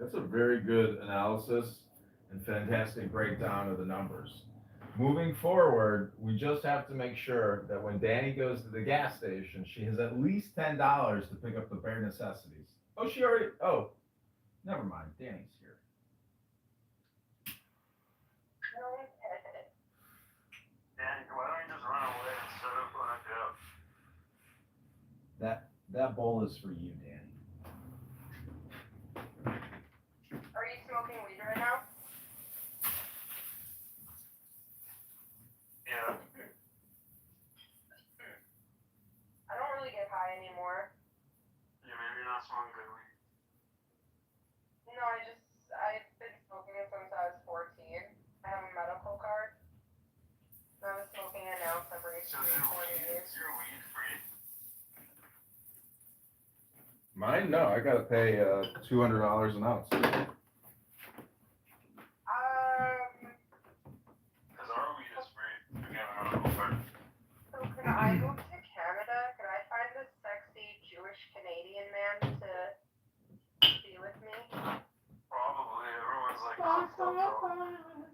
That's a very good analysis and fantastic breakdown of the numbers. Moving forward, we just have to make sure that when Danny goes to the gas station, she has at least $10 to pick up the bare necessities. Oh, she already. Oh, never mind. Danny's here. Danny, why don't you just run away instead of going to jail? That bowl is for you, Danny. Are you smoking weed right now? Yeah. I don't really get high anymore. Yeah, maybe you're not smoking good weed. No, I've been smoking it since I was 14. I have a medical card. And I was smoking an ounce every So 3 4 days. is your weed free? Mine? No, I gotta pay $200 an ounce. Because our weed is free. We have a medical card. So can I go to Canada? Can I find this sexy Jewish Canadian man to be with me? Probably. Everyone's like, cuffed up though.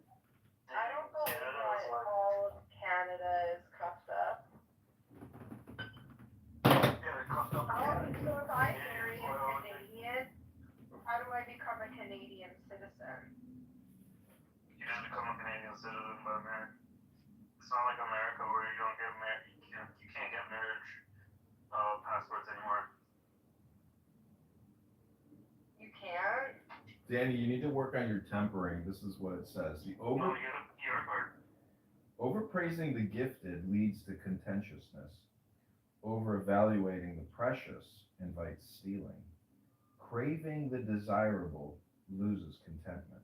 I don't believe Canada that is like, all of Canada is cuffed up. yeah, they're cuffed up. So if I marry a Canadian, how do I become a Canadian citizen? You just become a Canadian citizen by marriage. It's not like America where you don't get married. You can't get marriage passports anymore. You can't? Danny, you need to work on your tempering. This is what it says. No, you get a PR card. Overpraising the gifted leads to contentiousness. Over-evaluating the precious invites stealing. Craving the desirable loses contentment.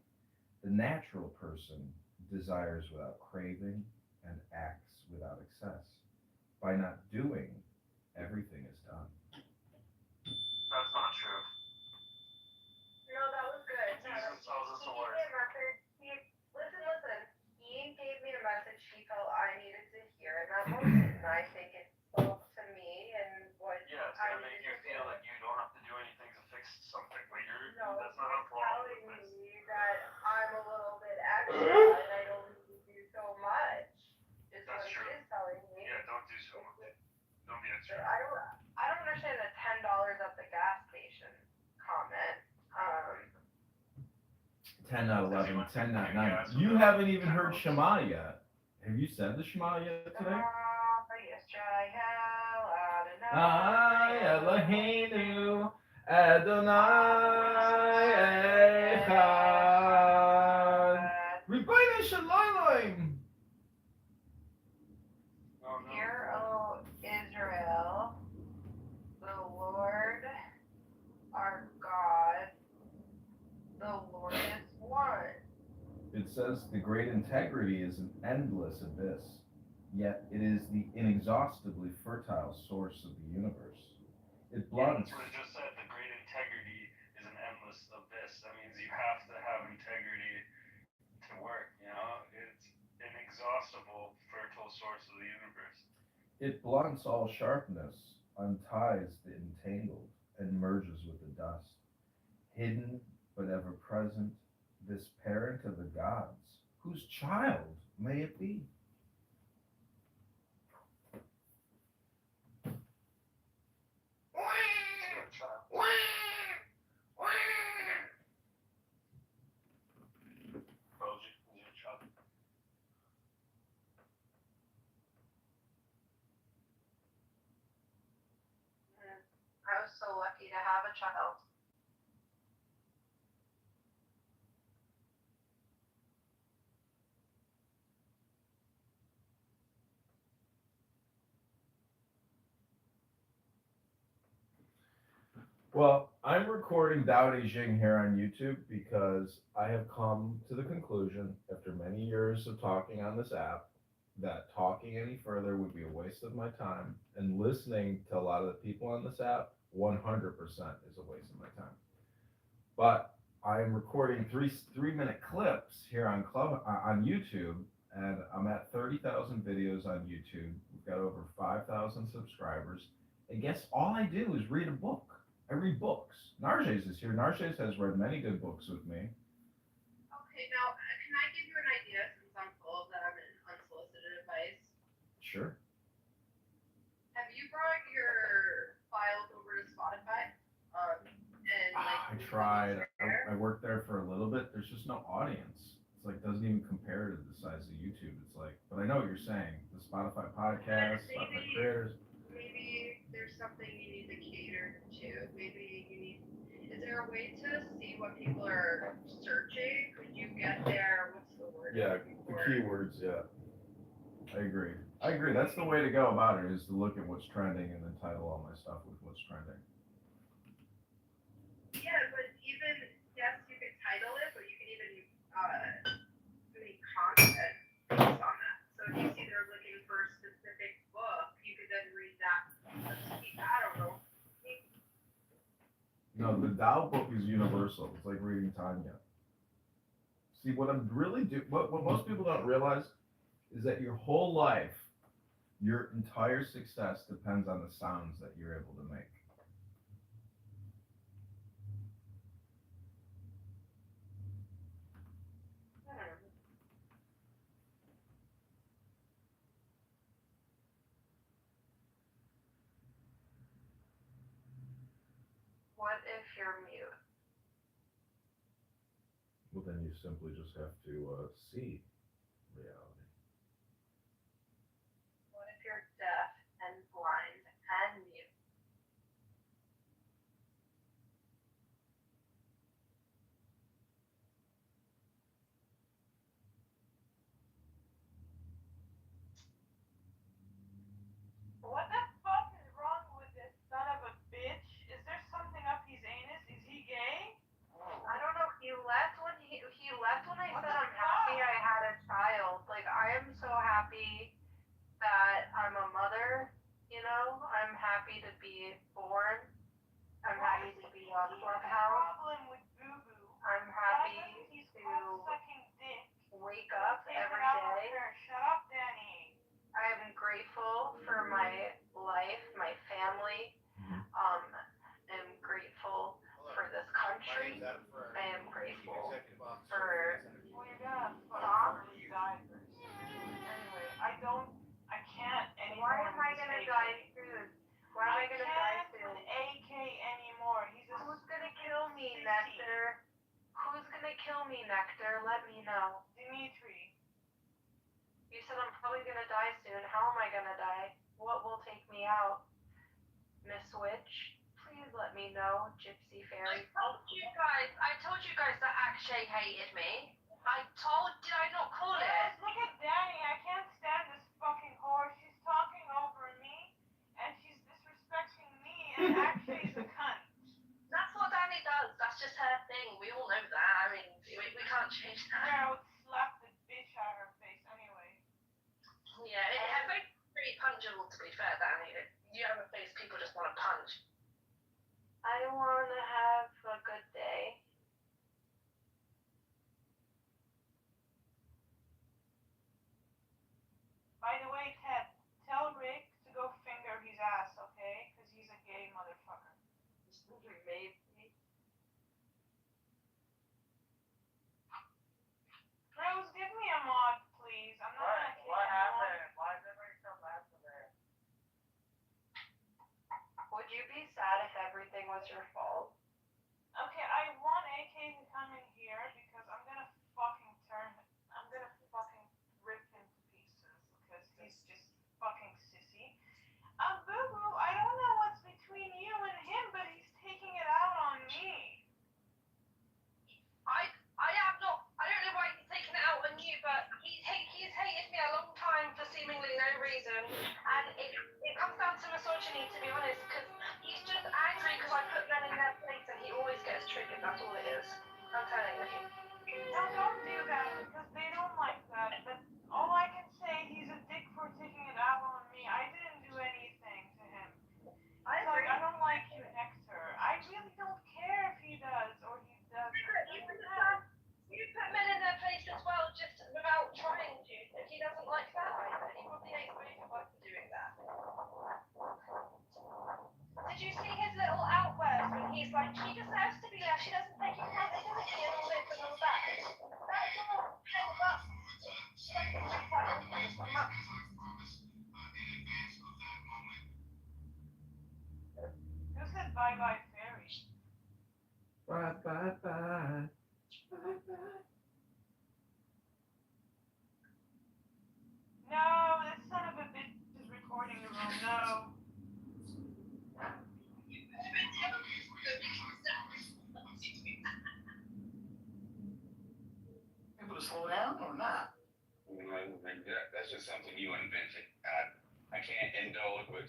The natural person desires without craving and acts without excess. By not doing, everything is done. That's not true. No, that was good. Jesus tells us to He work. gave me a message. Listen. He gave me a message he felt I needed to hear in that moment, and I think it spoke to me and what Yeah, it's I gonna make you needed to feel do. like you don't have to do anything to fix something, but No, that's not a you're problem to telling fix. me that I'm a little bit extra and I don't need to do so much. Is That's what true. he is telling me. Yeah, don't do so much. Don't be extra. I don't understand the $10 at the gas station comment. 10 out of 11, 10 out of 9. You haven't even heard Shema yet. Have you said the Shema yet today? I Eloheinu Adonai Echad. Rebbeinu Shalom. Oh, no. Hear, O Israel, the Lord our God, the Lord is one. It says the great integrity is an endless abyss, yet it is the inexhaustibly fertile source of the universe. It blunts. That's what it just said. The great integrity is an endless abyss. That means you have to have integrity to work, you know? It's an inexhaustible, fertile source of the universe. It blunts all sharpness, unties the entangled, and merges with the dust. Hidden but ever present, this parent of the gods, whose child may it be? I was so lucky to have a child. Well, I'm recording Dao De Jing here on YouTube because I have come to the conclusion, after many years of talking on this app, that talking any further would be a waste of my time, and listening to a lot of the people on this app, 100% is a waste of my time. But I am recording 3 minute clips here on YouTube, and I'm at 30,000 videos on YouTube. We've got over 5,000 subscribers, and guess all I do is read a book. I read books. Narges is here. Narges has read many good books with me. Okay, now can I give you an idea since I'm full of them and unsolicited advice? Sure. Have you brought your files over to Spotify? And like I tried. I worked there for a little bit. There's just no audience. It's like doesn't even compare to the size of YouTube. It's like, but I know what you're saying. The Spotify podcast, Spotify creators. Maybe there's something you need to cater to. Maybe you need. Is there a way to see what people are searching? Could you get there? What's the word? I'm Yeah, looking the for? keywords. Yeah, I agree. I agree. That's the way to go about it. Is to look at what's trending and then title all my stuff with what's trending. Yeah, but even yes, you could title it, but you could even make content based on that. So if you see they're looking for a specific book, you could then read that. I don't know. No, the Tao book is universal. It's like reading Tanya. See, what I'm really what most people don't realize is that your whole life, your entire success depends on the sounds that you're able to make. What if you're mute? Well, then you simply just have to see reality. What if you're deaf and blind and mute? What the fuck is wrong with this son of a bitch? Is there something up his anus? Is he gay? I don't know. He left when I What said the I'm happy fuck? I had a child. Like I am so happy that I'm a mother. You know, I'm happy to be born. I'm happy to be on Clubhouse. Problem with Boo Boo. I'm Why happy doesn't he to stop sucking dick? wake up Take it every out on day. her. Shut up, Danny. I am grateful for my life, my family. I'm grateful for this country. I am grateful for Well, you're gonna Stop. fucking diapers. Anyway, I can't anymore. Why am I with gonna this die AK. soon? Why am I gonna die can't soon? with AK anymore. He's a Who's gonna stupid kill me, sissy. Nectar? Who's gonna kill me, Nectar? Let me know. Dimitri. You said I'm probably gonna die soon. How am I gonna die? What will take me out? Miss Witch, please let me know. Gypsy Fairy. I told you guys that Akshay hated me. Did I not call Yes, look at Danny. I can't stand this fucking whore. She's talking over me, and she's disrespecting me, and Akshay's a cunt. That's what Danny does. That's just her thing. We all know that. I mean, we can't change that. Yeah, I would slap the bitch out of her face anyway. Yeah, her face is pretty punchable, to be fair, Danny. You have a face people just want to punch. I want to have a good day. By the way, Ted, tell Rick to go finger his ass, okay? Because he's a gay motherfucker. Maybe. Rose, give me a mod, please. I'm not gonna kick What anyone. happened? Why is everybody so mad today? Would you be sad if everything was your fault? Okay, I want AK to come in here because I'm gonna fucking rip him to pieces because he's just fucking sissy. Boo Boo, I don't know what's between you and him, but he's taking it out on me. I don't know why he's taking it out on you, but he's hated me a long time for seemingly no reason. And it comes down to misogyny, to be honest, because he's just angry because I put men in their place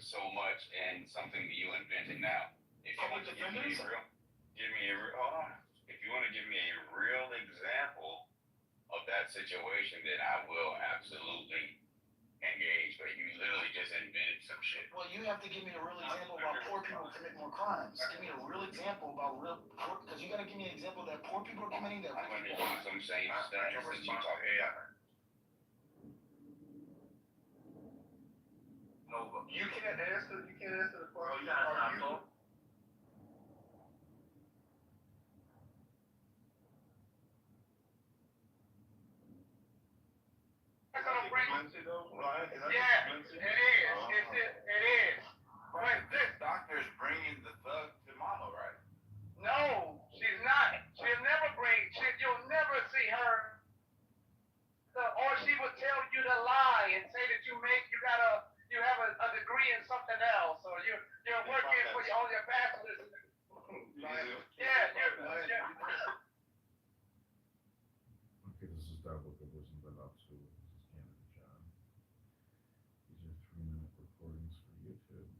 put so much in something that you invented now. If you want to give me a real, hold on. If you want to give me a real example of that situation, then I will absolutely engage. But you literally just invented some shit. Well, you have to give me a real example about poor people commit more crimes. Give me a real example about because you got to give me an example that poor people are committing that I'm rich going to people use aren't. some same stats that you talk AI. No, you can't answer. You can't answer the question. Are you? Yeah, it is. Right, this doctor's bringing the thug to mama, right? No, she's not. You'll never see her. Or she would tell you to lie and say that you have a degree in something else, or you're working for all your bachelor's. Yeah, Okay, this is Double Good Wisdom Been Up to. This is Canada John. These are 3-minute recordings for YouTube.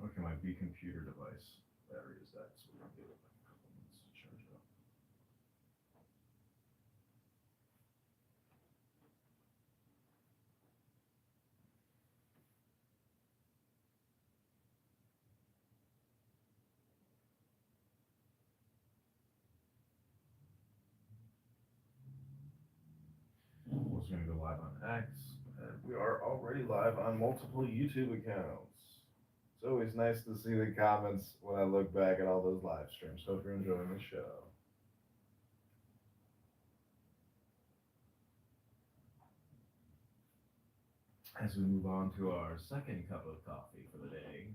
Okay, my B computer device battery is dead, so we're gonna give it like a couple minutes to charge up. Was gonna go live on X, and we are already live on multiple YouTube accounts. It's always nice to see the comments when I look back at all those live streams. Hope you're enjoying the show. As we move on to our second cup of coffee for the day.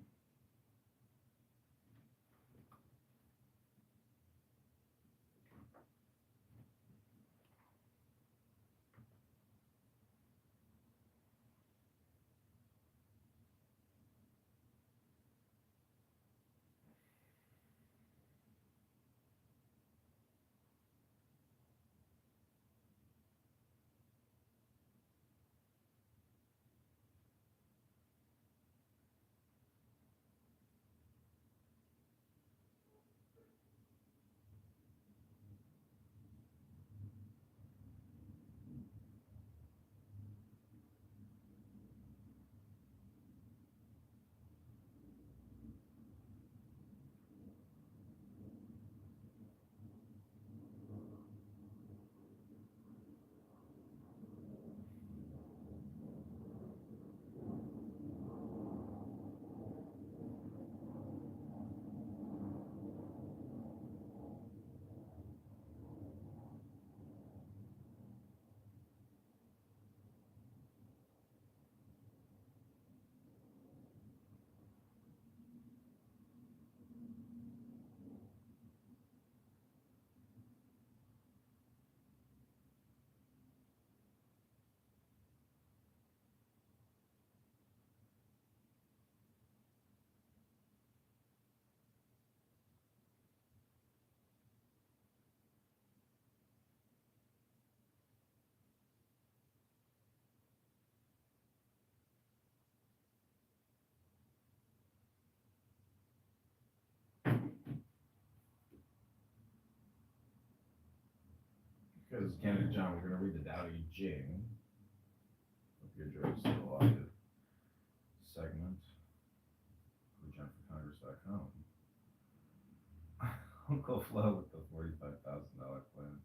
Because Candid John, we're gonna read the Tao Te Ching. Hope you enjoyed this little audio segment. JohnForCongress.com. Uncle Flo with the $45,000 plan.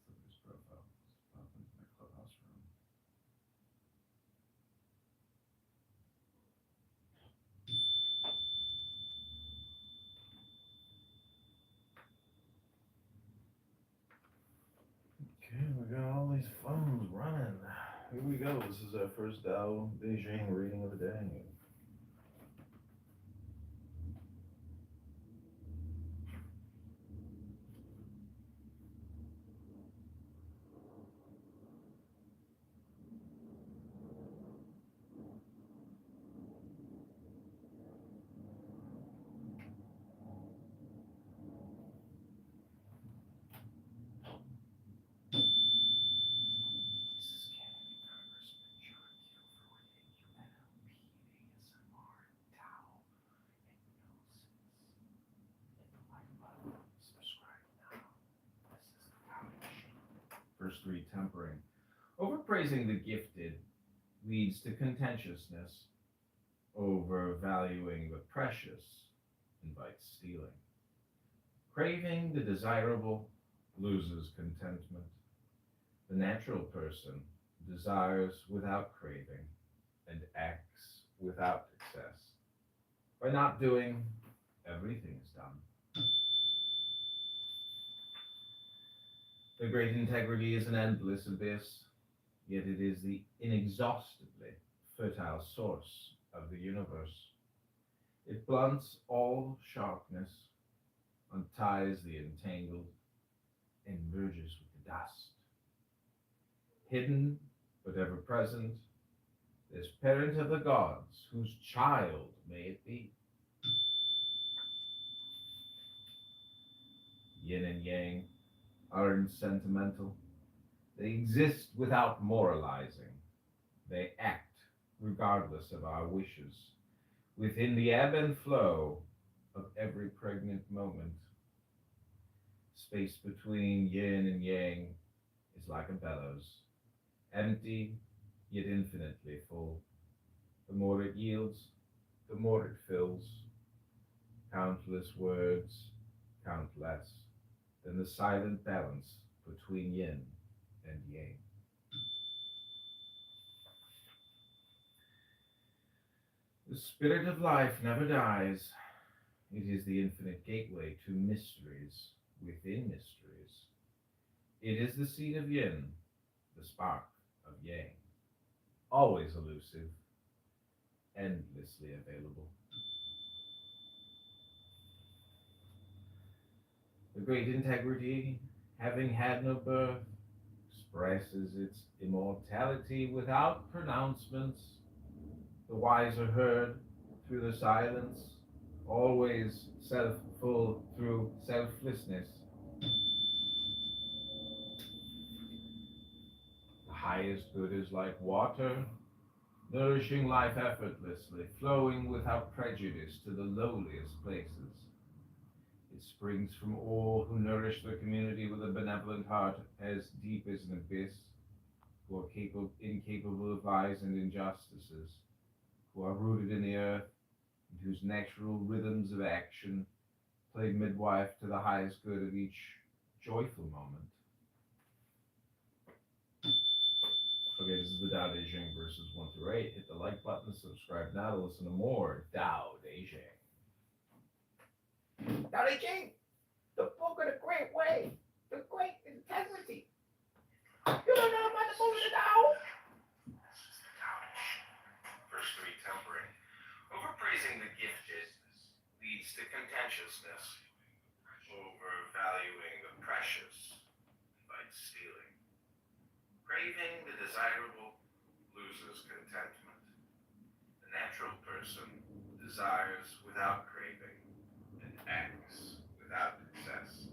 Somebody's profile. Just pop into my clubhouse room. Okay, we got all these phones running. Here we go. This is our first Tao Te Ching reading of the day. This is Candidate Congressman John Kitover reading UNLP ASMR Tao Hypnosis. Hit the like button. Subscribe now. This is the Tao Te Ching. Verse 3, tempering. Overpraising the gifted leads to contentiousness. Overvaluing the precious invites stealing. Craving the desirable loses contentment. The natural person desires without craving and acts without excess. By not doing, everything is done. The great integrity is an endless abyss, yet it is the inexhaustibly fertile source of the universe. It blunts all sharpness, unties the entangled, and merges with the dust. Hidden but ever present, this parent of the gods, whose child may it be. Yin and yang aren't sentimental. They exist without moralizing. They act regardless of our wishes, within the ebb and flow of every pregnant moment. Space between yin and yang is like a bellows, empty yet infinitely full. The more it yields, the more it fills. Countless words count less than the silent balance between yin and yang. The spirit of life never dies. It is the infinite gateway to mysteries within mysteries. It is the seed of yin, the spark of yang, always elusive, endlessly available. The great integrity, having had no birth, expresses its immortality without pronouncements. The wise are heard through the silence, always self-full through selflessness. The highest good is like water, nourishing life effortlessly, flowing without prejudice to the lowliest places. It springs from all who nourish their community with a benevolent heart as deep as an abyss, who are incapable of lies and injustices, who are rooted in the earth, and whose natural rhythms of action play midwife to the highest good of each joyful moment. Okay, this is the Tao Te Ching verses 1 through 8. Hit the like button, subscribe now to listen to more Tao Te Ching. Tao Te Ching, the book of the great way, the great integrity. You don't know about the movie The Tao? This is the Tao Te Ching. Verse 3, tempering. Overpraising the gifted leads to contentiousness. Overvaluing the precious invites stealing. Craving the desirable loses contentment. The natural person desires without craving and acts without excess.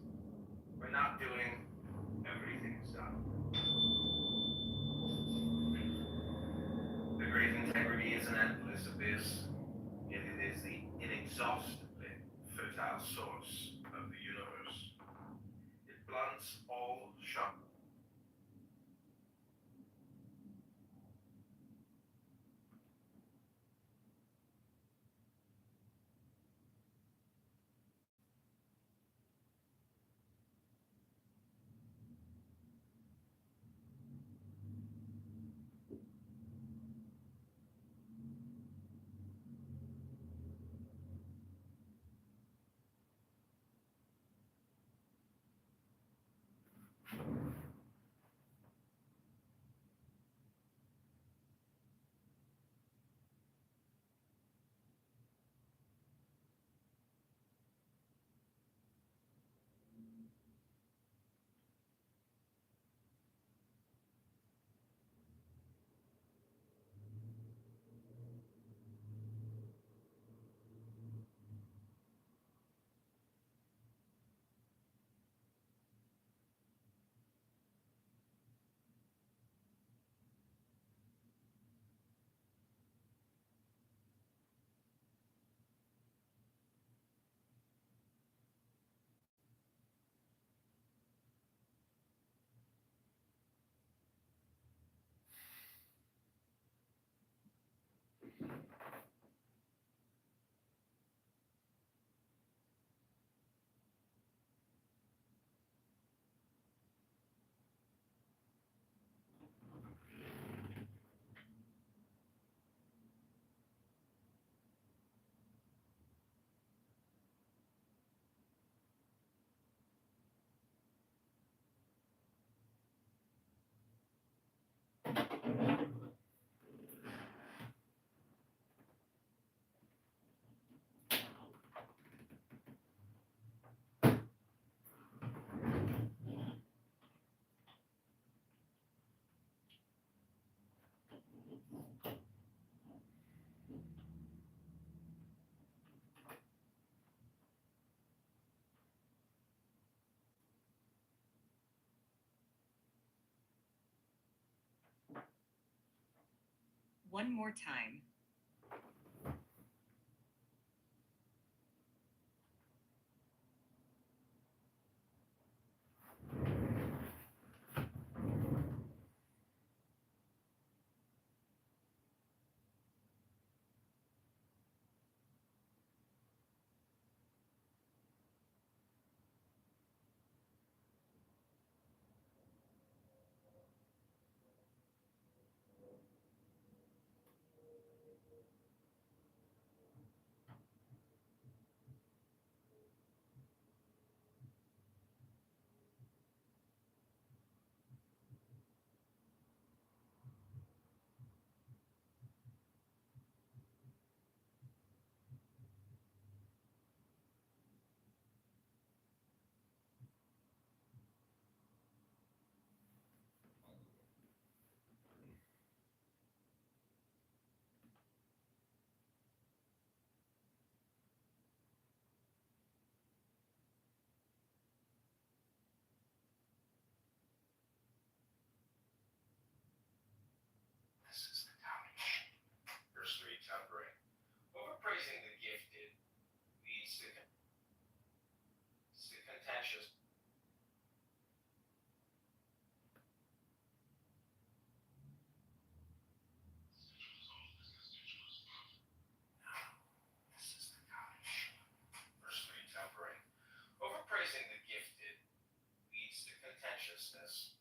By not doing, everything is done. The great integrity is an endless abyss, yet it is the inexhaustibly fertile source of the universe. It blunts all sharp One more time. This is the couch. Verse 3, tempering. Overpraising the gifted leads to contentious. This is the couch. Verse 3, tempering. Overpraising the gifted leads to contentiousness.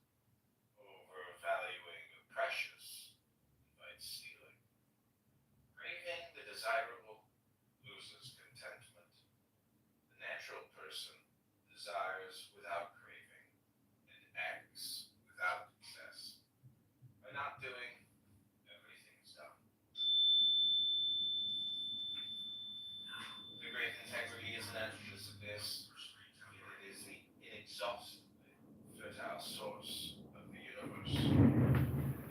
Overvaluing the precious invites stealing. Craving the desirable loses contentment. The natural person desires without craving and acts without excess. By not doing, everything's done. The great integrity is an endless abyss, yet it is the inexhaustibly fertile source of the universe.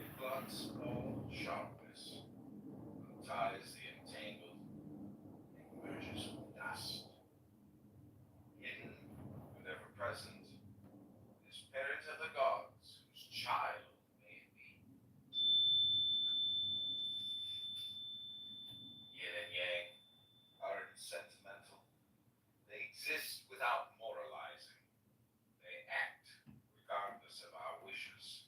It blunts all sharpness, unties the entangled, and merges with dust. Hidden, but ever present, is parent of the gods, whose child may it be. Yin and yang are sentimental. They exist without moralizing. They act regardless of our wishes.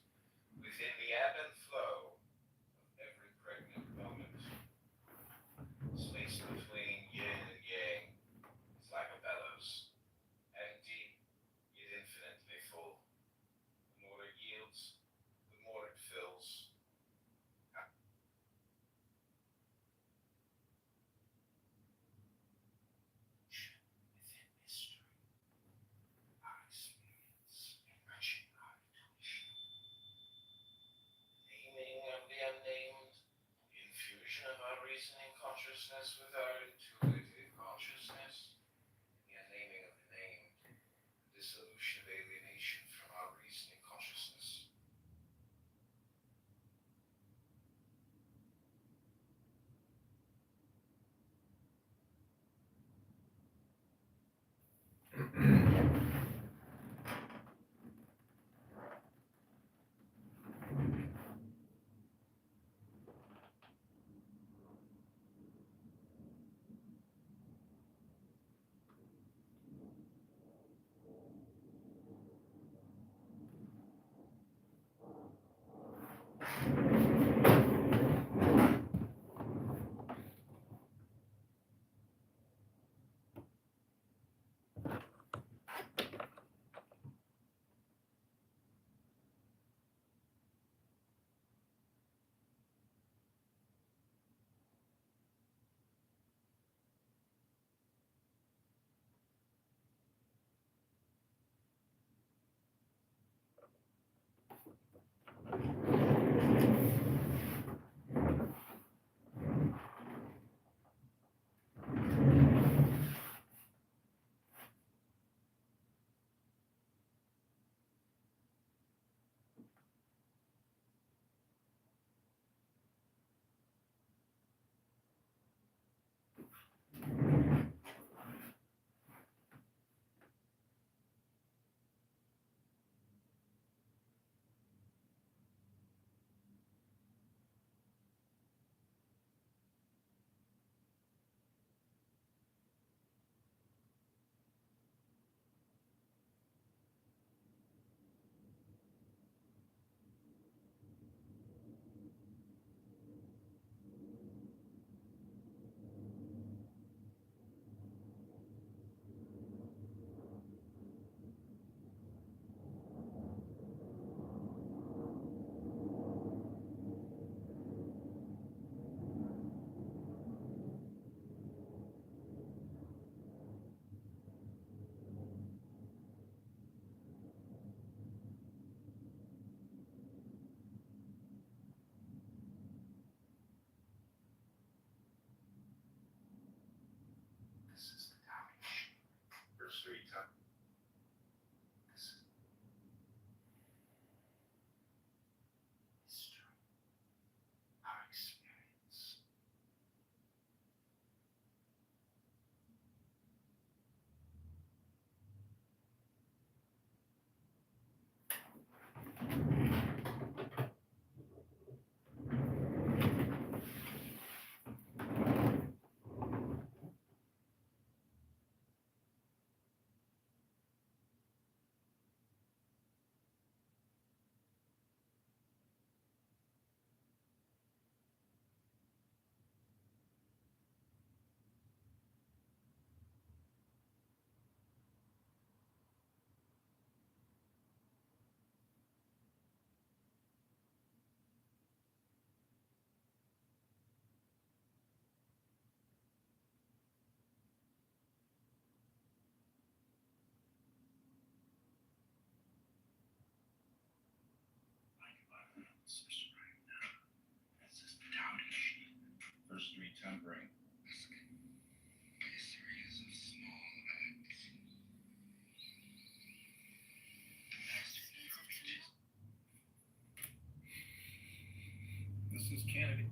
candidate.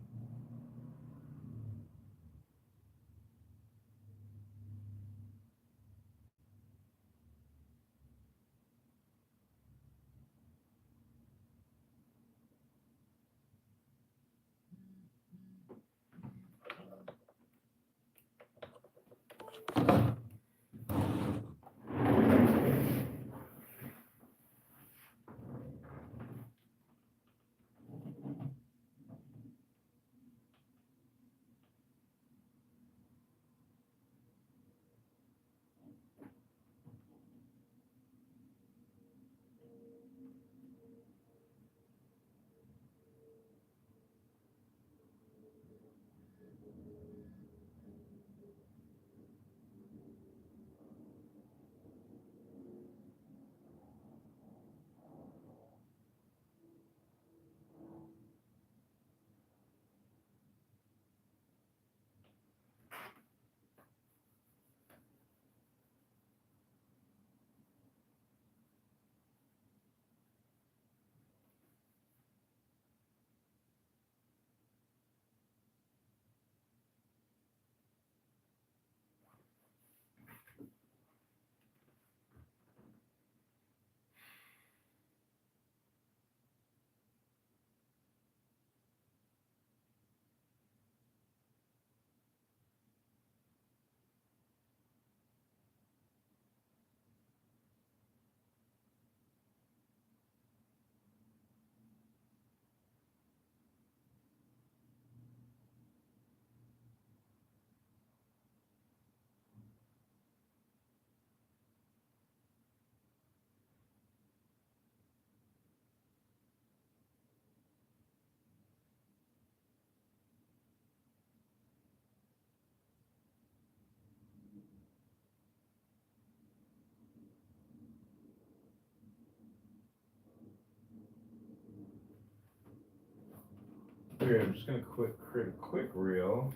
Here, I'm just gonna create a quick reel.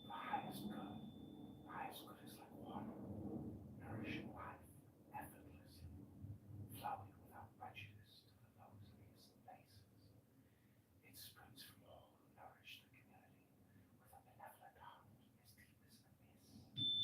Highest good. Highest good is like water, nourishing life effortlessly, flowing without prejudice to the loneliest places. It springs from all who nourish the community with a benevolent heart as deep as the abyss.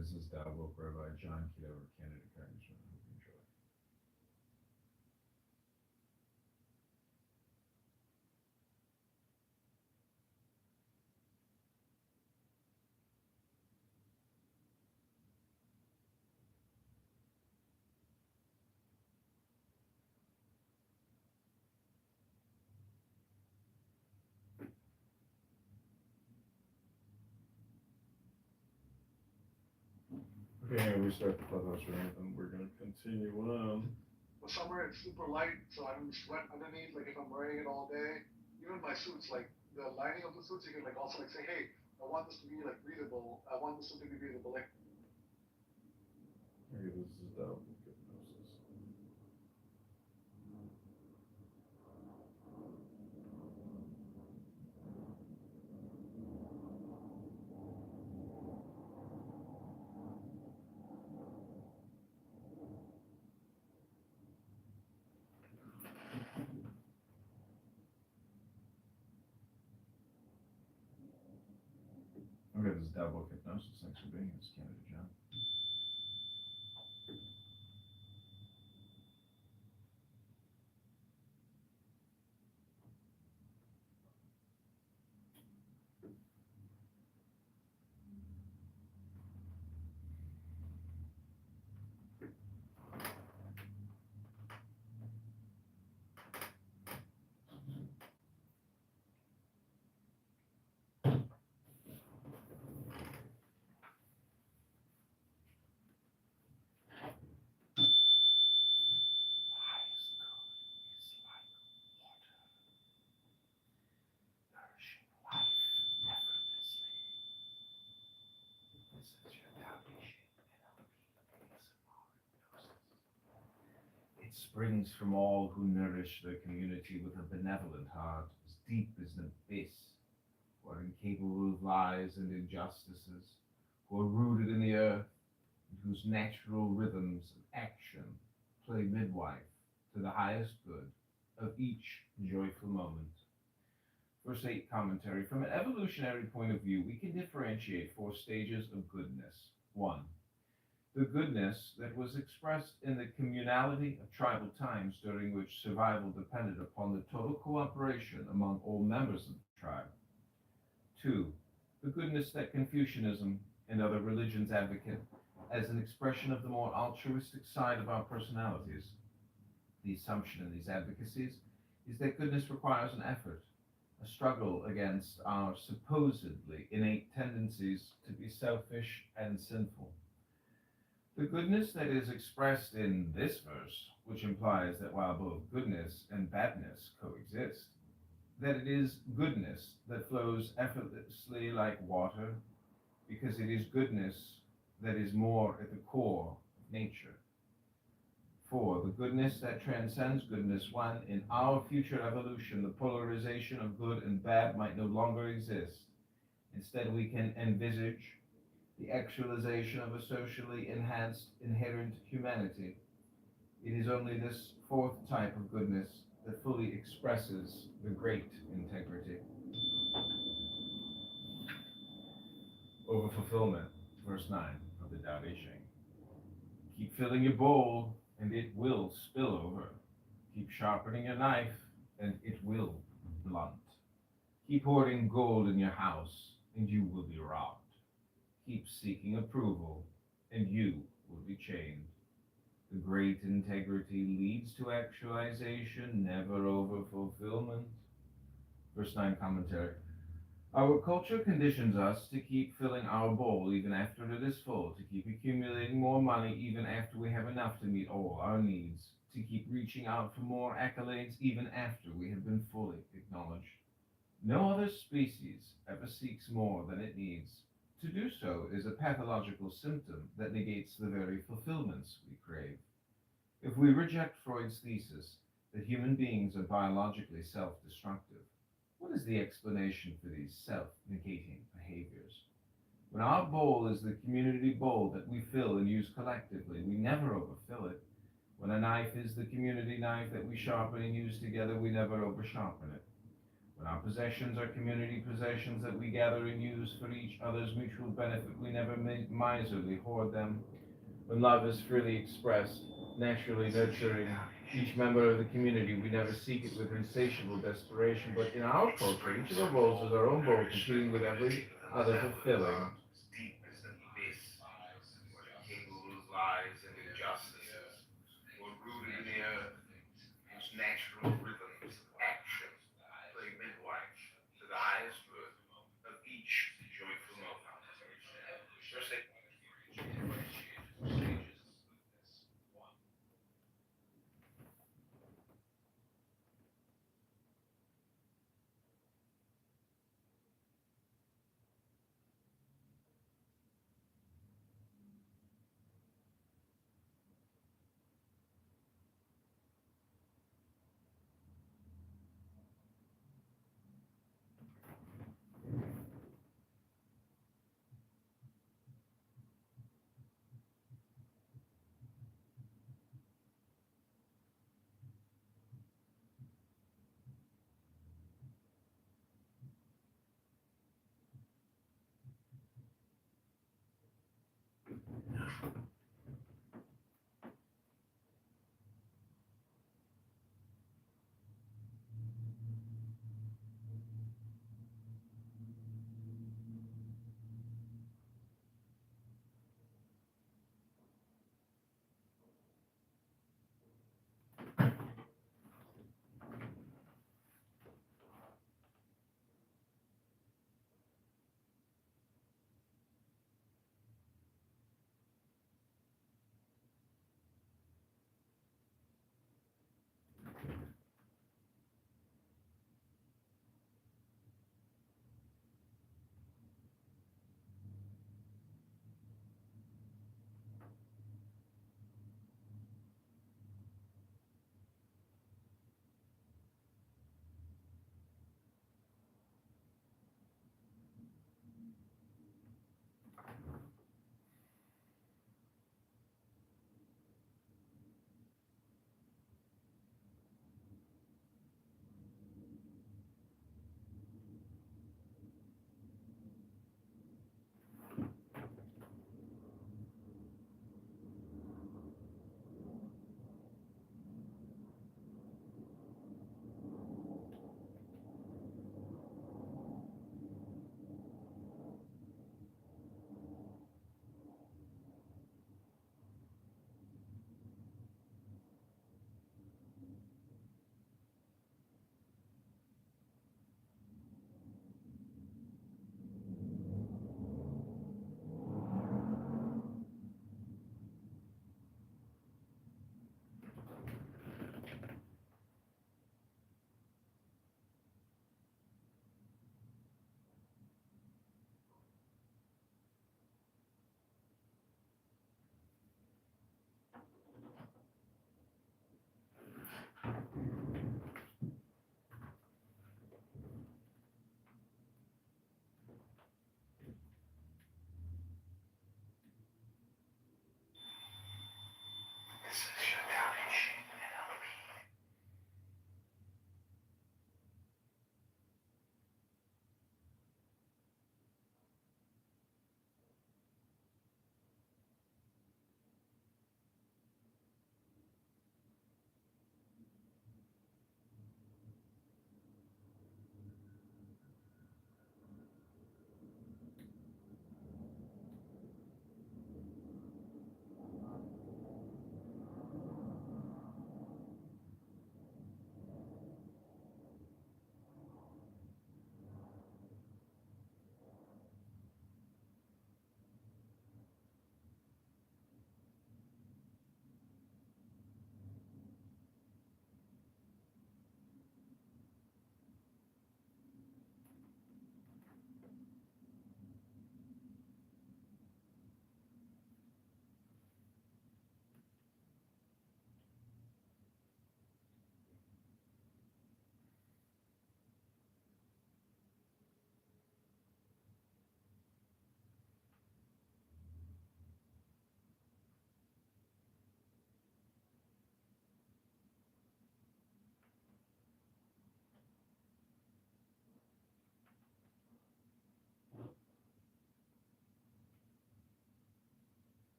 This is Dialogue Rabbi John Kitover, candidate Congressman. I hope you enjoy. Okay, we start the clubhouse room, and we're gonna continue on. But somewhere it's super light, so I don't sweat underneath. Like if I'm wearing it all day, even my suits, like the lining of the suits, you can like also like say, hey, I want this to be like breathable. I want this suit to be breathable. Like Okay, this is double hypnosis. Okay, this is double hypnosis. Thanks for being here, it's candidate John. It springs from all who nourish their community with a benevolent heart as deep as the abyss, who are incapable of lies and injustices, who are rooted in the earth, and whose natural rhythms of action play midwife to the highest good of each joyful moment. Verse 8 commentary. From an evolutionary point of view, we can differentiate four stages of goodness. 1. The goodness that was expressed in the communality of tribal times during which survival depended upon the total cooperation among all members of the tribe. 2. The goodness that Confucianism and other religions advocate as an expression of the more altruistic side of our personalities. The assumption in these advocacies is that goodness requires an effort, a struggle against our supposedly innate tendencies to be selfish and sinful. The goodness that is expressed in this verse, which implies that while both goodness and badness coexist, that it is goodness that flows effortlessly like water, because it is goodness that is more at the core of nature. 4. The goodness that transcends goodness, when in our future evolution the polarization of good and bad might no longer exist. Instead, we can envisage the actualization of a socially enhanced inherent humanity. It is only this fourth type of goodness that fully expresses the great integrity. Over fulfillment, verse 9 of the Tao Te Ching. Keep filling your bowl, and it will spill over. Keep sharpening your knife, and it will blunt. Keep hoarding gold in your house, and you will be robbed. Keep seeking approval, and you will be chained. The great integrity leads to actualization, never over fulfillment. Verse 9 commentary. Our culture conditions us to keep filling our bowl even after it is full, to keep accumulating more money even after we have enough to meet all our needs, to keep reaching out for more accolades even after we have been fully acknowledged. No other species ever seeks more than it needs. To do so is a pathological symptom that negates the very fulfillments we crave. If we reject Freud's thesis that human beings are biologically self-destructive, what is the explanation for these self-negating behaviors? When our bowl is the community bowl that we fill and use collectively, we never overfill it. When a knife is the community knife that we sharpen and use together, we never oversharpen it. When our possessions are community possessions that we gather and use for each other's mutual benefit, we never miserly hoard them. When love is freely expressed, naturally nurturing each member of the community, we never seek it with insatiable desperation, but in our culture, each of the roles is our own bowl, competing with every other fulfilling. Deep as the abyss, where cables, lies, and injustices were rooted in the earth, its natural rhythms of action play midwife to the highest good of each joyful moment. Just a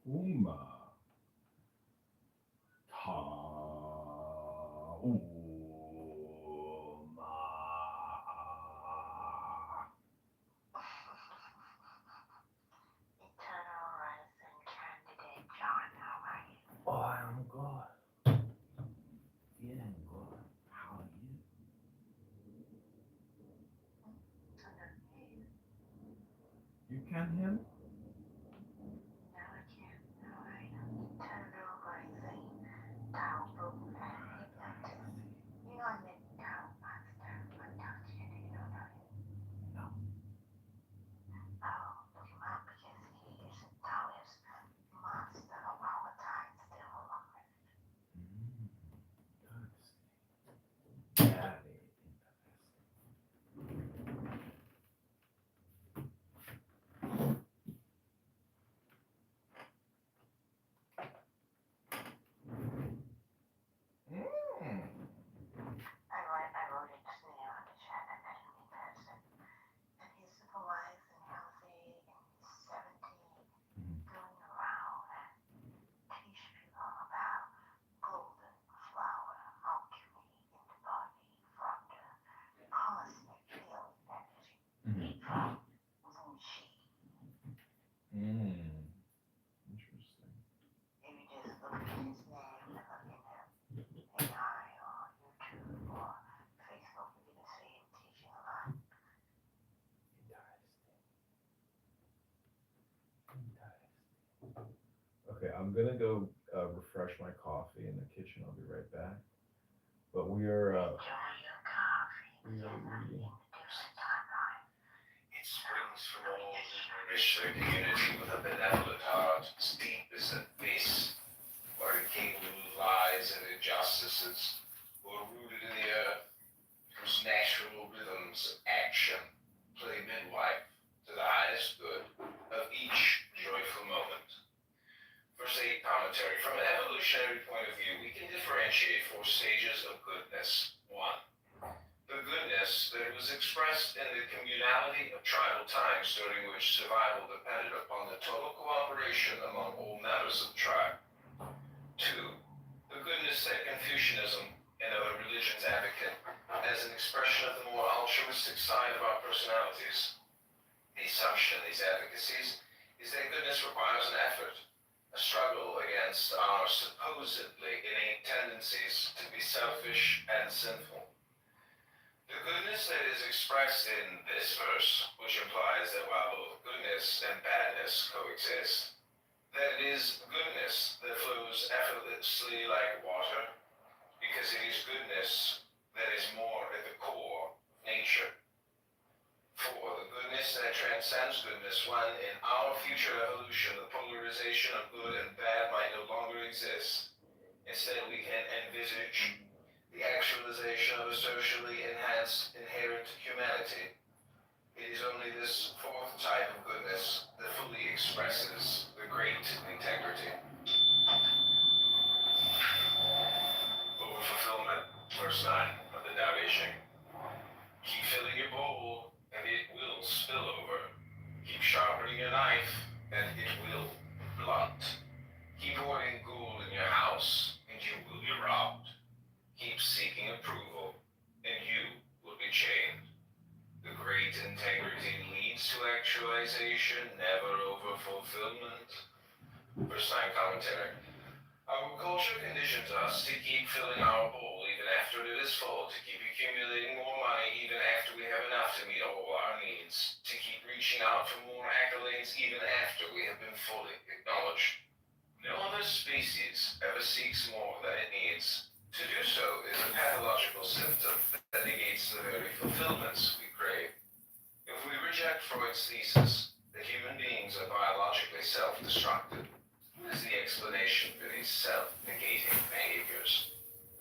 Uma. Ta. Uma. Eternal Rising candidate John, how are you? Oh, I'm good. Feeling good. How are you? Underpaid. You can hear me? Now I can. How are you? Eternal Rising Tao Book and Hypnotist. You know I'm a Tao Master. I'm Tao Chin, you don't know him. No. Oh, look him up because he is a Taoist master of our time still alive. Interesting. Very interesting. I wrote it to you on the chat and I mean person. And he's civilized and healthy and he's 17, going around and teach people about golden flower alchemy in the body from the cosmic healing energy from Wu Chi. Interesting. If you just look at his name and look in the AI or YouTube or Facebook, you're gonna see him teaching a lot. Okay, I'm gonna go refresh my coffee in the kitchen. I'll be right back. But we are Enjoy your coffee. we are reading. Different timeline. It springs from all who nourish their community with a benevolent heart as deep as the base, where a king lies and injustices, who are rooted in the earth, whose natural rhythms of action play midwife to the highest good of each joyful moment. Verse 8 commentary. From an evolutionary point of view, we can differentiate 4 stages of goodness. 1. The goodness that was expressed in the communality of tribal times during which survival depended upon the total cooperation among all members of the tribe. 2. The goodness that Confucianism and other religions advocate as an expression of the more altruistic side of our personalities. The assumption in these advocacies is that goodness requires an effort, a struggle against our supposedly innate tendencies to be selfish and sinful. The goodness that is expressed in this verse, which implies that while both goodness and badness coexist, that it is goodness that flows effortlessly like water, because it is goodness that is more at the core of nature. 4. The goodness that transcends goodness, when in our future evolution the polarization of good and bad might no longer exist. Instead, we can envisage the actualization of a socially enhanced inherent humanity. It is only this 4th type of goodness that fully expresses the great integrity. Overfulfillment, verse 9 of the Tao Te Ching. Keep filling your bowl, and it will spill over. Keep sharpening your knife, and it will blunt. Keep hoarding gold in your house, and you will be robbed. Keep seeking approval, and you will be chained. The great integrity leads to actualization, never over fulfillment. Verse 9 commentary. Our culture conditions us to keep filling our bowl even after it is full, to keep accumulating more money even after we have enough to meet all our needs, to keep reaching out for more accolades even after we have been fully acknowledged. No other species ever seeks more than it needs. To do so is a pathological symptom that negates the very fulfillments we crave. If we reject Freud's thesis that human beings are biologically self-destructive, what is the explanation for these self-negating behaviors?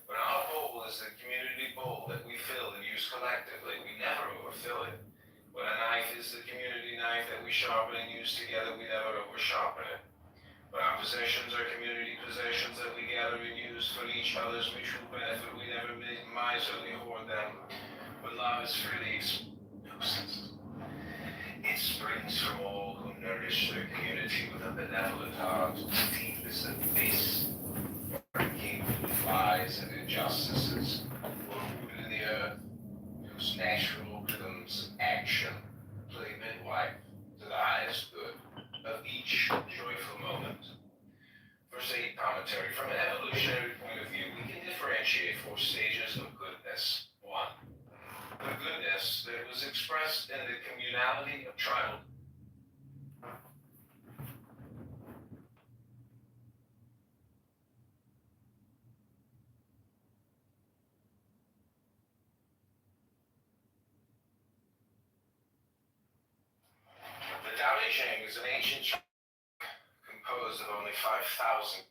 When our bowl is the community bowl that we fill and use collectively, we never overfill it. When a knife is the community knife that we sharpen and use together, we never oversharpen it. When our possessions are community possessions that we gather and use for each other's mutual benefit, we never miserly hoard them. When love is freely expressed, it springs from all who nourish their community with a benevolent heart, deep as the face, king lies and injustices, were rooted in the earth, whose natural rhythms of action play midwife to the highest good of each joyful moment. For sake commentary, from an evolutionary point of view, we can differentiate four stages of goodness. One, the goodness that was expressed in the communality of tribal. The Tao Te Ching is an ancient composed of only 5,000.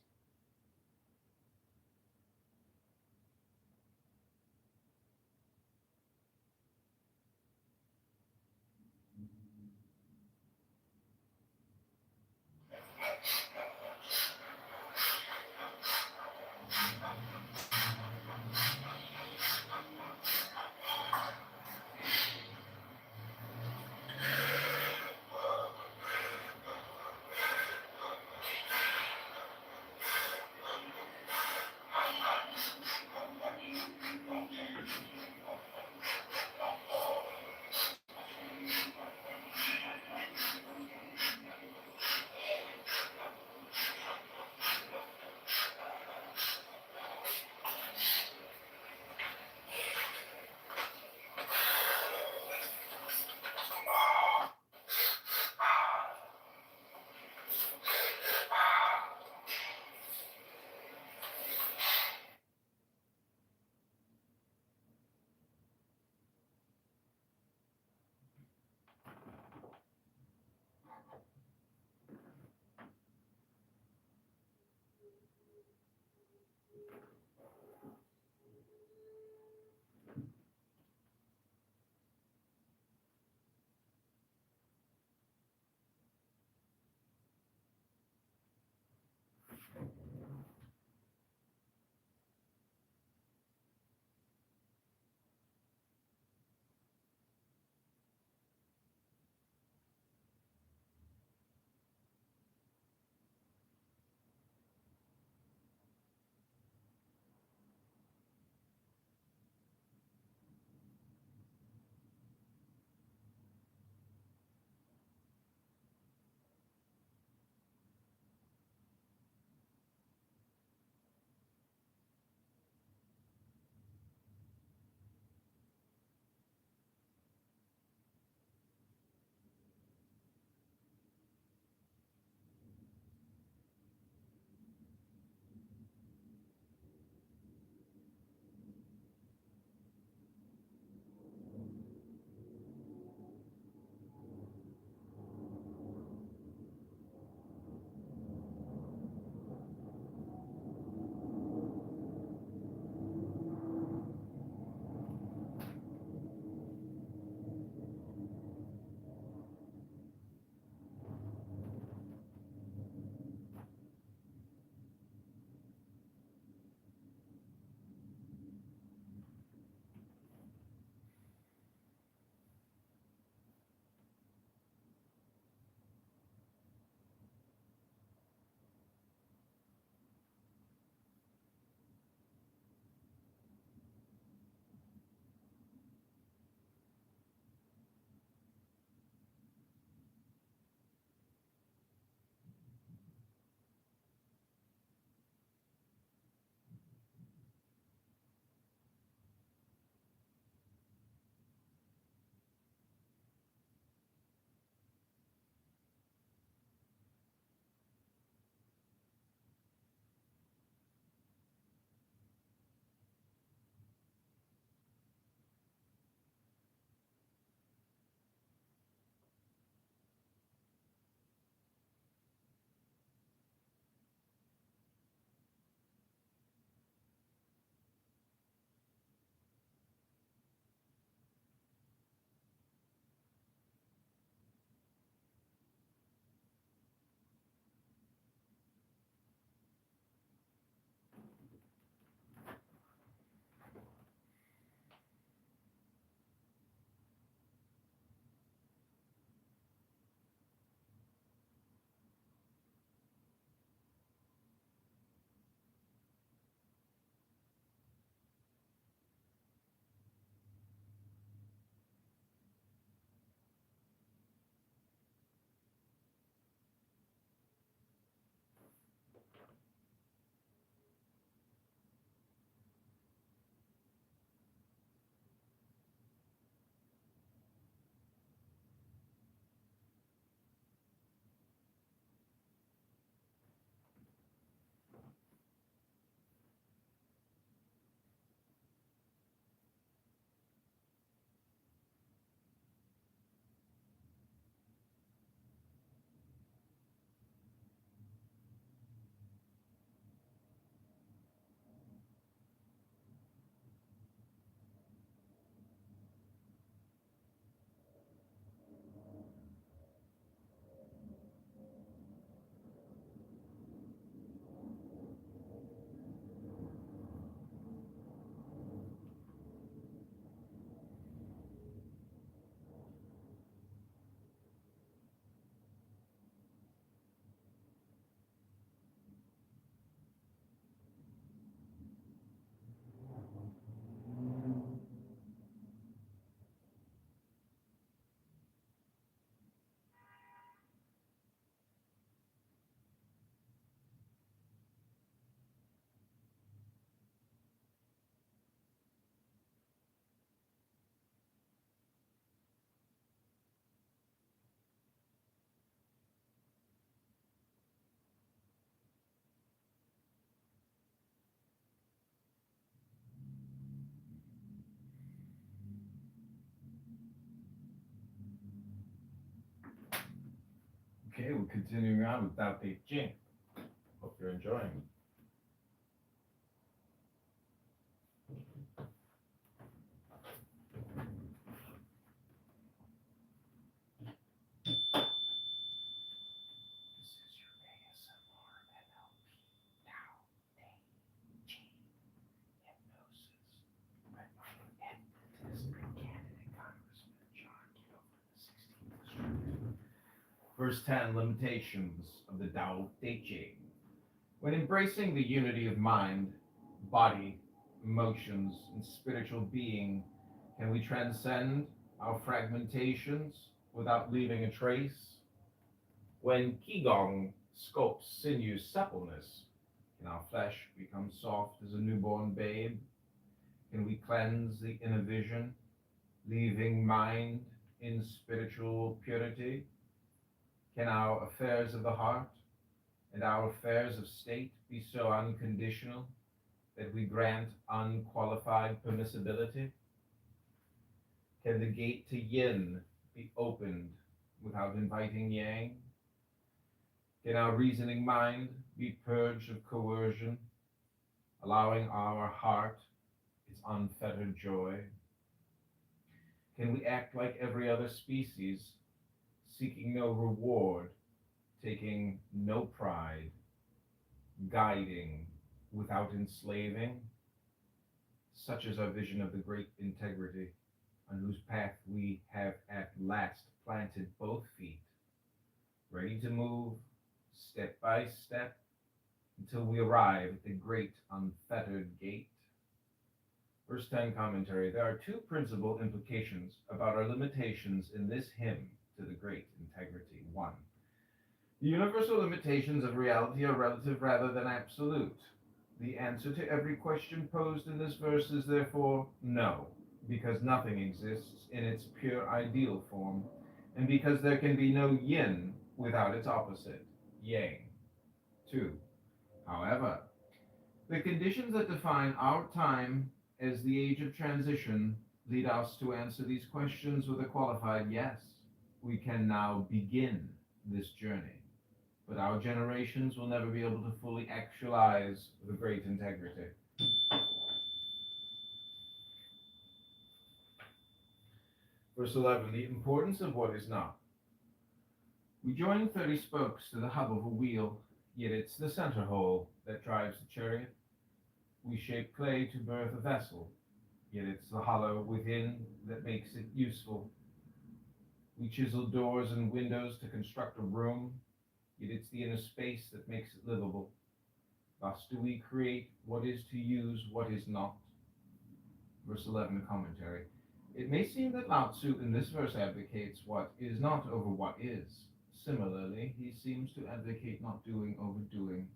we're continuing on with Dao Te Ching. Hope you're enjoying. This is your ASMR NLP Tao Te Ching hypnosis by my hypnotist and candidate Congressman John Kitover, the 16th District. Verse 10, limitations of the Tao Te Ching. When embracing the unity of mind, body, emotions, and spiritual being, can we transcend our fragmentations without leaving a trace? When Qigong sculpts sinew suppleness, can our flesh become soft as a newborn babe? Can we cleanse the inner vision, leaving mind in spiritual purity? Can our affairs of the heart and our affairs of state be so unconditional that we grant unqualified permissibility? Can the gate to yin be opened without inviting yang? Can our reasoning mind be purged of coercion, allowing our heart its unfettered joy? Can we act like every other species, seeking no reward, taking no pride, guiding without enslaving? Such is our vision of the great integrity, on whose path we have at last planted both feet, ready to move step by step until we arrive at the great unfettered gate. Verse 10 commentary. There are two principal implications about our limitations in this hymn to the great integrity. 1. The universal limitations of reality are relative rather than absolute. The answer to every question posed in this verse is therefore no, because nothing exists in its pure ideal form, and because there can be no yin without its opposite, yang. 2. However, the conditions that define our time as the age of transition lead us to answer these questions with a qualified yes. We can now begin this journey, but our generations will never be able to fully actualize the great integrity. Verse 11, the importance of what is not. We join 30 spokes to the hub of a wheel, yet it's the center hole that drives the chariot. We shape clay to birth a vessel, yet it's the hollow within that makes it useful. We chisel doors and windows to construct a room, yet it's the inner space that makes it livable. Thus do we create what is to use what is not. Verse 11 commentary. It may seem that Lao Tzu in this verse advocates what is not over what is. Similarly, he seems to advocate not doing over doing.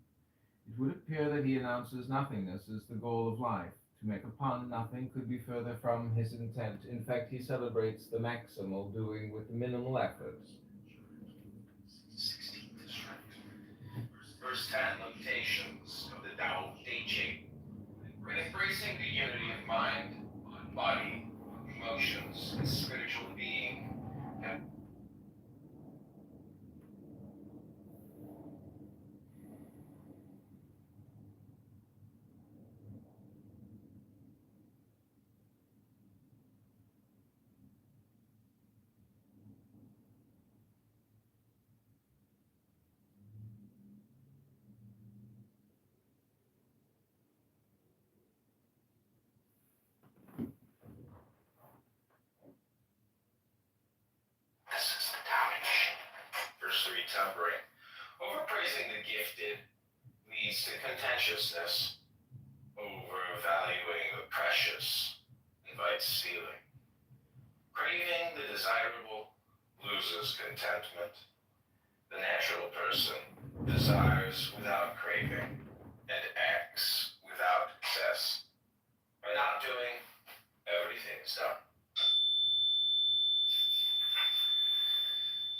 It would appear that he announces nothingness as the goal of life. To make a pun, nothing could be further from his intent. In fact, he celebrates the maximal doing with minimal efforts. 16th District. Verse 10, limitations of the Tao Te Ching. When embracing the unity of mind, body, emotions, and spiritual being, this is the Tao Te Ching. Verse 3, tempering. Overpraising the gifted leads to contentiousness. Overvaluing the precious invites stealing. Craving the desirable loses contentment. The natural person desires without craving and acts without excess. By not doing, everything is done.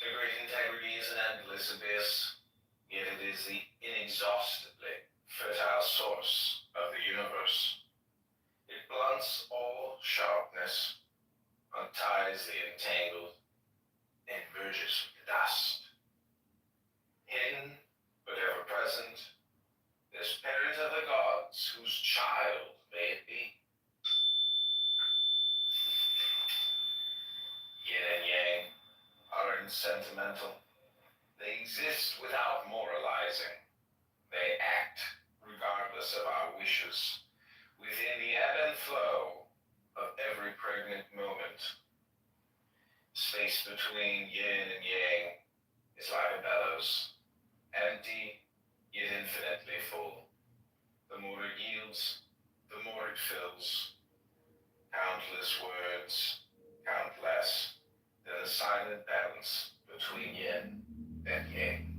The great integrity is an endless abyss, yet it is the inexhaustibly fertile source of the universe. It blunts all sharpness, unties the entangled, and merges with the dust. child may it be. Yin and yang aren't sentimental. They exist without moralizing. They act regardless of our wishes, within the ebb and flow of every pregnant moment. Space between yin and yang is like a bellows, empty yet infinitely full. The more it yields, the more it fills. Countless words count less than the silent balance between yin and yang.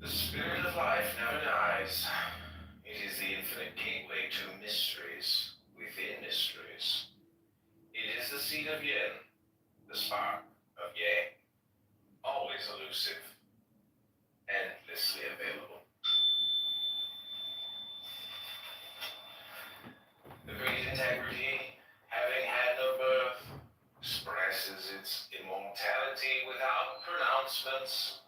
The spirit of life never dies. It is the infinite gateway to mysteries within mysteries. It is the seed of yin, the spark of yang, always elusive, endlessly available. The great integrity, having had no birth, expresses its immortality without pronouncements.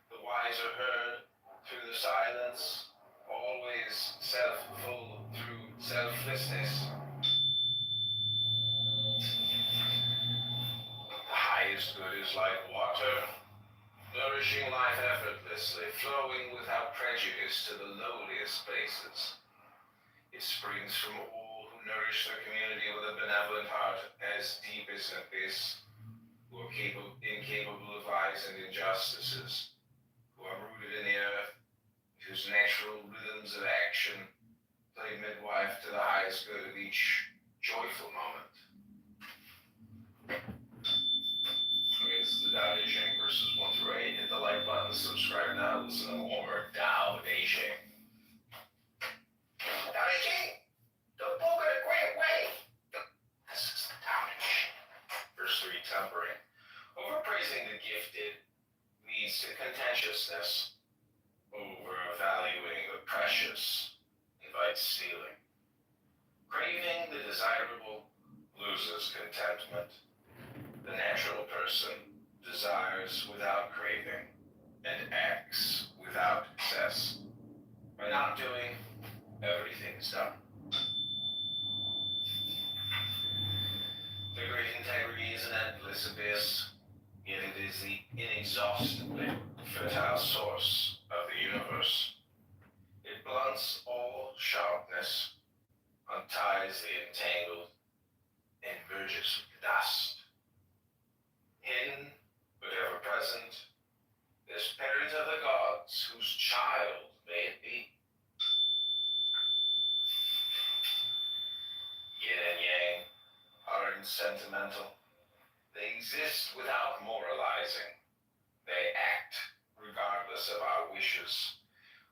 The wise are heard through the silence, always self-full through selflessness. The highest good is like water, nourishing life effortlessly, flowing without prejudice to the lowliest places. It springs from all who nourish their community with a benevolent heart as deep as an abyss, who are incapable of lies and injustices, who are rooted in the earth, whose natural rhythms of action play midwife to the highest good of each joyful moment. Okay, this is the Tao Te Ching verses 1 through 8. Hit the like button, subscribe now, listen to more Tao Te Ching. Tao Te Ching! The book of the great way! This is the Tao Te Ching. Verse 3, tempering. Overpraising the gifted leads to contentiousness. Overvaluing the precious invites stealing. Craving the desirable loses contentment. The natural person desires without craving and acts without excess. By not doing, everything is done. The great integrity is an endless abyss, yet it is the inexhaustibly fertile source of the universe. It blunts all sharpness, unties the entangled, and merges with dust. Hidden, but ever present, this parent of the gods, whose child may it be. Yin and yang aren't sentimental. They exist without moralizing. They act regardless of our wishes,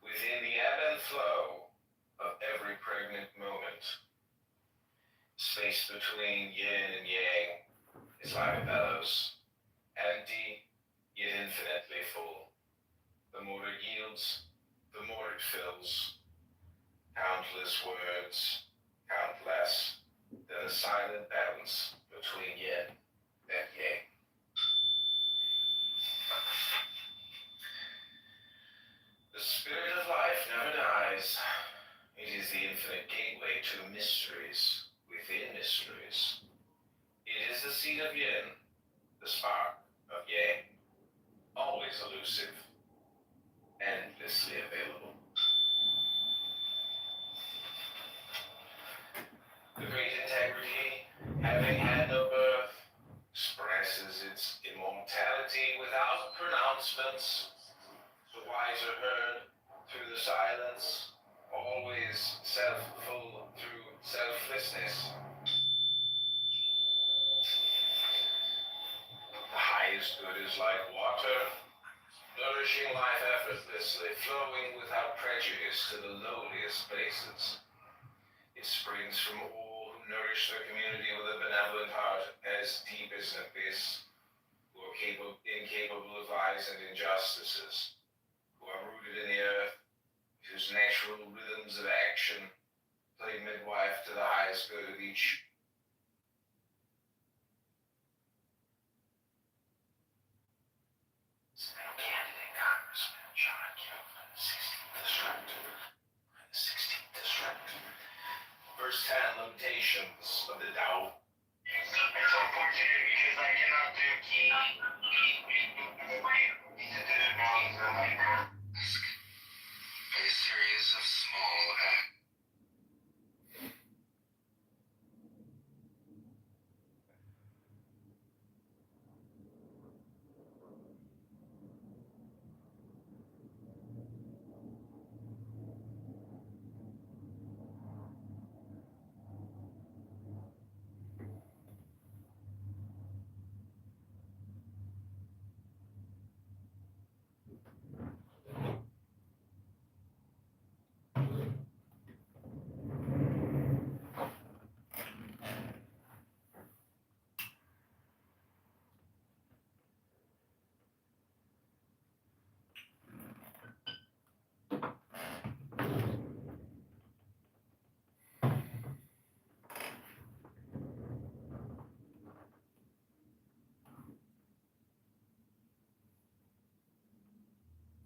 within the ebb and flow of every pregnant moment. Space between yin and yang is like a bellows, empty yet infinitely full. The more it yields, the more it fills. Countless words count less than the silent balance between yin and yang. The spirit of life never dies. It is the infinite gateway to mysteries within mysteries. It is the seed of yin, the spark of yang, always elusive, endlessly available. The great integrity, having had no birth, expresses its immortality without pronouncements. The wise are heard through the silence, always self-full through selflessness. The highest good is like water, nourishing life effortlessly, flowing without prejudice to the lowliest places. It springs from all who nourish their community with a benevolent heart as deep as an abyss, who are incapable of lies and injustices, who are rooted in the earth, whose natural rhythms of action play midwife to the highest good of each. Candidate Congressman John Kitover. 16th district. The 16th district. First-hand limitations of the Tao. It's unfortunate because I cannot do key. A series of small acts.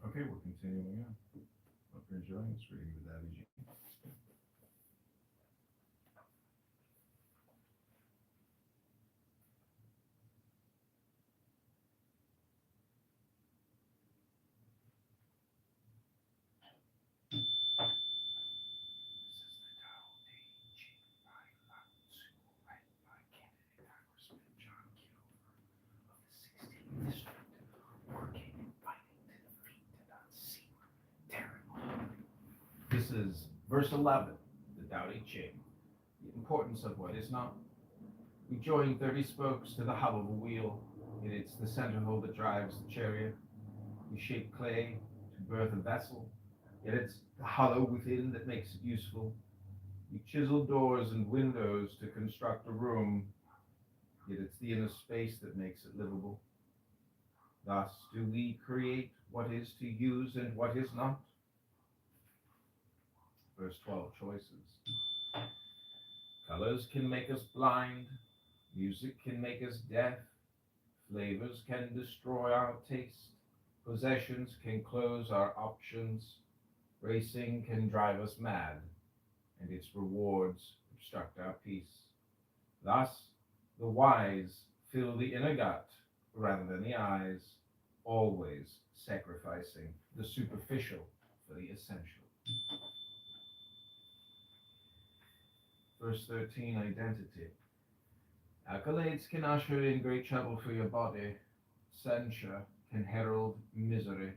Okay, we're continuing on. Hope you're enjoying this reading with Abby G. This is the Tao Te Ching by Lao Tzu, read by candidate Congressman John Kitover of the 16th District, working and fighting to defeat and unseat tyranny. This is verse 11, the Tao Te Ching, the importance of what is not. We join 30 spokes to the hub of a wheel, yet it's the center hole that drives the chariot. We shape clay to birth a vessel, yet it's the hollow within that makes it useful. We chisel doors and windows to construct a room, yet it's the inner space that makes it livable. Thus do we create what is to use and what is not. Verse 12, choices. Colors can make us blind, music can make us deaf, flavors can destroy our taste, possessions can close our options, racing can drive us mad, and its rewards obstruct our peace. Thus, the wise fill the inner gut rather than the eyes, always sacrificing the superficial for the essential. Verse 13, identity. Accolades can usher in great trouble for your body. Censure can herald misery.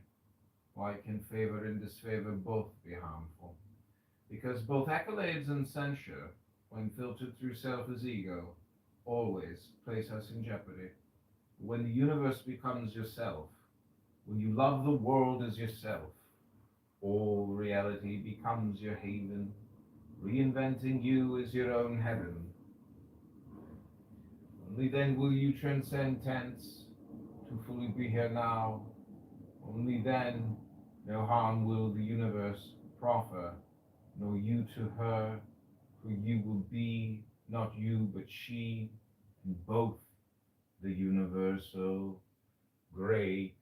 Why can favor and disfavor both be harmful? Because both accolades and censure, when filtered through self as ego, always place us in jeopardy. When the universe becomes yourself, when you love the world as yourself, all reality becomes your haven, reinventing you as your own heaven. Only then will you transcend tense to fully be here now. Only then no harm will the universe proffer, nor you to her, for you will be not you but she, and both the universal great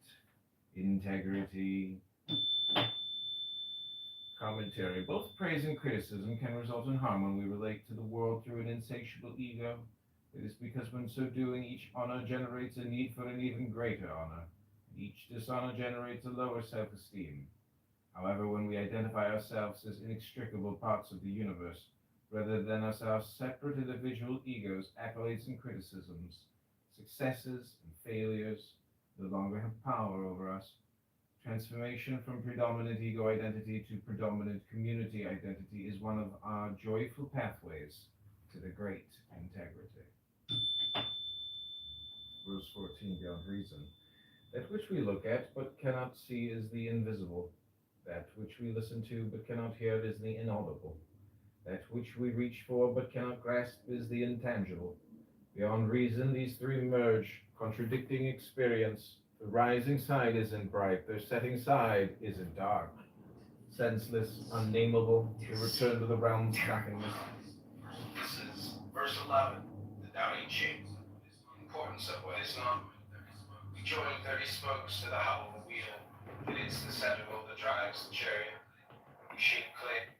integrity. Commentary. Both praise and criticism can result in harm when we relate to the world through an insatiable ego. It is because when so doing, each honor generates a need for an even greater honor. Each dishonor generates a lower self-esteem. However, when we identify ourselves as inextricable parts of the universe, rather than as our separate individual egos, accolades and criticisms, successes and failures no longer have power over us. Transformation from predominant ego identity to predominant community identity is one of our joyful pathways to the great integrity. Verse 14, beyond reason. That which we look at but cannot see is the invisible. That which we listen to but cannot hear is the inaudible. That which we reach for but cannot grasp is the intangible. Beyond reason, these three merge, contradicting experience. The rising side isn't bright, their setting side isn't dark. Senseless, unnameable, they return to the realms of nothingness. This is verse 11, the Tao Te Ching, importance of what is not. We join 30 spokes to the hub of a wheel, and it's the centerfold that drives the chariot. We shape clay.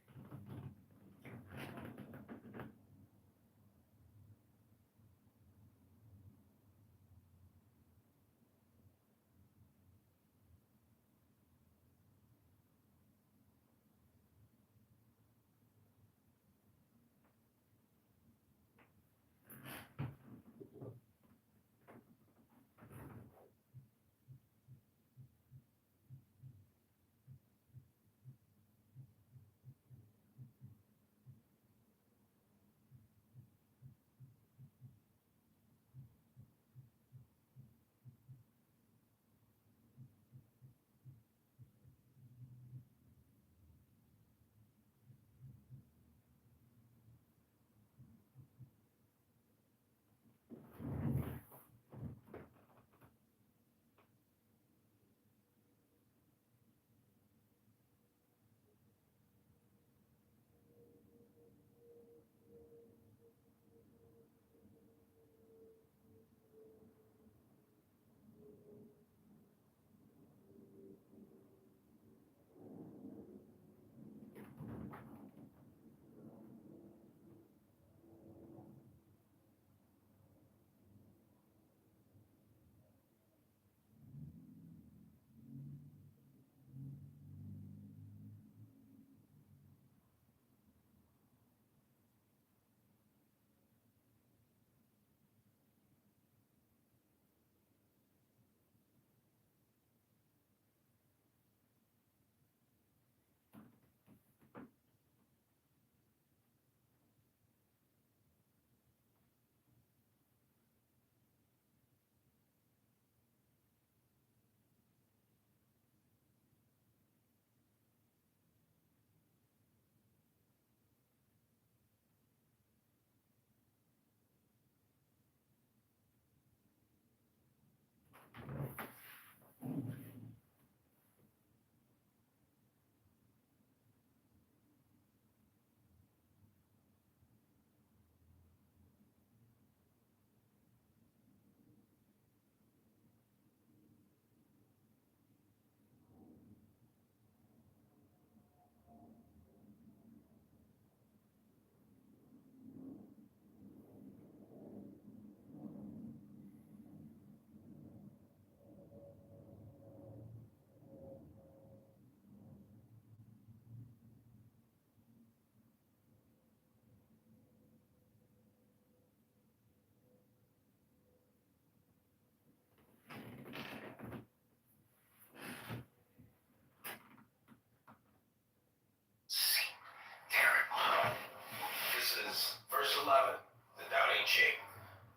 This is verse 11, the Doubting Shape.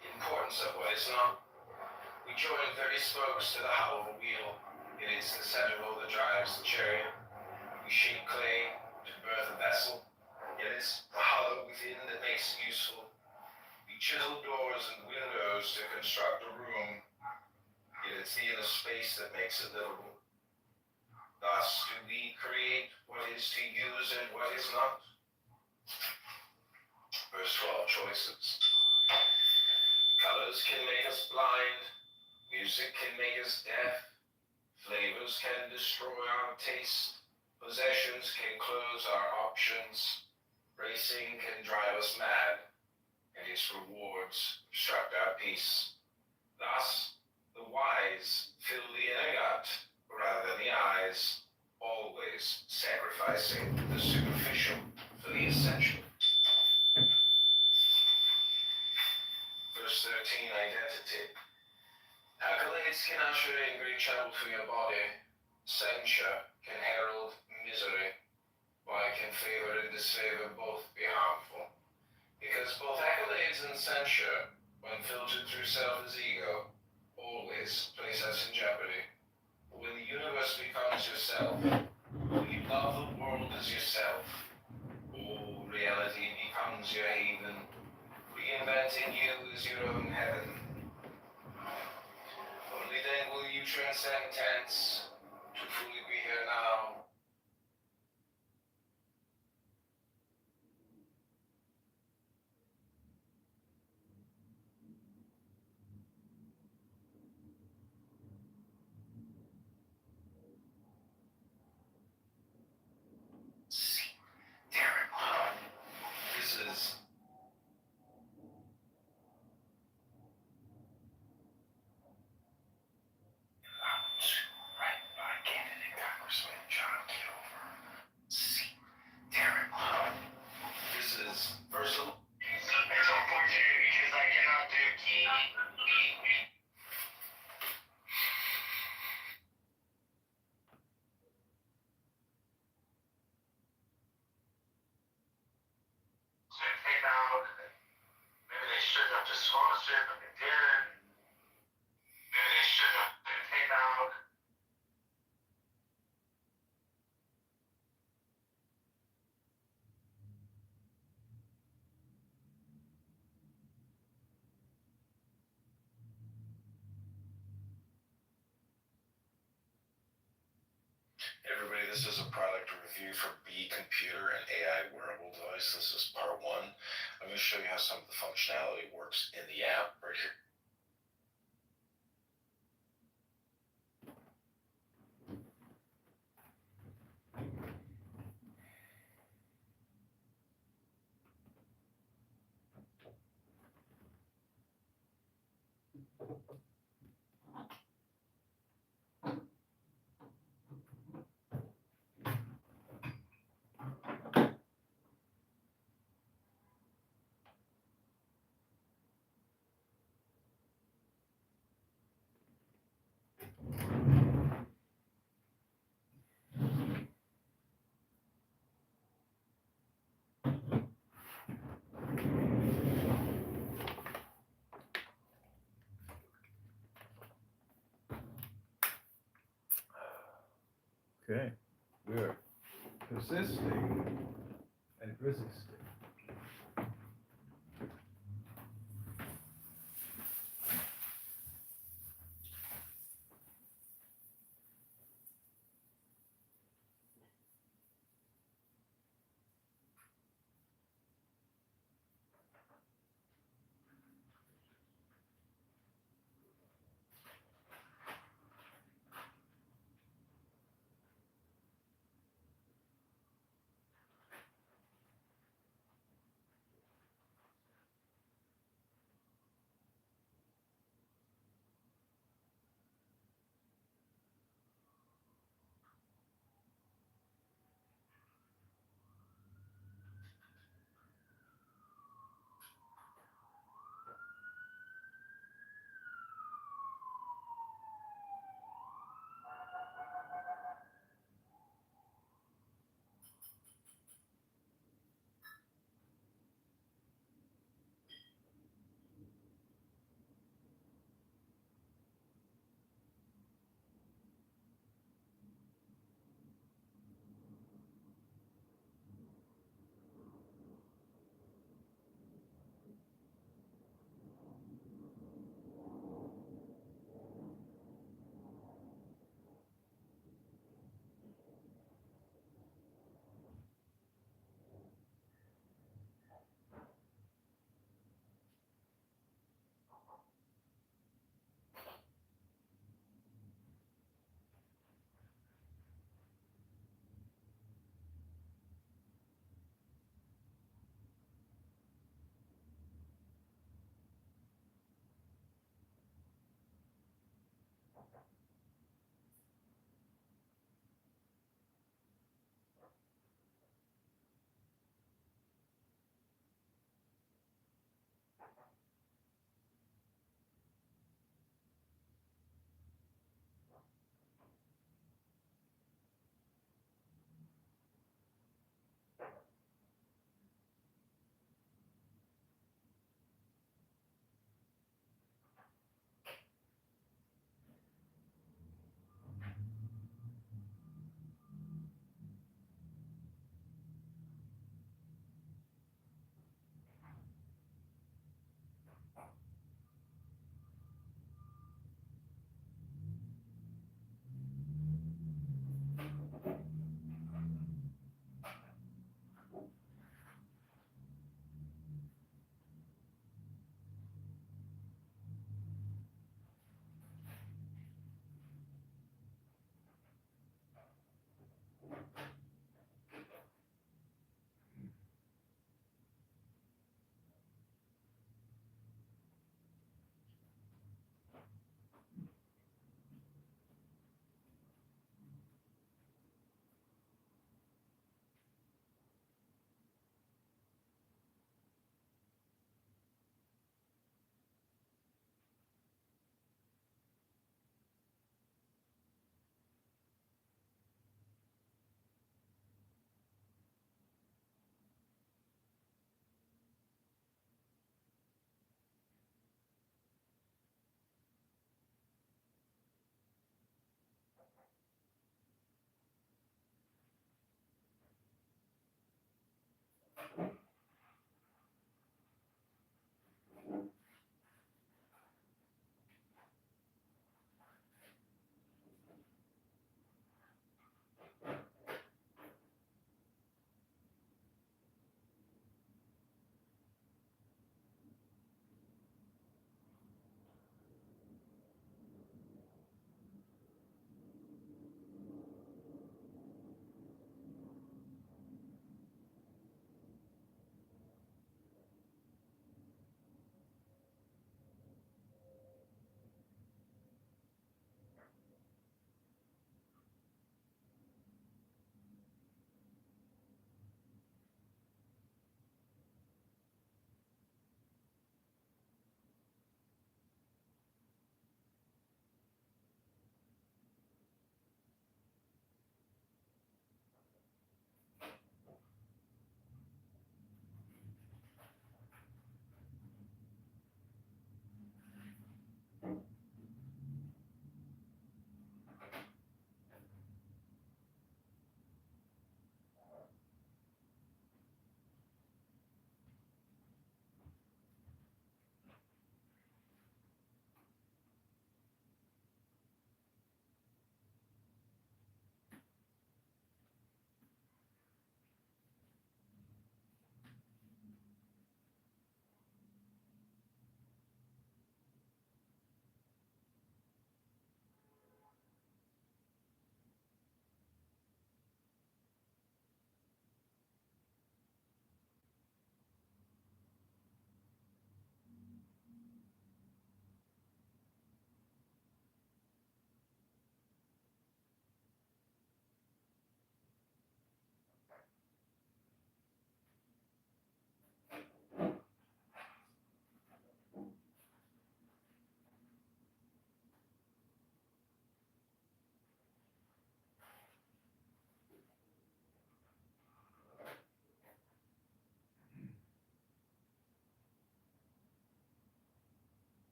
The importance of what is not. We join 30 spokes to the hollow of a wheel. It is the centerfold that drives the chariot. We shape clay to birth a vessel. It is the hollow within that makes it useful. We chisel doors and windows to construct a room. Yet it's the inner space that makes it livable. Thus do we create what is to use and what is not. Verse 12, choices. Colors can make us blind. Music can make us deaf. Flavors can destroy our taste. Possessions can close our options. Racing can drive us mad. And its rewards obstruct our peace. Thus, the wise fill the inner gut rather than the eyes, always sacrificing the superficial for the essential. Verse 13, identity. Accolades can usher in great trouble for your body. Censure can herald misery. Why can favor and disfavor both be harmful? Because both accolades and censure, when filtered through self as ego, always place us in jeopardy. When the universe becomes yourself, when you love the world as yourself, all reality becomes your haven, reinventing you as your own heaven. Only then will you transcend tense to fully be here now. Everybody, this is a product review for B Computer, an AI wearable device. This is part one. I'm going to show you how some of the functionality works in the app right here. Okay, we're persisting and resisting.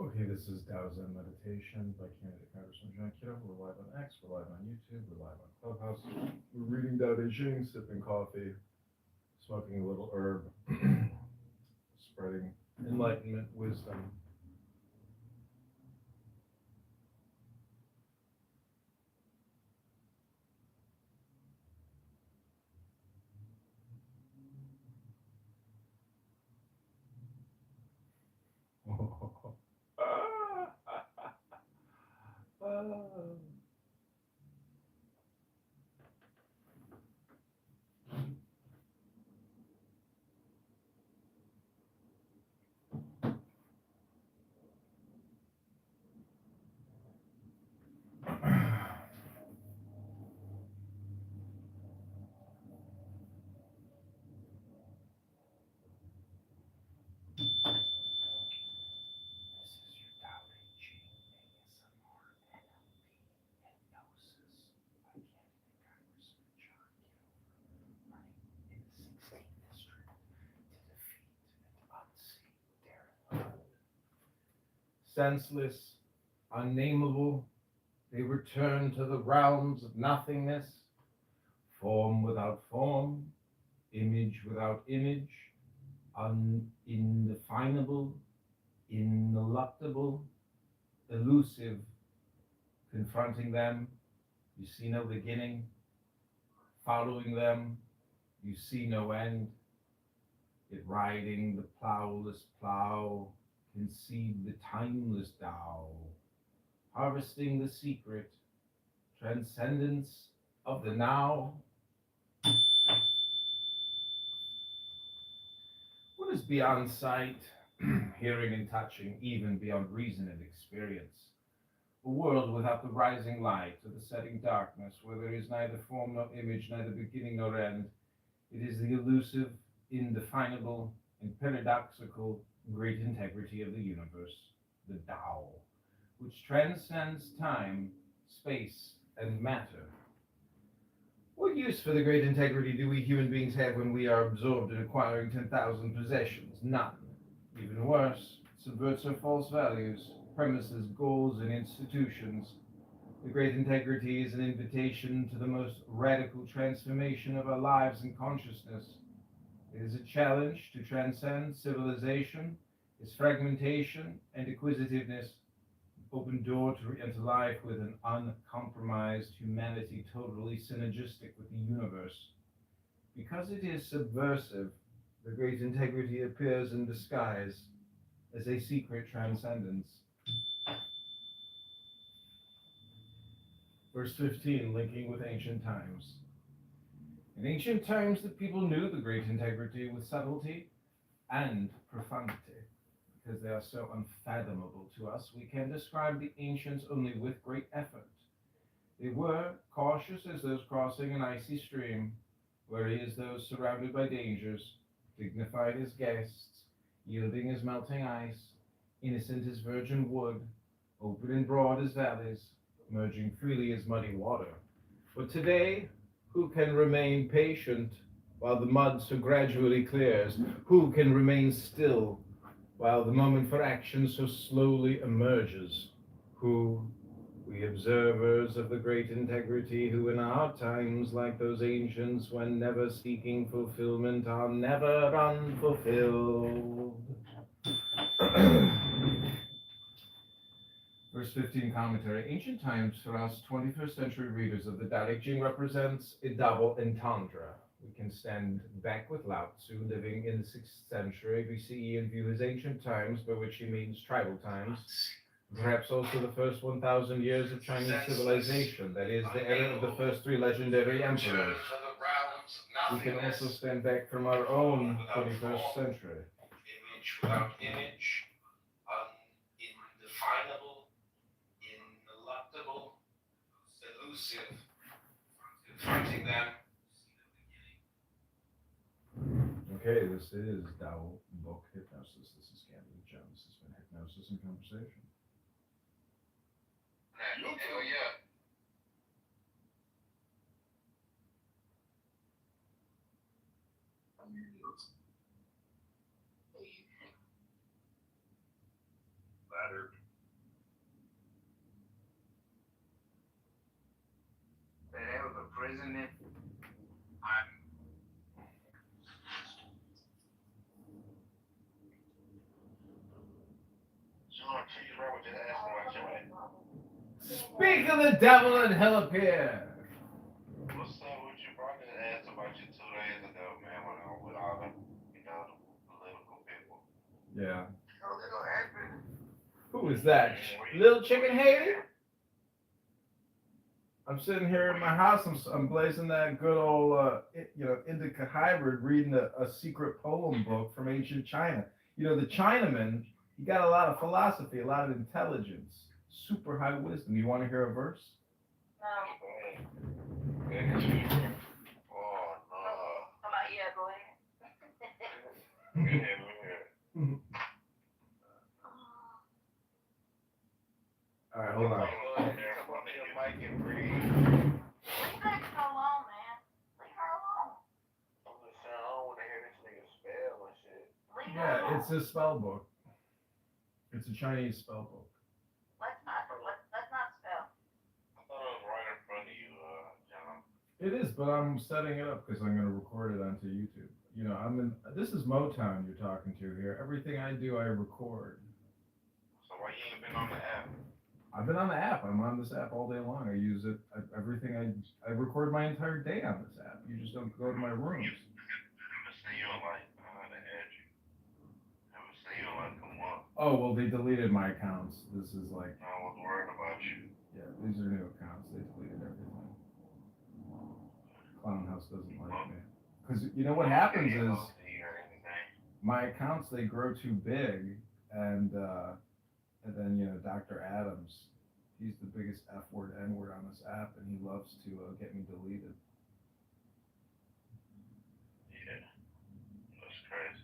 Okay, this is Tao Zen Meditation by candidate Congressman Kitover. We're live on X, we're live on YouTube, we're live on Clubhouse. We're reading Tao Te Ching, sipping coffee, smoking a little herb, spreading enlightenment, wisdom. Senseless, unnameable, they return to the realms of nothingness, form without form, image without image, indefinable, ineluctable, elusive. Confronting them, you see no beginning. Following them, you see no end. Yet riding the plowless plow, concede the timeless Tao, harvesting the secret, transcendence of the now. What is beyond sight, hearing and touching, even beyond reason and experience? A world without the rising light or the setting darkness, where there is neither form nor image, neither beginning nor end. It is the elusive, indefinable, and paradoxical great integrity of the universe, the Tao, which transcends time, space, and matter. What use for the great integrity do we human beings have when we are absorbed in acquiring 10,000 possessions? None. Even worse, it subverts our false values, premises, goals, and institutions. The great integrity is an invitation to the most radical transformation of our lives and consciousness. It is a challenge to transcend civilization, its fragmentation and acquisitiveness, open door to re-enter life with an uncompromised humanity totally synergistic with the universe. Because it is subversive, the great integrity appears in disguise as a secret transcendence. Verse 15, linking with ancient times. In ancient times, the people knew the great integrity with subtlety and profundity. Because they are so unfathomable to us, we can describe the ancients only with great effort. They were cautious as those crossing an icy stream, wary as those surrounded by dangers, dignified as guests, yielding as melting ice, innocent as virgin wood, open and broad as valleys, merging freely as muddy water. But today, who can remain patient while the mud so gradually clears? Who can remain still while the moment for action so slowly emerges? Who, we observers of the great integrity, who in our times, like those ancients, when never seeking fulfillment, are never unfulfilled. Verse 15 commentary. Ancient times for us 21st century readers of the Tao Te Ching represents a double entendre. We can stand back with Lao Tzu, living in the 6th century BCE, and view his ancient times, by which he means tribal times, perhaps also the first 1,000 years of Chinese civilization, that is, the era of the first 3 legendary emperors. We can also stand back from our own 21st century. Image without image, indefinable, ineluctable, elusive, confronting them. Okay, this is Tao Book Hypnosis. This is Candidate John. This has been Hypnosis and Conversation. Hell yeah. 500. That was a prison. Speak of the devil and hell appear. What's up with you, bro? I just asked about you 2 days ago, man, when I was with all the, the political people. Yeah. Oh, they gonna ask me. Who is that? Little Chicken Haiti? I'm sitting here in my house. I'm blazing that good old, indica hybrid, reading a secret poem book from ancient China. The Chinaman, he got a lot of philosophy, a lot of intelligence, super high wisdom. You want to hear a verse? No. Oh, no. How about you, boy? All right, hold on. Leave that alone, man. Leave her alone. I'm just saying, I don't want to hear this nigga spell and shit. Leave her Yeah, alone. it's a spell book. It's a Chinese spell book. Let's not spell. I thought it was right in front of you, John. It is, but I'm setting it up because I'm going to record it onto YouTube. This is Motown you're talking to here. Everything I do, I record. So why you ain't been on the app? I've been on the app. I'm on this app all day long. I use it. I record my entire day on this app. You just don't go to my rooms. Never seen you like the edge. Never seen you like come on. Oh, well, they deleted my accounts. This is like, I was worried about you. yeah, these are new accounts. They deleted everything. Clown House doesn't like me. Because you know what happens is my accounts, they grow too big, and then Dr. Adams, he's the biggest F word, N word on this app, and he loves to get me deleted. Yeah, that's crazy.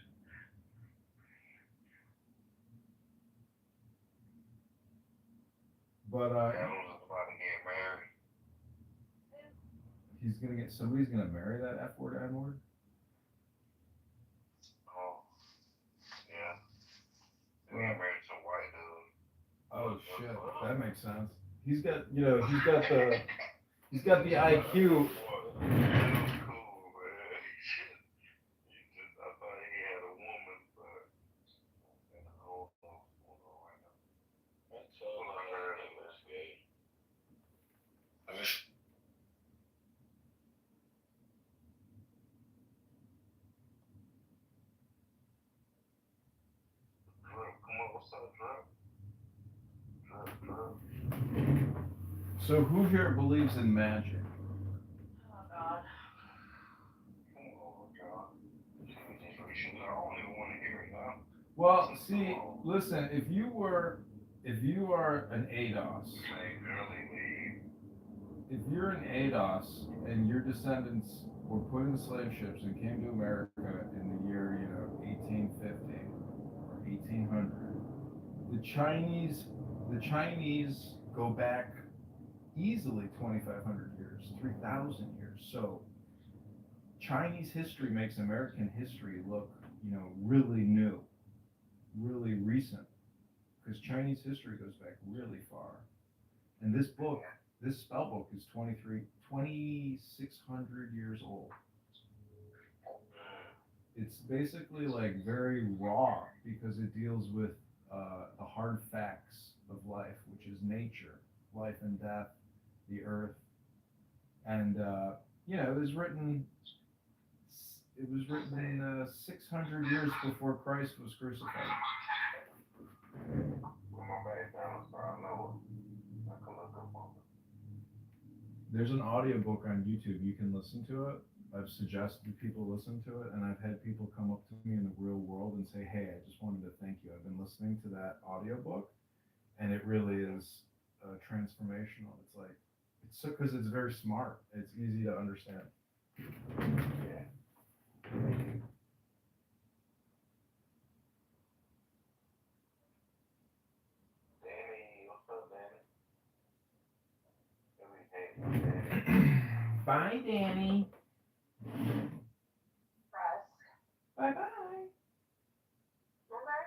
But Adams is about to get married. somebody's gonna marry that F word, N word. Oh, yeah. They get married to a white dude. Oh shit, that makes sense. He's got the IQ. So who here believes in magic? Oh, God. Well, see, listen, if you are an ADOS, if you're an ADOS and your descendants were put in slave ships and came to America in the year, 1850 or 1800, the Chinese go back easily 2,500 years, 3,000 years. So Chinese history makes American history look, really new, really recent, because Chinese history goes back really far. And this spell book is 2,600 years old. It's basically like very raw because it deals with the hard facts of life, which is nature, life and death, the earth, and it was written 600 years before Christ was crucified. There's an audiobook on YouTube. You can listen to it. I've suggested people listen to it, and I've had people come up to me in the real world and say, "Hey, I just wanted to thank you. I've been listening to that audiobook, and it really is transformational." It's because it's very smart. It's easy to understand. Yeah. Danny, what's up, Danny? Bye, Danny. Press. Bye-bye. Remember?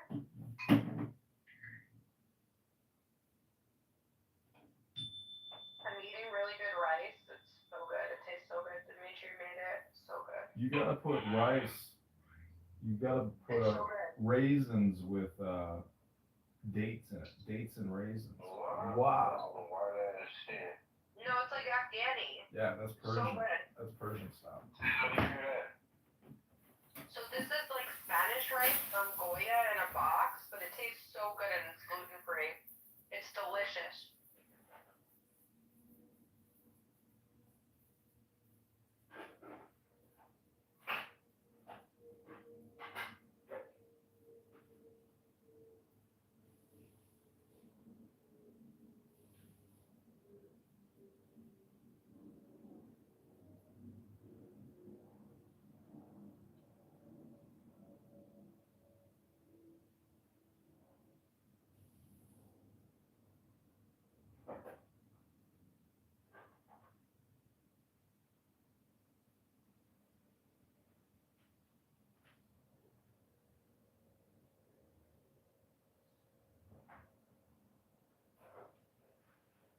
You gotta put rice. You gotta put It's so good. raisins with dates in it. Dates and raisins. Wow. Why that shit? No, it's like Afghani. Yeah, that's So Persian. good. That's Persian style. How do you do that? So this is like Spanish rice from Goya in a box, but it tastes so good and it's gluten free. It's delicious.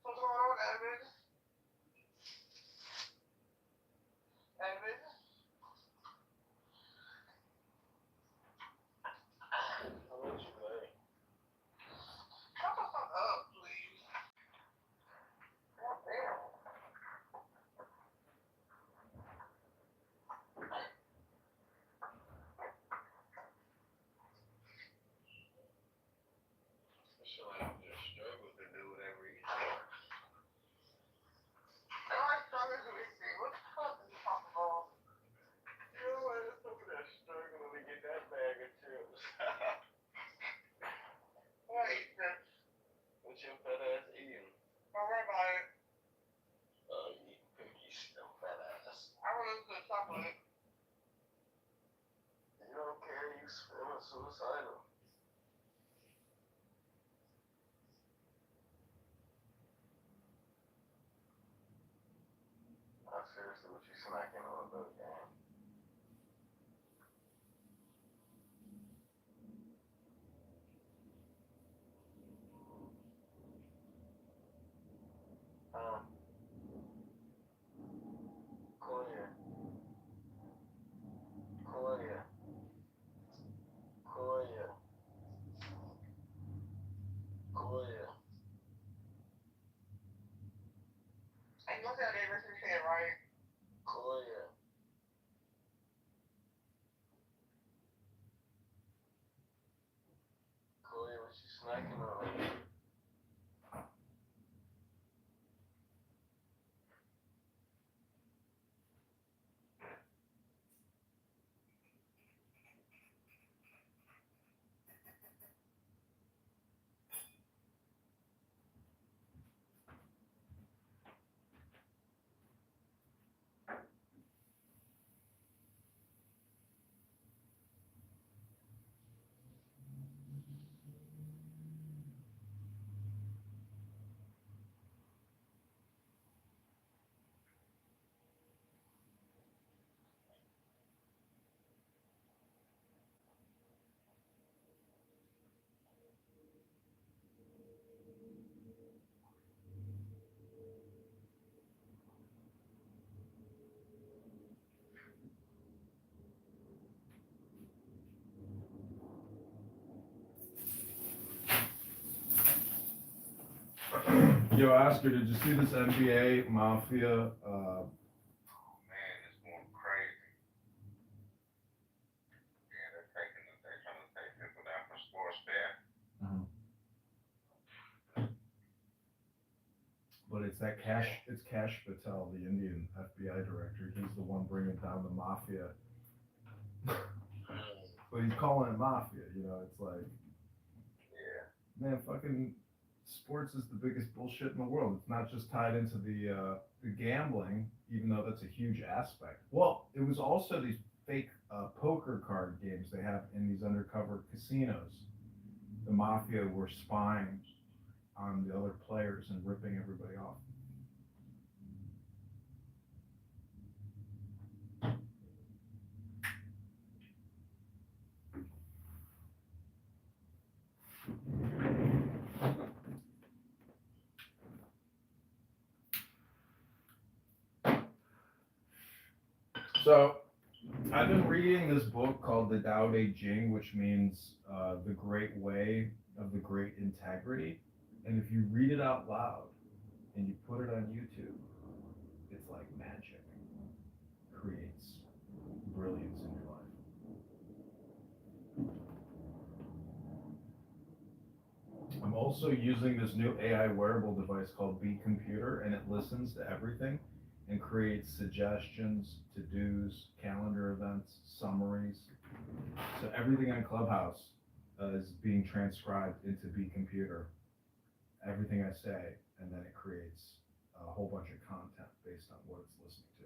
What's going on, Evan? Evan? How much you weigh? Shut the fuck up, please. God damn. I feel like you just struggle to do whatever you do. I struggle to eat. What the fuck is you talking about? You know what? It's over there struggling to get that bag of chips. What I eat this? What your fat ass eating? Don't worry about it. You eating cookies, them fat ass. I want to listen to chocolate. You don't care, you feeling suicidal. Seriously, what you smacking on though, gang? Koya. Koya. Koya. Koya. I know that they listen to it, right? Koya. Koya, what you snacking on? Yo, Oscar, did you see this NBA Mafia? Oh man, it's going crazy. Yeah, they're trying to take people down from sports there. But it's that it's Cash Patel, the Indian FBI director. He's the one bringing down the mafia. But he's calling it mafia, you know, it's like, Yeah. man, fucking sports is the biggest bullshit in the world. It's not just tied into the gambling, even though that's a huge aspect. Well, it was also these fake poker card games they have in these undercover casinos. The mafia were spying on the other players and ripping everybody off. So I've been reading this book called the Tao Te Ching, which means the great way of the great integrity. And if you read it out loud and you put it on YouTube, it's like magic. Creates brilliance in your life. I'm also using this new AI wearable device called Be Computer, and it listens to everything and creates suggestions, to-dos, calendar events, summaries. So everything on Clubhouse is being transcribed into Be Computer. Everything I say, and then it creates a whole bunch of content based on what it's listening to.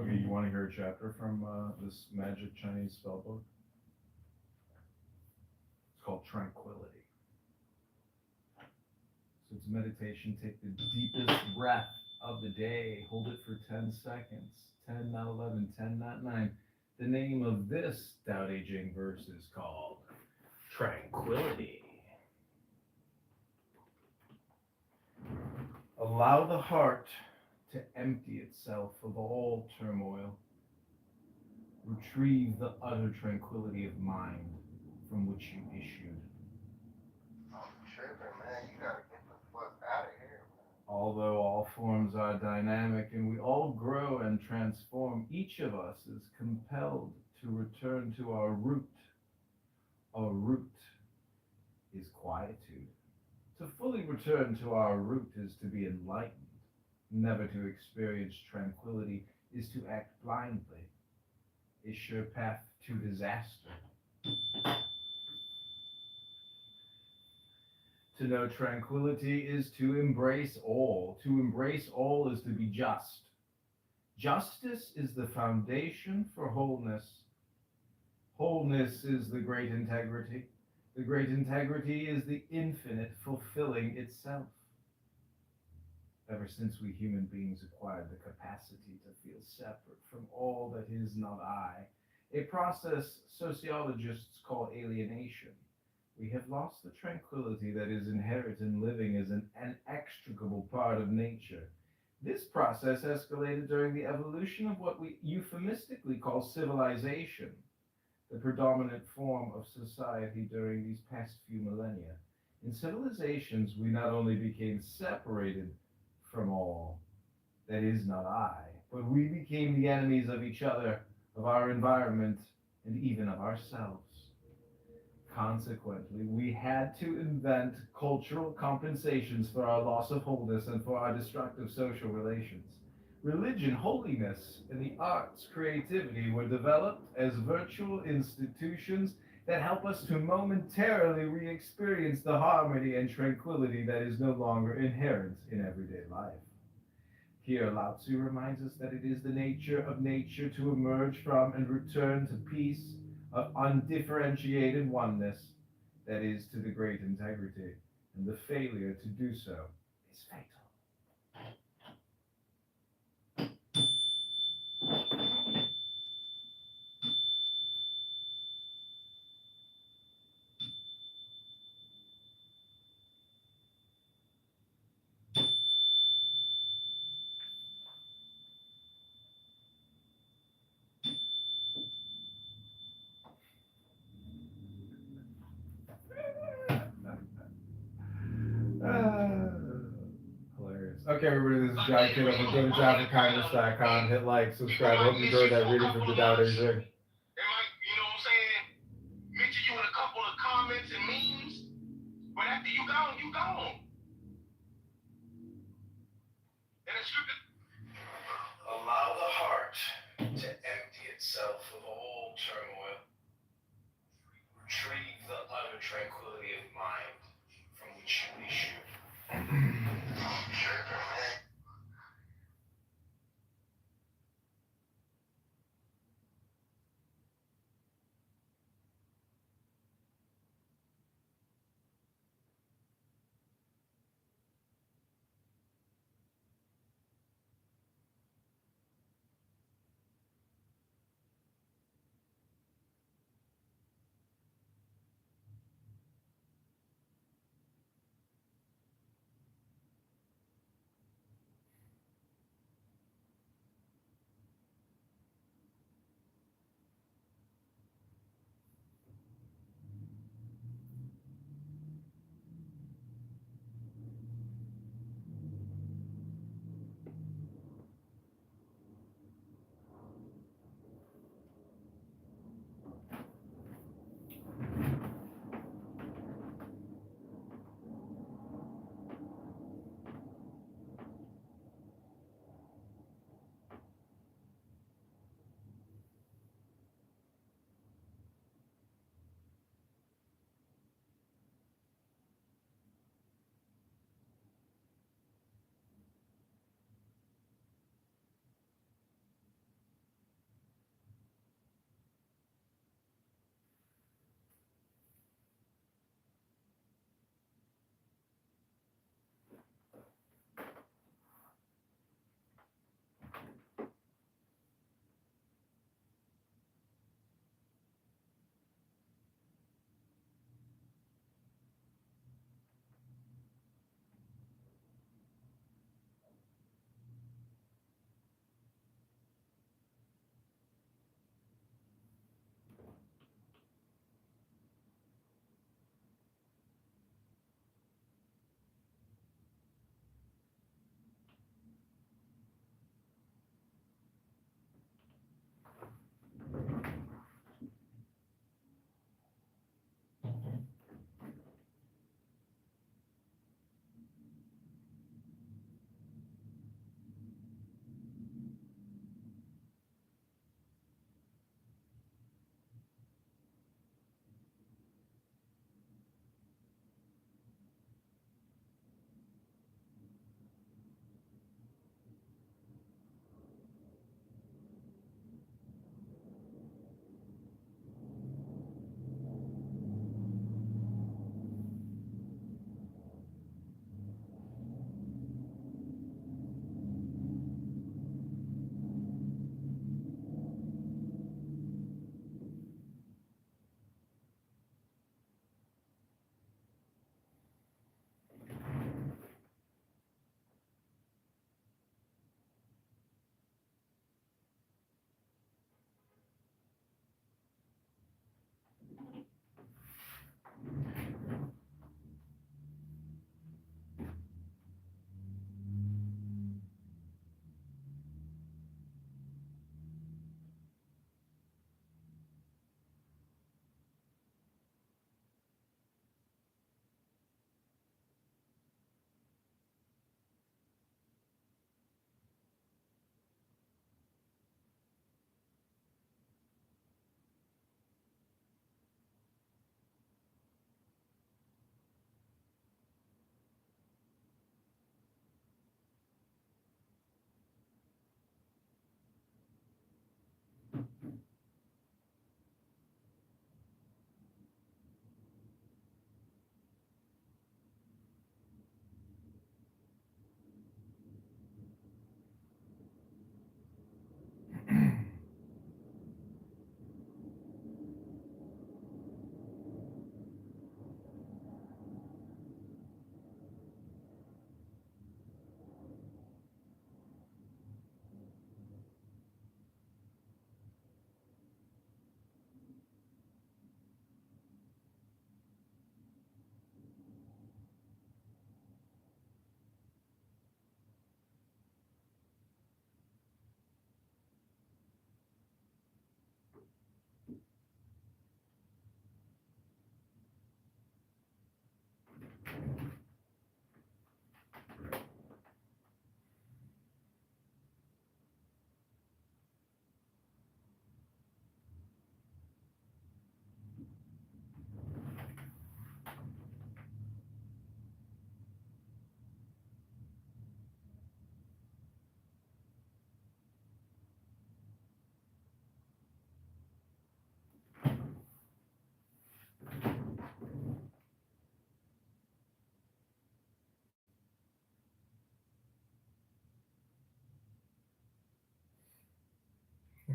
Okay, you want to hear a chapter from this magic Chinese spell book? It's called Tranquility. So it's meditation. Take the deepest breath of the day. Hold it for 10 seconds. 10, not 11, 10, not 9. The name of this Tao Te Ching verse is called Tranquility. Allow the heart to empty itself of all turmoil. Retrieve the utter tranquility of mind from which you issued. I'm tripping, man. You gotta get the fuck out of here. Although all forms are dynamic and we all grow and transform, each of us is compelled to return to our root. Our root is quietude. To fully return to our root is to be enlightened. Never to experience tranquility is to act blindly, a sure path to disaster. To know tranquility is to embrace all. To embrace all is to be just. Justice is the foundation for wholeness. Wholeness is the great integrity. The great integrity is the infinite fulfilling itself. Ever since we human beings acquired the capacity to feel separate from all that is not I, a process sociologists call alienation, we have lost the tranquility that is inherent in living as an inextricable part of nature. This process escalated during the evolution of what we euphemistically call civilization, the predominant form of society during these past few millennia. In civilizations, we not only became separated from all that is not I, but we became the enemies of each other, of our environment, and even of ourselves. Consequently, we had to invent cultural compensations for our loss of wholeness and for our destructive social relations. Religion, holiness, and the arts, creativity were developed as virtual institutions that help us to momentarily re-experience the harmony and tranquility that is no longer inherent in everyday life. Here, Lao Tzu reminds us that it is the nature of nature to emerge from and return to peace of undifferentiated oneness, that is, to the great integrity, and the failure to do so is fatal. Hilarious. Okay, everybody, this is John Kitover. Go to johnforkindness.com, hit like, subscribe. Hope you enjoyed that reading from the Tao Te Ching. It might, you know what I'm saying, mention you in a couple of comments and memes, But after you gone, you gone. And the scripture. Allow the heart to empty itself of all turmoil. Retrieve the utter tranquility of mind from which you issue.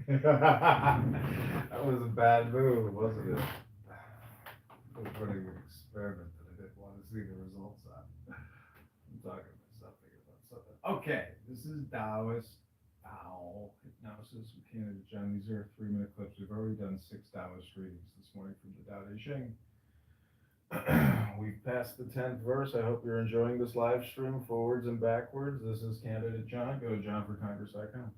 That was a bad move, wasn't it? I was running an experiment that I didn't want to see the results of. I'm talking myself thinking about something. Okay, this is Taoist. Owl hypnosis with Canada John. These are 3-minute clips. We've already done 6 Taoist readings this morning from the Tao Te Ching. We've passed the 10th verse. I hope you're enjoying this live stream forwards and backwards. This is Candidate John. Go to johnforcongress.com.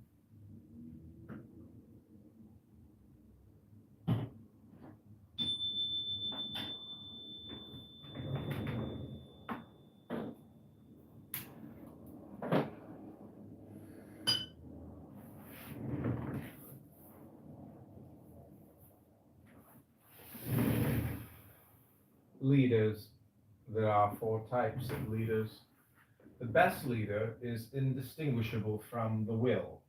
Leaders. There are 4 types of leaders. The best leader is indistinguishable from the will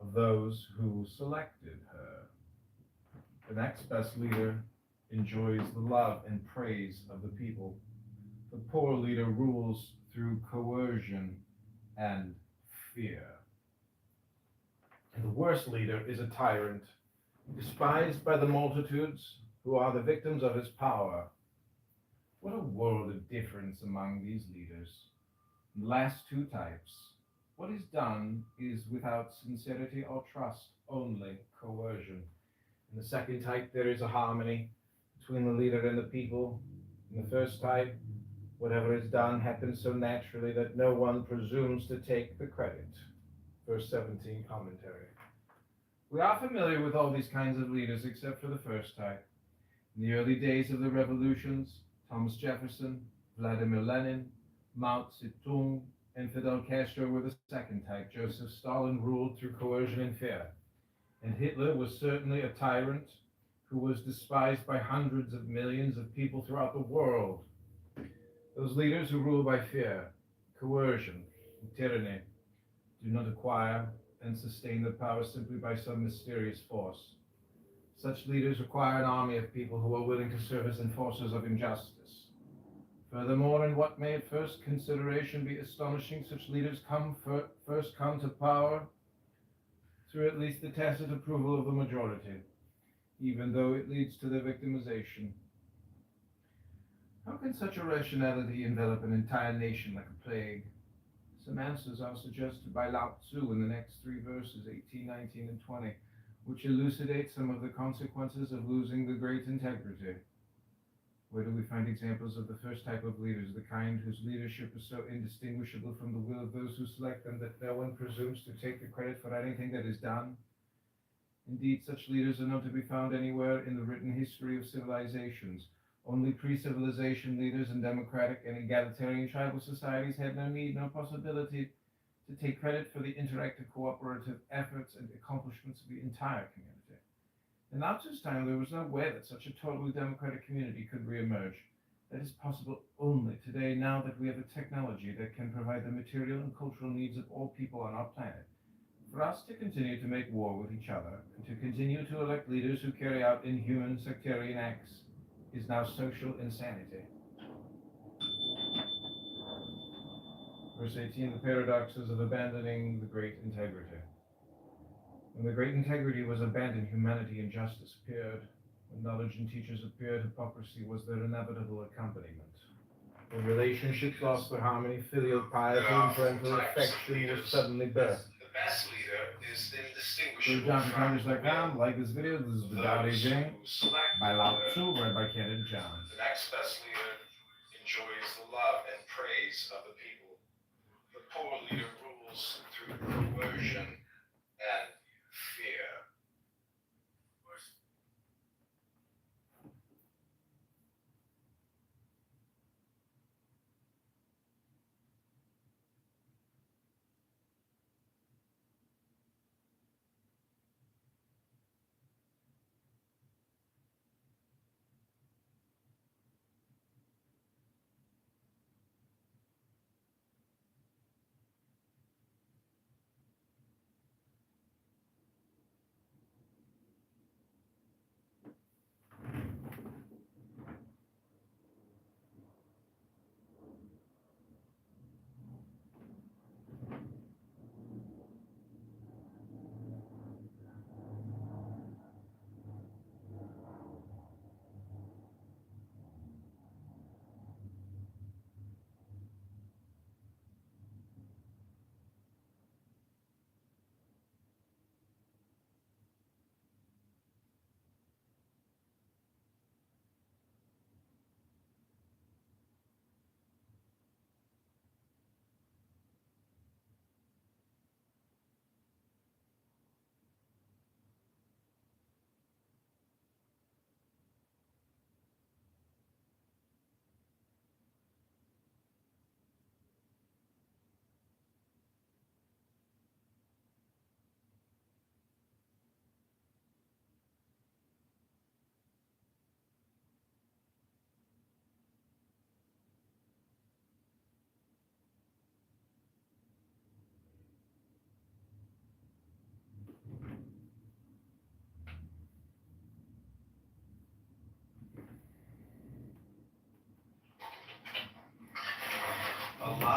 of those who selected her. The next best leader enjoys the love and praise of the people. The poor leader rules through coercion and fear. And the worst leader is a tyrant, despised by the multitudes who are the victims of his power. What a world of difference among these leaders. The last 2 types. What is done is without sincerity or trust, only coercion. In the second type, there is a harmony between the leader and the people. In the first type, whatever is done happens so naturally that no one presumes to take the credit. Verse 17 commentary. We are familiar with all these kinds of leaders except for the first type. In the early days of the revolutions, Thomas Jefferson, Vladimir Lenin, Mao Zedong, and Fidel Castro were the second type. Joseph Stalin ruled through coercion and fear. And Hitler was certainly a tyrant who was despised by hundreds of millions of people throughout the world. Those leaders who rule by fear, coercion, and tyranny do not acquire and sustain their power simply by some mysterious force. Such leaders require an army of people who are willing to serve as enforcers of injustice. Furthermore, in what may at first consideration be astonishing, such leaders first come to power through at least the tacit approval of the majority, even though it leads to their victimization. How can such a rationality envelop an entire nation like a plague? Some answers are suggested by Lao Tzu in the next 3 verses, 18, 19, and 20, which elucidate some of the consequences of losing the great integrity. Where do we find examples of the first type of leaders, the kind whose leadership is so indistinguishable from the will of those who select them that no one presumes to take the credit for anything that is done? Indeed, such leaders are not to be found anywhere in the written history of civilizations. Only pre-civilization leaders in democratic and egalitarian tribal societies had no need, no possibility to take credit for the interactive cooperative efforts and accomplishments of the entire community. In Lao Tzu's time, there was no way that such a totally democratic community could reemerge. That is possible only today, now that we have a technology that can provide the material and cultural needs of all people on our planet. For us to continue to make war with each other, and to continue to elect leaders who carry out inhuman sectarian acts, is now social insanity. Verse 18, the paradoxes of abandoning the great integrity. When the great integrity was abandoned, humanity and justice appeared. When knowledge and teachers appeared, hypocrisy was their inevitable accompaniment. When relationships lost their harmony, filial piety and parental affection was suddenly birthed. The best leader is Go to indistinguishable johnforcongress.com, like this video. This is the Tao Te Ching by Lao Tzu, read by Candidate John. The next best leader enjoys the love and praise of the people. The poor leader rules through coercion and fear.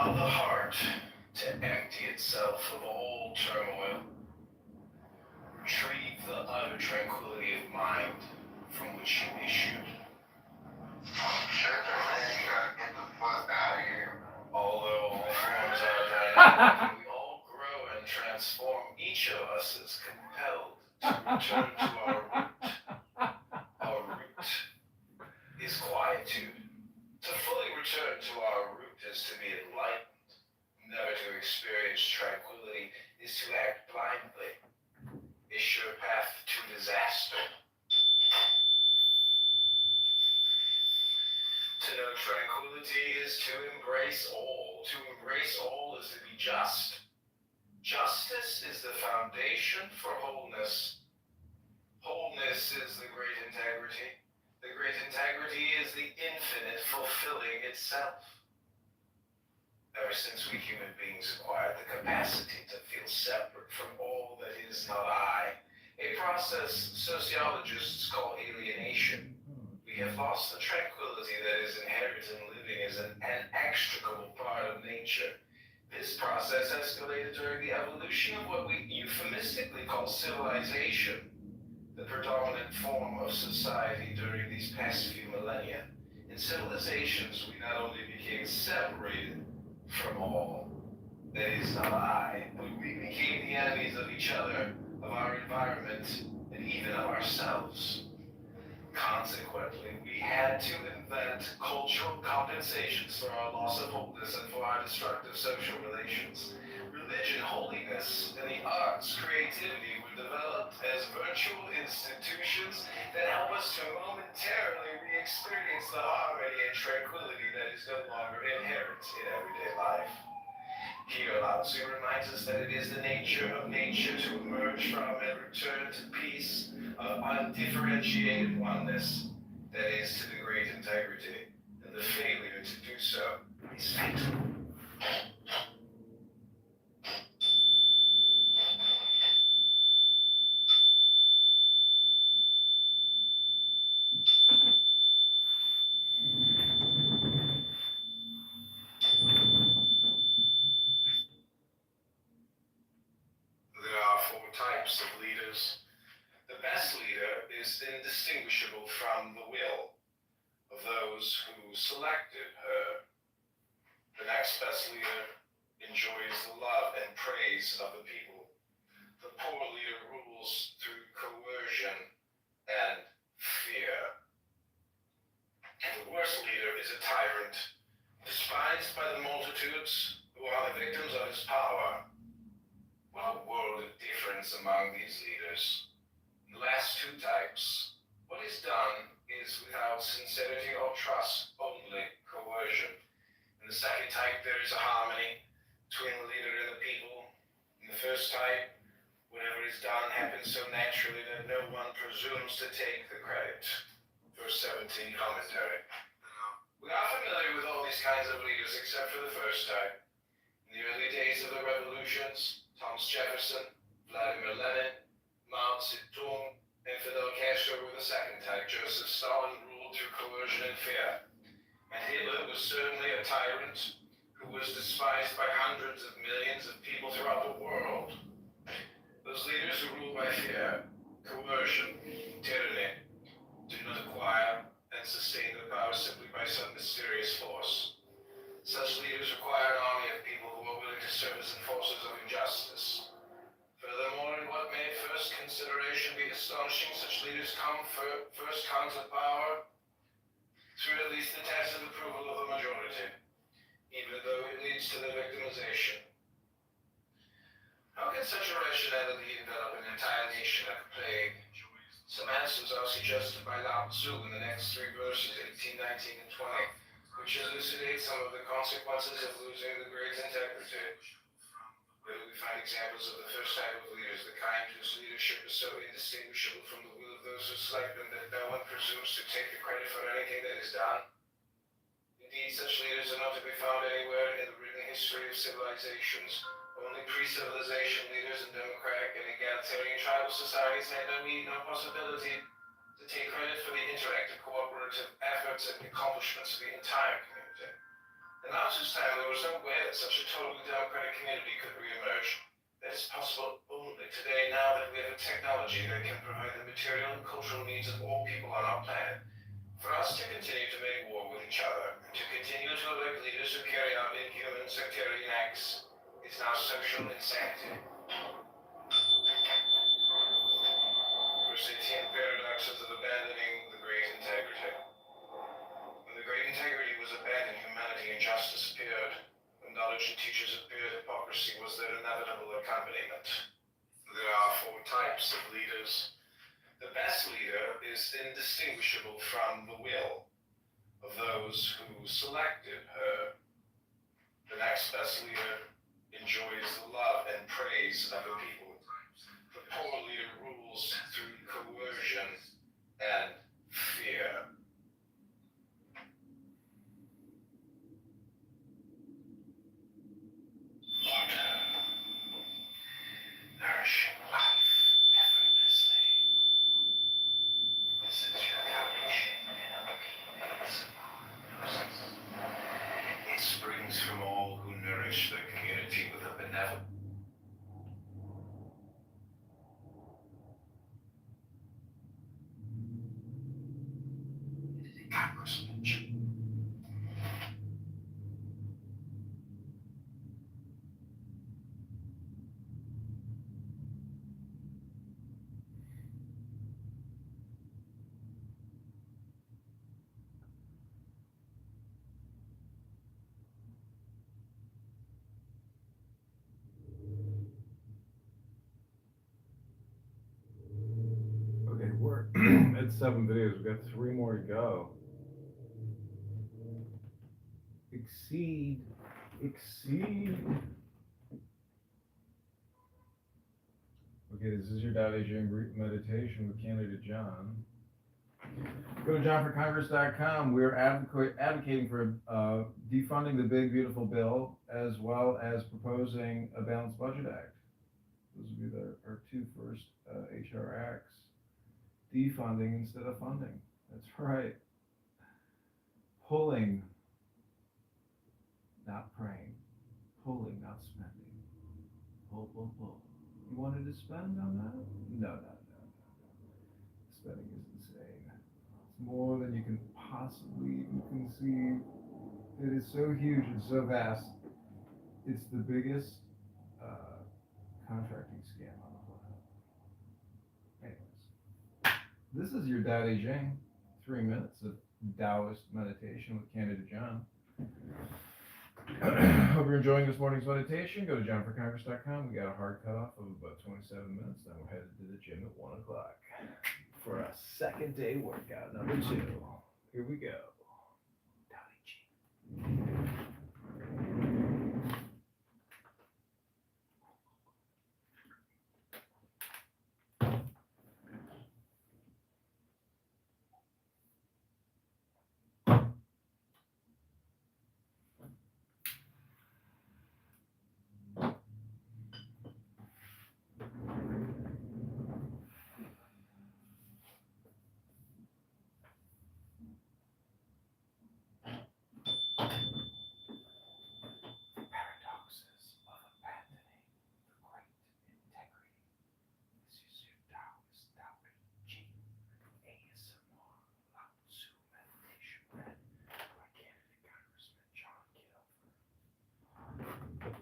allow the heart to empty itself of all turmoil. Retrieve the utter tranquility of mind from which you issued. Shut your man, you gotta get the fuck out of here. Although all forms are dynamic, we all grow and transform. Each of us is compelled to return to our root. Our root is quietude. To fully return to our root is to be enlightened. Never to experience tranquility is to act blindly. A sure path to disaster. To know tranquility is to embrace all. To embrace all is to be just. Justice is the foundation for wholeness. Wholeness is the great integrity. The great integrity is the infinite fulfilling itself. Ever since we human beings acquired the capacity to feel separate from all that is not I, a process sociologists call alienation, we have lost the tranquility that is inherent in living as an inextricable part of nature. This process escalated during the evolution of what we euphemistically call civilization, the predominant form of society during these past few millennia. In civilizations, we not only became separated from all that is not I, but we became the enemies of each other, of our environment, and even of ourselves. Consequently, we had to invent cultural compensations for our loss of wholeness and for our destructive social relations. Religion, holiness, and the arts, creativity were developed as virtual institutions that help us to momentarily re-experience the harmony and tranquility that is no longer inherent in everyday life. Here, Lao Tzu reminds us that it is the nature of nature to emerge from and return to peace of undifferentiated oneness, that is, to the great integrity, and the failure to do so is fatal. There are 4 types of leaders. The best leader is indistinguishable from the will of those who selected her. The next best leader enjoys the love and praise of the people. The poor leader rules through coercion and fear. And the worst leader is a tyrant, despised by the multitudes who are the victims of his power. What a world of difference among these leaders. The last 2 types, what is done is without sincerity or trust, only coercion. In the second type, there is a harmony between the leader and the people. In the first type, whatever is done happens so naturally that no one presumes to take the credit. Verse 17, commentary. We are familiar with all these kinds of leaders except for the first type. In the early days of the revolutions, Thomas Jefferson, Vladimir Lenin, Mao Zedong, and Fidel Castro were the second type. Joseph Stalin ruled through coercion and fear. And Hitler was certainly a tyrant who was despised by hundreds of millions of people throughout the world. Those leaders who rule by fear, coercion, tyranny, do not acquire and sustain their power simply by some mysterious force. Such leaders require an army of people who are willing to serve as enforcers of injustice. Furthermore, in what may at first consideration be astonishing, such leaders first come to power through at least the tacit approval of the majority, even though it leads to their victimization. How can such a rationality envelop an entire nation like a plague? Some answers are suggested by Lao Tzu in the next 3 verses, 18, 19, and 20, which elucidate some of the consequences of losing the great integrity. Where do we find examples of the first type of leaders, the kind whose leadership is so indistinguishable from the will of those who select them that no one presumes to take the credit for anything that is done? Indeed, such leaders are not to be found anywhere in the written history of civilizations. Only pre-civilization leaders in democratic and egalitarian tribal societies had no need, no possibility to take credit for the interactive cooperative efforts and accomplishments of the entire community. And now at this time, there was no way that such a totally democratic community could reemerge. That is possible only today, now that we have a technology that can provide the material and cultural needs of all people on our planet. For us to continue to make war with each other, and to continue to elect leaders who carry out inhuman sectarian acts, is now social insanity. Verse 18, paradoxes of abandoning the great integrity. When the great integrity was abandoned, humanity and justice appeared. When knowledge and teachers appeared, hypocrisy was their inevitable accompaniment. There are 4 types of leaders. The best leader is indistinguishable from the will of those who selected her. The next best leader enjoys the love and praise of the people. The poor leader rules through coercion and fear. Water, nourishing life effortlessly. This is your foundation in a symbiosis. It springs from all who nourish their community with a benevolent. It is a Congressman. Okay, we're at 7 videos. We've got 3 more to go. Exceed. Okay, this is your Tao Te Ching group meditation with candidate John. Go to johnforcongress.com. We're advocating for defunding the big, beautiful bill, as well as proposing a balanced budget act. Those would be our 2 first HR acts. Defunding instead of funding. That's right. Pulling, not praying. Pulling, not spending. Pull, pull, pull. You wanted to spend on that? No. Spending is insane. It's more than you can possibly even conceive. It is so huge and so vast. It's the biggest contracting scam on the planet. Anyways, this is your Tao Te Ching. 3 minutes of Taoist meditation with candidate John. Hope you're enjoying this morning's meditation. Go to johnforcongress.com. We got a hard cutoff of about 27 minutes. Then we're headed to the gym at 1 o'clock for a second day workout, number 2. Here we go. Tao Te Ching.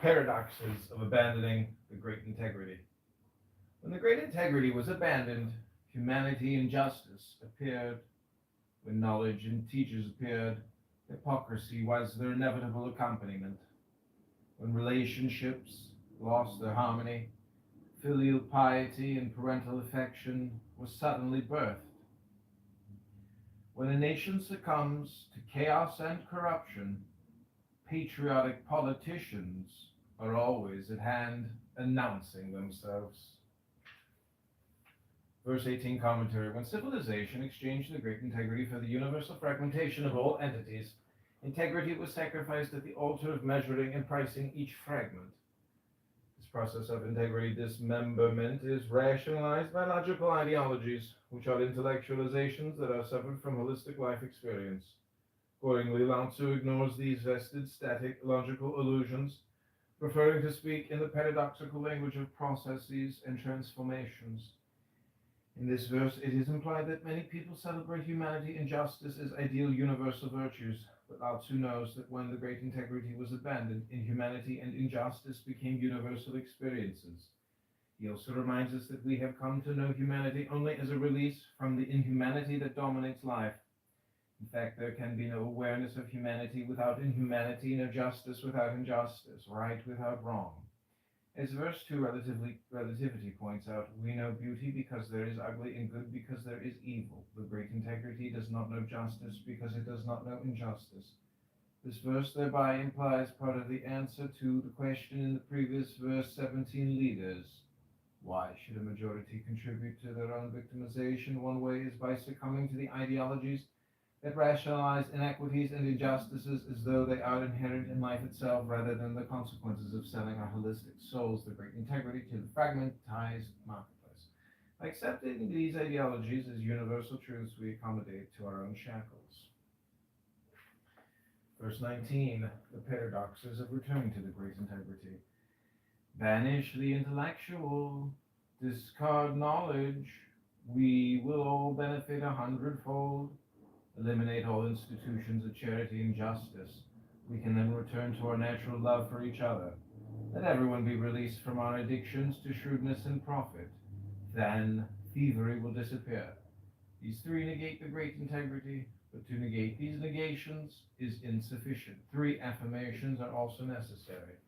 Paradoxes of abandoning the great integrity. When the great integrity was abandoned, humanity and justice appeared. When knowledge and teachers appeared, hypocrisy was their inevitable accompaniment. When relationships lost their harmony, filial piety and parental affection was suddenly birthed. When a nation succumbs to chaos and corruption, patriotic politicians are always at hand, announcing themselves. Verse 18 commentary. When civilization exchanged the great integrity for the universal fragmentation of all entities, integrity was sacrificed at the altar of measuring and pricing each fragment. This process of integrity dismemberment is rationalized by logical ideologies, which are intellectualizations that are severed from holistic life experience. Accordingly, Lao Tzu ignores these vested static logical illusions, preferring to speak in the paradoxical language of processes and transformations. In this verse, it is implied that many people celebrate humanity and justice as ideal universal virtues, but Lao Tzu knows that when the great integrity was abandoned, inhumanity and injustice became universal experiences. He also reminds us that we have come to know humanity only as a release from the inhumanity that dominates life. In fact, there can be no awareness of humanity without inhumanity, no justice without injustice, right without wrong. As verse 2 relativity points out, we know beauty because there is ugly and good because there is evil. The great integrity does not know justice because it does not know injustice. This verse thereby implies part of the answer to the question in the previous verse 17, leaders. Why should a majority contribute to their own victimization? One way is by succumbing to the ideologies that rationalize inequities and injustices as though they are inherent in life itself rather than the consequences of selling our holistic souls, the great integrity, to the fragmentized marketplace. By accepting these ideologies as universal truths, we accommodate to our own shackles. Verse 19, the paradoxes of returning to the great integrity. Banish the intellectual, discard knowledge, we will all benefit 100-fold. Eliminate all institutions of charity and justice. We can then return to our natural love for each other. Let everyone be released from our addictions to shrewdness and profit. Then thievery will disappear. These three negate the great integrity, but to negate these negations is insufficient. Three affirmations are also necessary.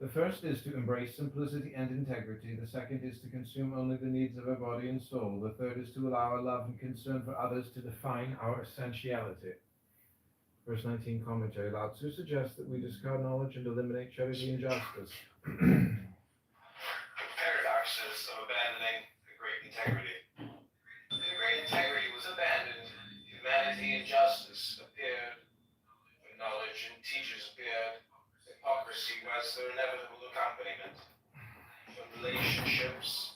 The first is to embrace simplicity and integrity. The second is to consume only the needs of our body and soul. The third is to allow our love and concern for others to define our essentiality. Verse 19 commentary. Lao Tzu suggests that we discard knowledge and eliminate charity and justice. Paradoxes of abandoning the great integrity. When the great integrity was abandoned, humanity and justice appeared. When knowledge and teachers appeared, hypocrisy was their inevitable accompaniment. When relationships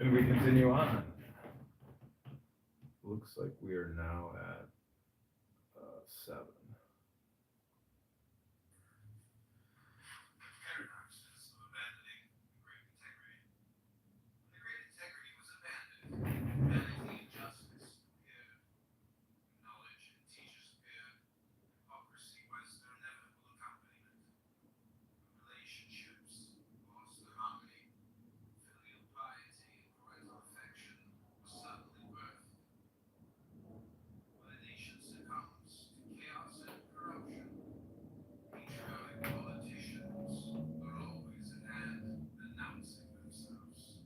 And we continue on. Looks like we are now at 7. Paradoxes of abandoning the great integrity. When the great integrity was abandoned, humanity and justice appeared. When knowledge and teachers appeared, hypocrisy was their inevitable accompaniment. When relationships lost their harmony, filial piety and parental affection was suddenly birthed. When a nation succumbs to chaos and corruption, patriotic politicians are always at hand, announcing themselves.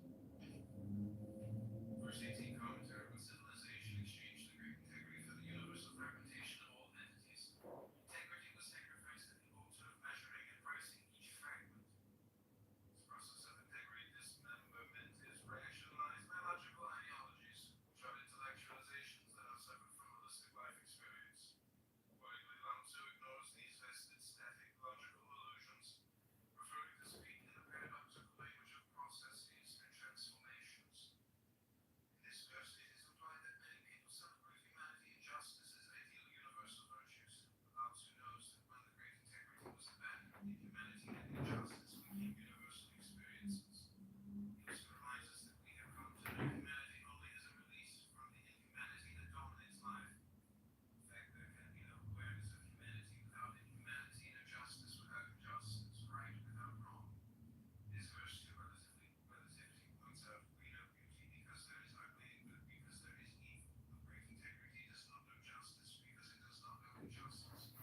First 18 commentary on civilization exchanged the great integrity for the universal fragmentation of all entities. Integrity was sacrificed at the altar of measuring and pricing each fragment. This process of integrity dismemberment is rationalized by logical ideologies, which are intellectualizations that are separate from holistic life experience. Accordingly, Lao Tzu ignores these vested static logical illusions, preferring to speak in the paradoxical language of processes and transformations. In this verse, it is implied that many people celebrate humanity and justice as ideal universal virtues. But Lao Tzu knows that when the great integrity was abandoned, inhumanity and injustice became universal experiences. He also reminds us that we have come to know humanity only as a release from the inhumanity that dominates life. In fact, there can be no awareness of humanity without inhumanity, no justice without injustice, right without wrong. This verse to relativity points out we know beauty because there is ugly, and good because there is evil. But great integrity does not know justice because it does not know injustice.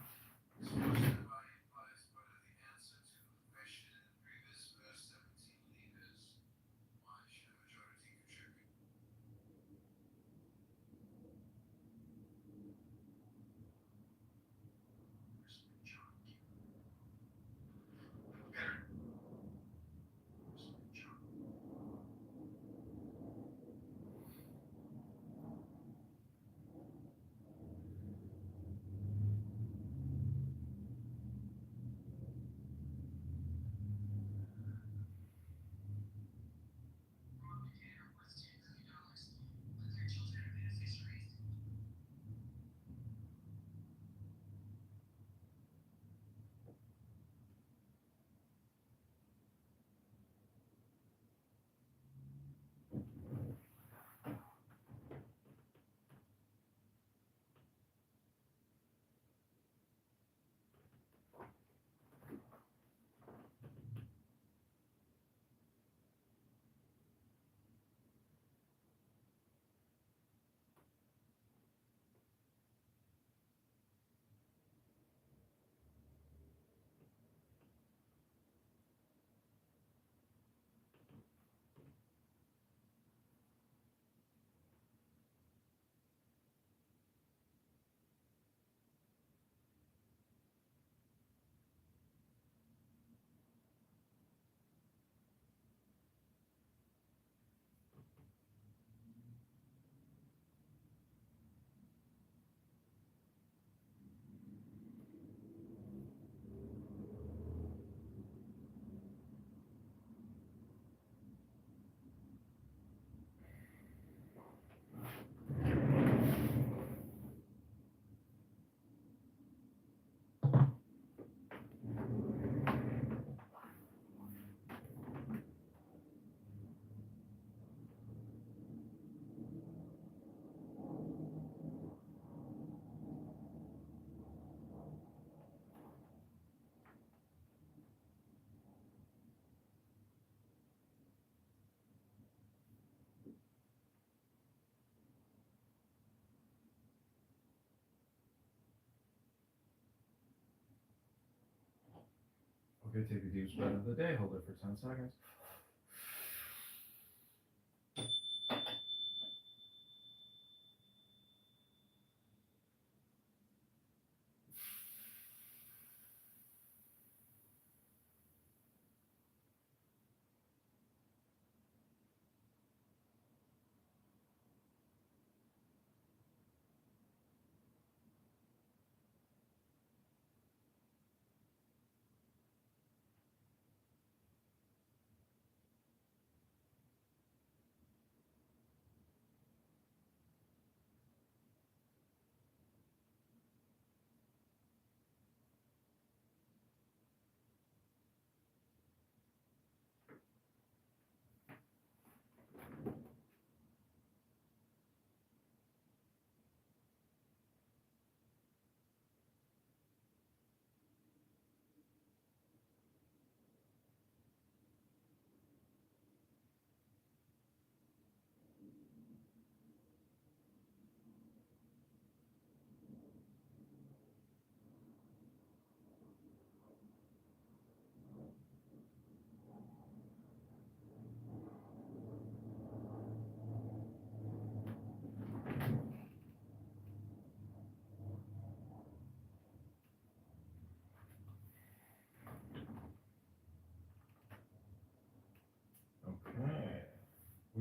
This verse thereby implies part of the answer to the question in the previous verse 17 leaders. Why should a majority contribute? Okay, take a deep breath of the day, hold it for 10 seconds.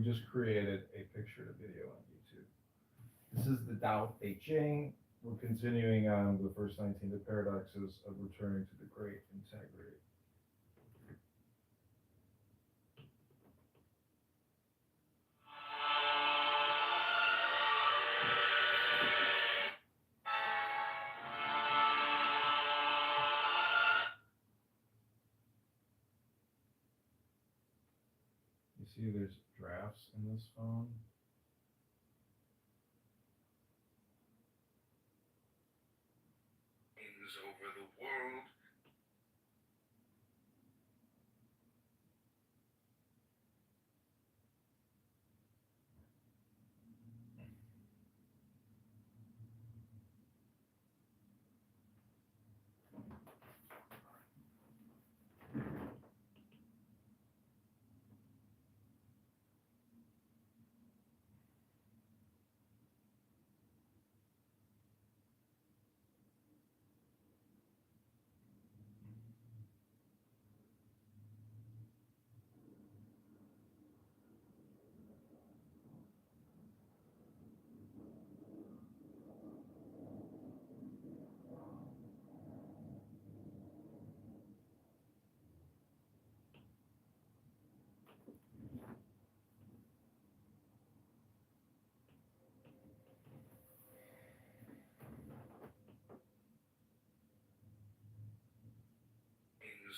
We just created a picture to video on YouTube. This is the Tao Te Ching. We're continuing on the first 19, the paradoxes of returning to the great integrity. You see there's drafts in this phone. Over the world.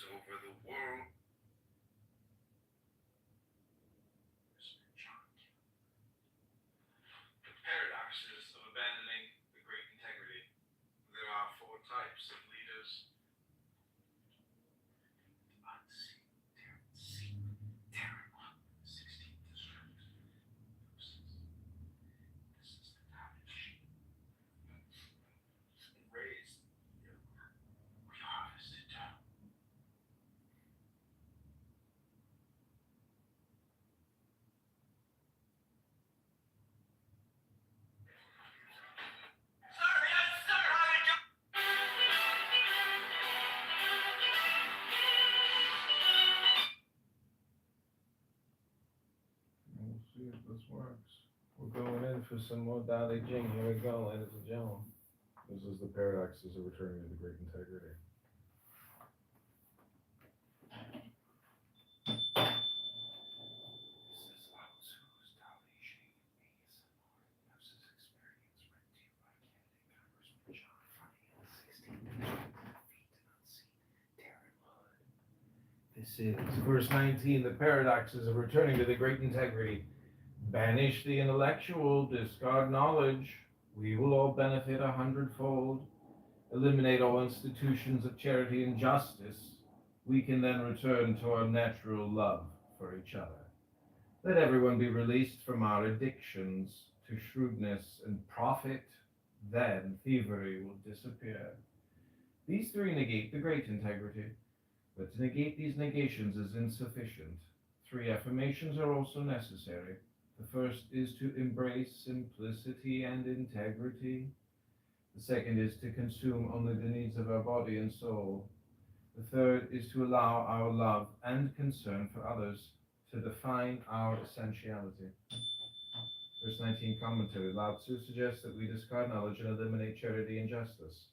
Over the world. The paradoxes of abandoning the great integrity. There are 4 types of leaders. Unseen, Terran 16th district. This is the damage. Raised. We harvested. We'll see if this works. We're going in for some more Tao Te Ching. Here we go, ladies and gentlemen. This is the paradoxes of returning to the great integrity. This is Lao Tzu's Tao Te Ching ASMR hypnosis experience read to you by candidate Congressman John Funny in the 16th district, feet and unseen Terran blood. This is verse 19, the paradoxes of returning to the great integrity. Banish the intellectual, discard knowledge. We will all benefit 100-fold. Eliminate all institutions of charity and justice. We can then return to our natural love for each other. Let everyone be released from our addictions to shrewdness and profit. Then thievery will disappear. These 3 negate the great integrity. But to negate these negations is insufficient. 3 affirmations are also necessary. The first is to embrace simplicity and integrity. The second is to consume only the needs of our body and soul. The third is to allow our love and concern for others to define our essentiality. Verse 19 commentary. Lao Tzu suggests that we discard knowledge and eliminate charity and justice.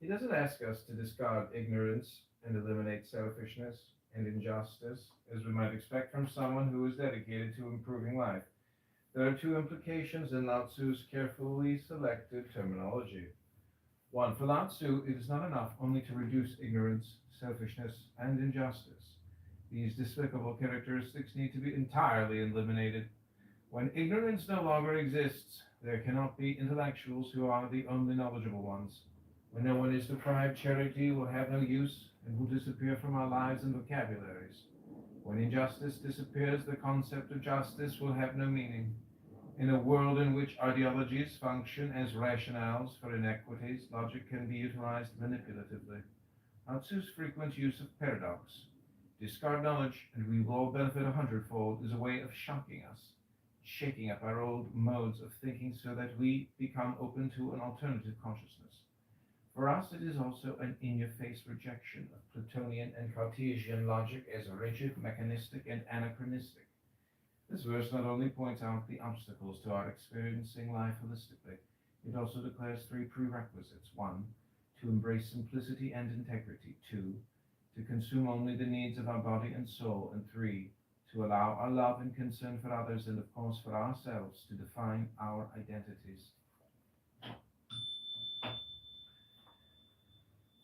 He doesn't ask us to discard ignorance and eliminate selfishness and injustice, as we might expect from someone who is dedicated to improving life. There are 2 implications in Lao Tzu's carefully selected terminology. 1. For Lao Tzu, it is not enough only to reduce ignorance, selfishness, and injustice. These despicable characteristics need to be entirely eliminated. When ignorance no longer exists, there cannot be intellectuals who are the only knowledgeable ones. When no one is deprived, charity will have no use and will disappear from our lives and vocabularies. When injustice disappears, the concept of justice will have no meaning. In a world in which ideologies function as rationales for inequities, logic can be utilized manipulatively. Lao Tzu's frequent use of paradox, discard knowledge and we will all benefit 100-fold, is a way of shocking us, shaking up our old modes of thinking so that we become open to an alternative consciousness. For us, it is also an in-your-face rejection of Platonian and Cartesian logic as rigid, mechanistic, and anachronistic. This verse not only points out the obstacles to our experiencing life holistically, it also declares three prerequisites. One, to embrace simplicity and integrity. Two, to consume only the needs of our body and soul. And three, to allow our love and concern for others and, of course, for ourselves to define our identities.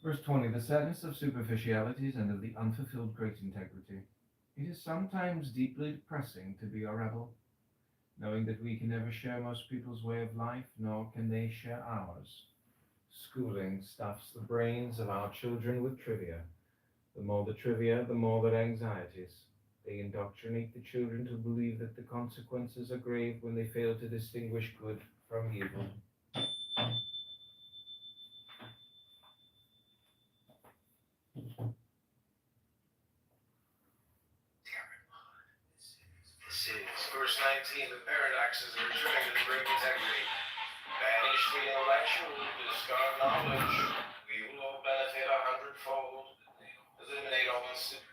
Verse 20, the sadness of superficialities and of the unfulfilled great integrity. It is sometimes deeply depressing to be a rebel, knowing that we can never share most people's way of life, nor can they share ours. Schooling stuffs the brains of our children with trivia. The more the trivia, the more their anxieties. They indoctrinate the children to believe that the consequences are grave when they fail to distinguish good from evil. This is verse 19. The paradoxes are returning to the great integrity. Banish the intellectual, discard knowledge. We will all benefit 100-fold. Eliminate all instant.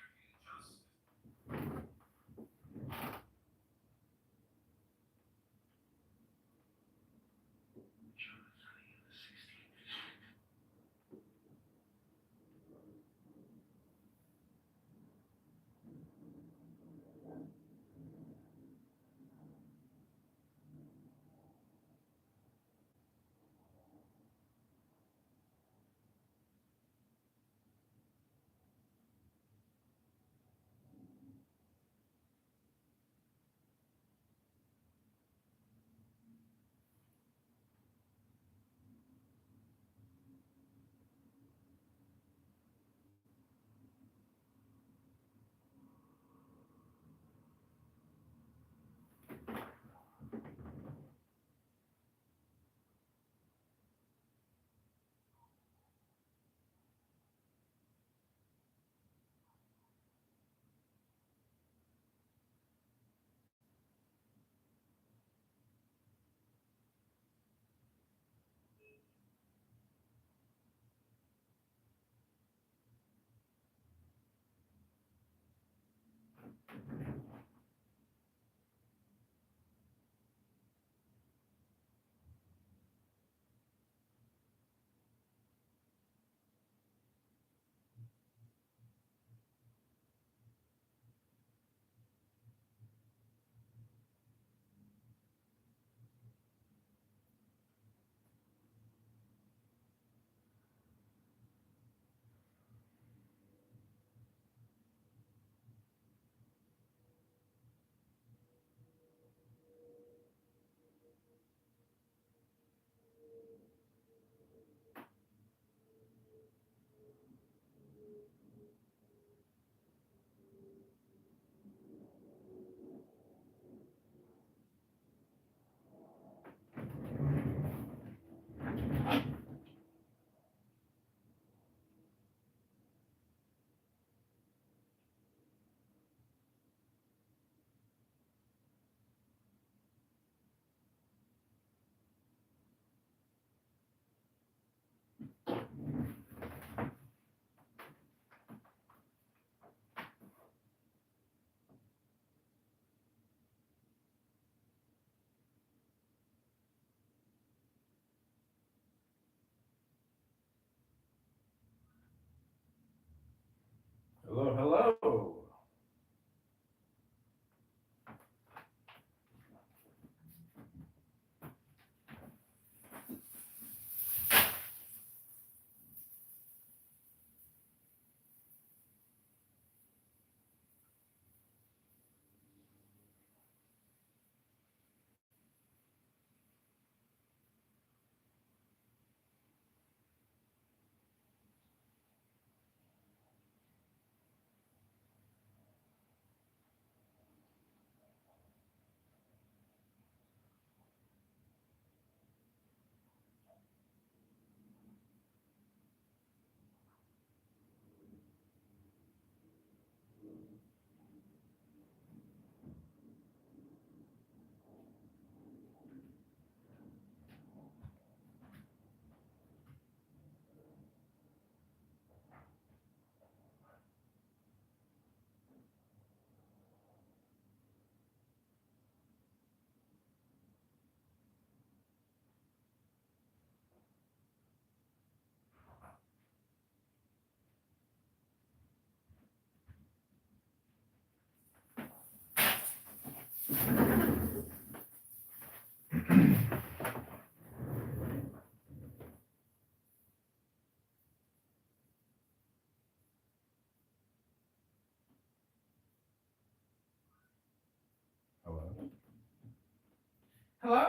Hello?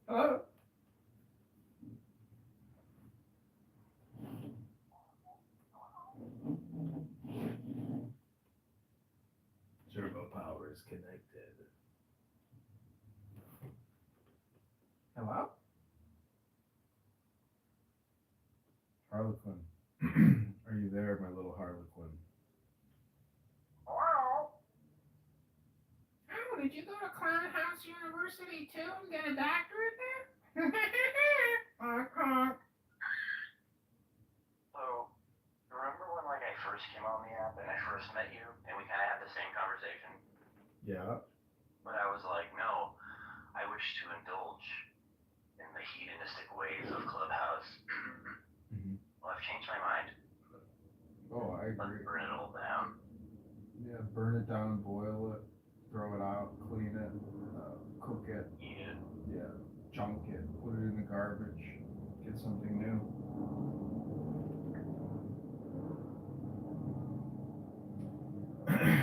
Hello? Turbo power is connected. Hello? Harlequin. Are you there, my little Harlequin? Hello? Oh, did you go to Clown House University too and get a doctorate there? So, remember when like I first came on the app and I first met you and we kind of had the same conversation? Yeah. But I was like, no, I wish to indulge in the hedonistic ways of Clubhouse. Mhm. Well, I've changed my mind. Oh, I Let's agree. burn it all down. Yeah, burn it down, boil it, throw it out, clean it, cook it, Eat it. yeah, chunk it, put it in the garbage, get something new.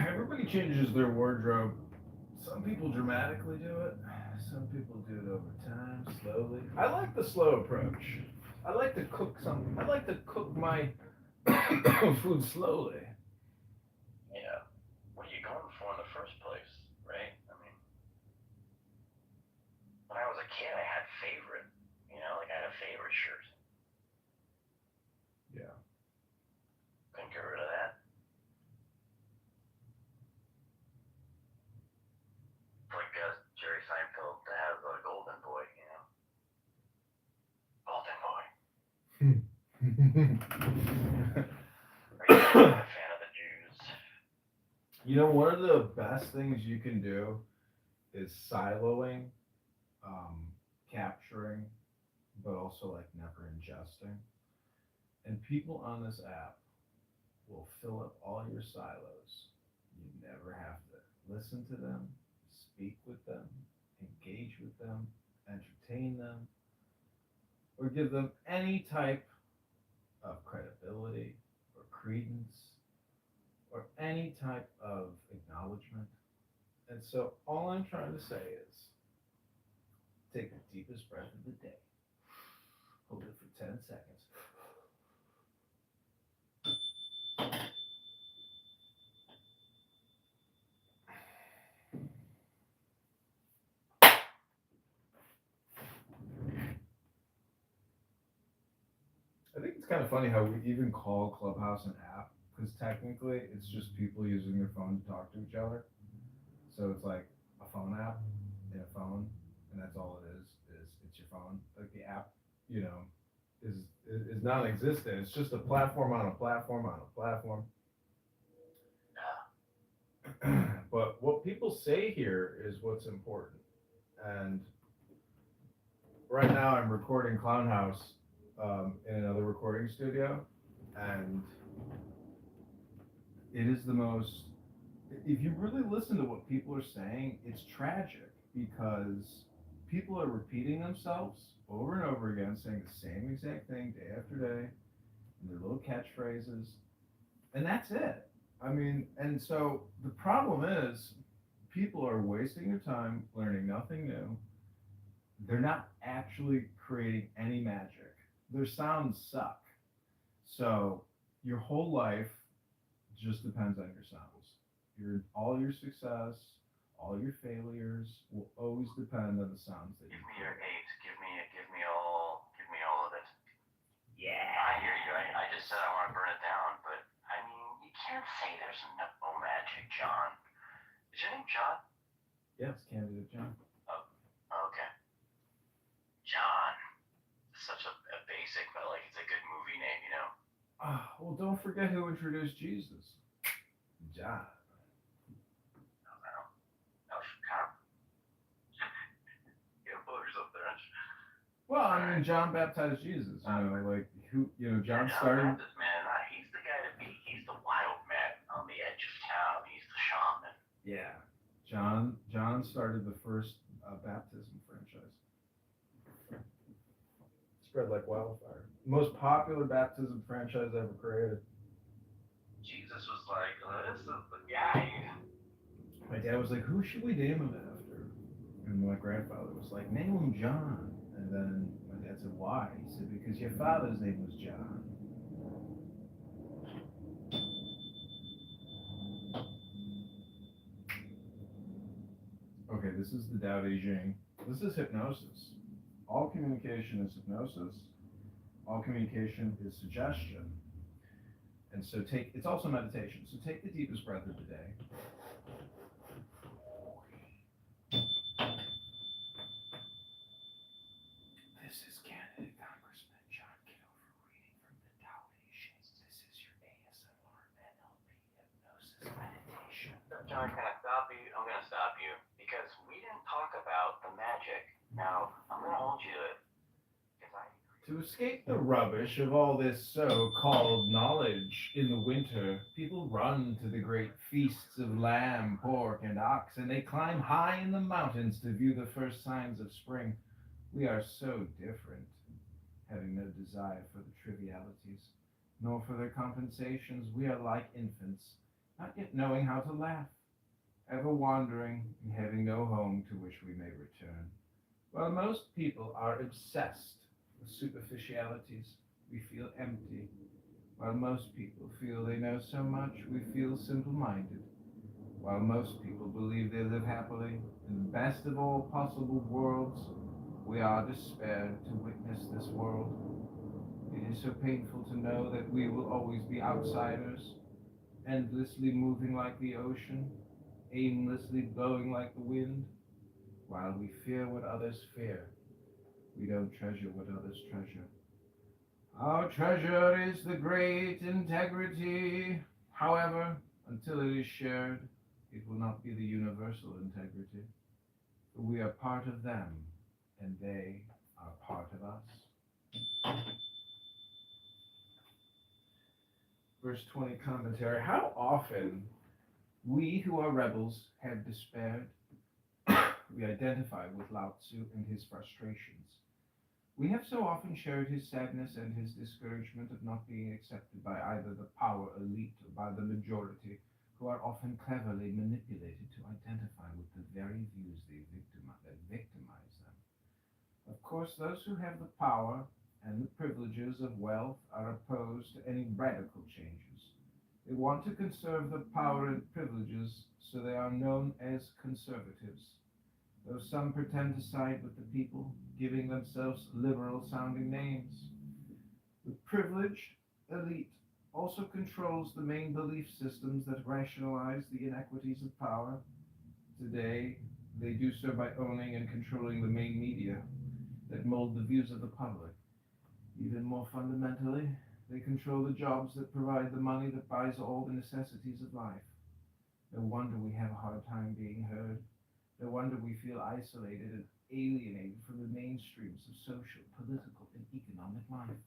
Everybody changes their wardrobe. Some people dramatically do it. Some people do it over time, slowly. I like the slow approach. I like to cook something. I like to cook my food slowly. Yeah. What are you going for in the first place, right? I mean, when I was a kid, I had favorite. You know, like I had a favorite shirt. Yeah. Couldn't get rid of that. It's like Jerry Seinfeld to have a golden boy, you know? Golden boy. Are you a fan of the Jews? You know, one of the best things you can do is siloing, capturing, but also like never ingesting. And people on this app will fill up all your silos. You never have to listen to them, speak with them, engage with them, entertain them, or give them any type of credibility or credence or any type of acknowledgement. And so all I'm trying to say is take the deepest breath of the day, hold it for 10 seconds. I think it's kind of funny how we even call Clubhouse an app because technically it's just people using their phone to talk to each other. So it's like a phone app in a phone, and that's all it is. Is it's your phone. Like the app, you know, is non-existent. It's just a platform on a platform on a platform. But what people say here is what's important. And right now I'm recording Clown House in another recording studio, and it is the most. If you really listen to what people are saying, it's tragic because people are repeating themselves over and over again, saying the same exact thing day after day, and their little catchphrases, and that's it. I mean, and so the problem is people are wasting their time learning nothing new. They're not actually creating any magic. Their sounds suck. So your whole life just depends on your sounds. All your success, all your failures will always depend on the sounds that you Give me create. your eight. Give me all of it. Yeah. I hear you. I just said I want to burn it down, but I mean, you can't say there's no magic, John. Is your name John? Yes, Candidate John. Oh, okay. John. Such a basic, but like it's a good movie name, you know? Well, don't forget who introduced Jesus. John. Well, I mean, John baptized Jesus. You know, like who? You know, John started. Baptist, man, he's the guy to beat. He's the wild man on the edge of town. He's the shaman. Yeah, John started the first baptism franchise. Spread like wildfire. Most popular baptism franchise ever created. Jesus was like, this is the guy. my dad was like, who should we name him after? And my grandfather was like, name him John. And then my dad said, why? He said, because your father's name was John. Okay, this is the Tao Te Ching. This is hypnosis. All communication is hypnosis. All communication is suggestion. And so it's also meditation. So take the deepest breath of the day. This is candidate Congressman John Kitover reading from the Tao Te Ching. This is your ASMR NLP hypnosis meditation. John, can I stop you? I'm going to stop you because we didn't talk about the magic. Now, I'm going to hold you to it. To escape the rubbish of all this so-called knowledge in the winter, people run to the great feasts of lamb, pork, and ox, and they climb high in the mountains to view the first signs of spring. We are so different, having no desire for the trivialities, nor for their compensations. We are like infants, not yet knowing how to laugh, ever wandering and having no home to which we may return. While most people are obsessed with superficialities, we feel empty. While most people feel they know so much, we feel simple-minded. While most people believe they live happily in the best of all possible worlds, we are despaired to witness this world. It is so painful to know that we will always be outsiders, endlessly moving like the ocean, aimlessly blowing like the wind. While we fear what others fear, we don't treasure what others treasure. Our treasure is the great integrity. However, until it is shared, it will not be the universal integrity. For we are part of them, and they are part of us. Verse 20 commentary. How often we who are rebels have despaired. We identify with Lao Tzu and his frustrations. We have so often shared his sadness and his discouragement of not being accepted by either the power elite or by the majority, who are often cleverly manipulated to identify with the very views that victimize them. Of course, those who have the power and the privileges of wealth are opposed to any radical changes. They want to conserve the power and privileges, so they are known as conservatives. Though some pretend to side with the people, giving themselves liberal-sounding names. The privileged elite also controls the main belief systems that rationalize the inequities of power. Today, they do so by owning and controlling the main media that mold the views of the public. Even more fundamentally, they control the jobs that provide the money that buys all the necessities of life. No wonder we have a hard time being heard. No wonder we feel isolated and alienated from the mainstreams of social, political, and economic life.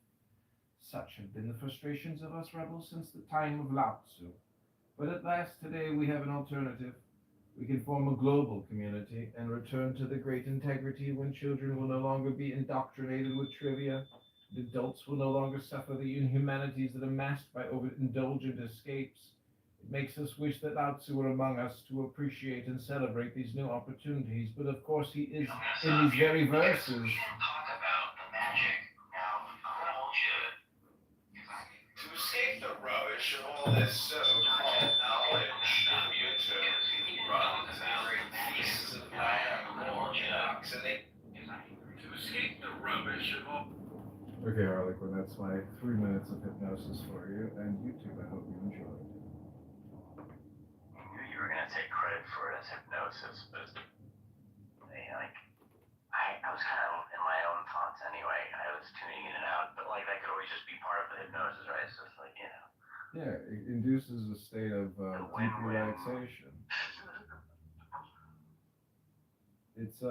Such have been the frustrations of us rebels since the time of Lao Tzu. But at last today we have an alternative. We can form a global community and return to the great integrity when children will no longer be indoctrinated with trivia, and adults will no longer suffer the inhumanities that are masked by overindulgent escapes. It makes us wish that Lao Tzu were among us to appreciate and celebrate these new opportunities, but of course he is in these very verses. We didn't talk about the magic. Now, I'm going to hold you to it. To escape the rubbish of all this so-called knowledge in the winter, people run to the great feasts of lamb, pork, and ox, and they... To escape the rubbish of all... Okay, Harlequin, that's my 3 minutes of hypnosis for you, and YouTube, I hope you enjoyed. I knew you were going to take credit for it as hypnosis, but I was kind of in my own thoughts anyway. I was tuning in and out, but that could always just be part of the hypnosis, right? So it's Yeah, it induces a state of deep relaxation. It's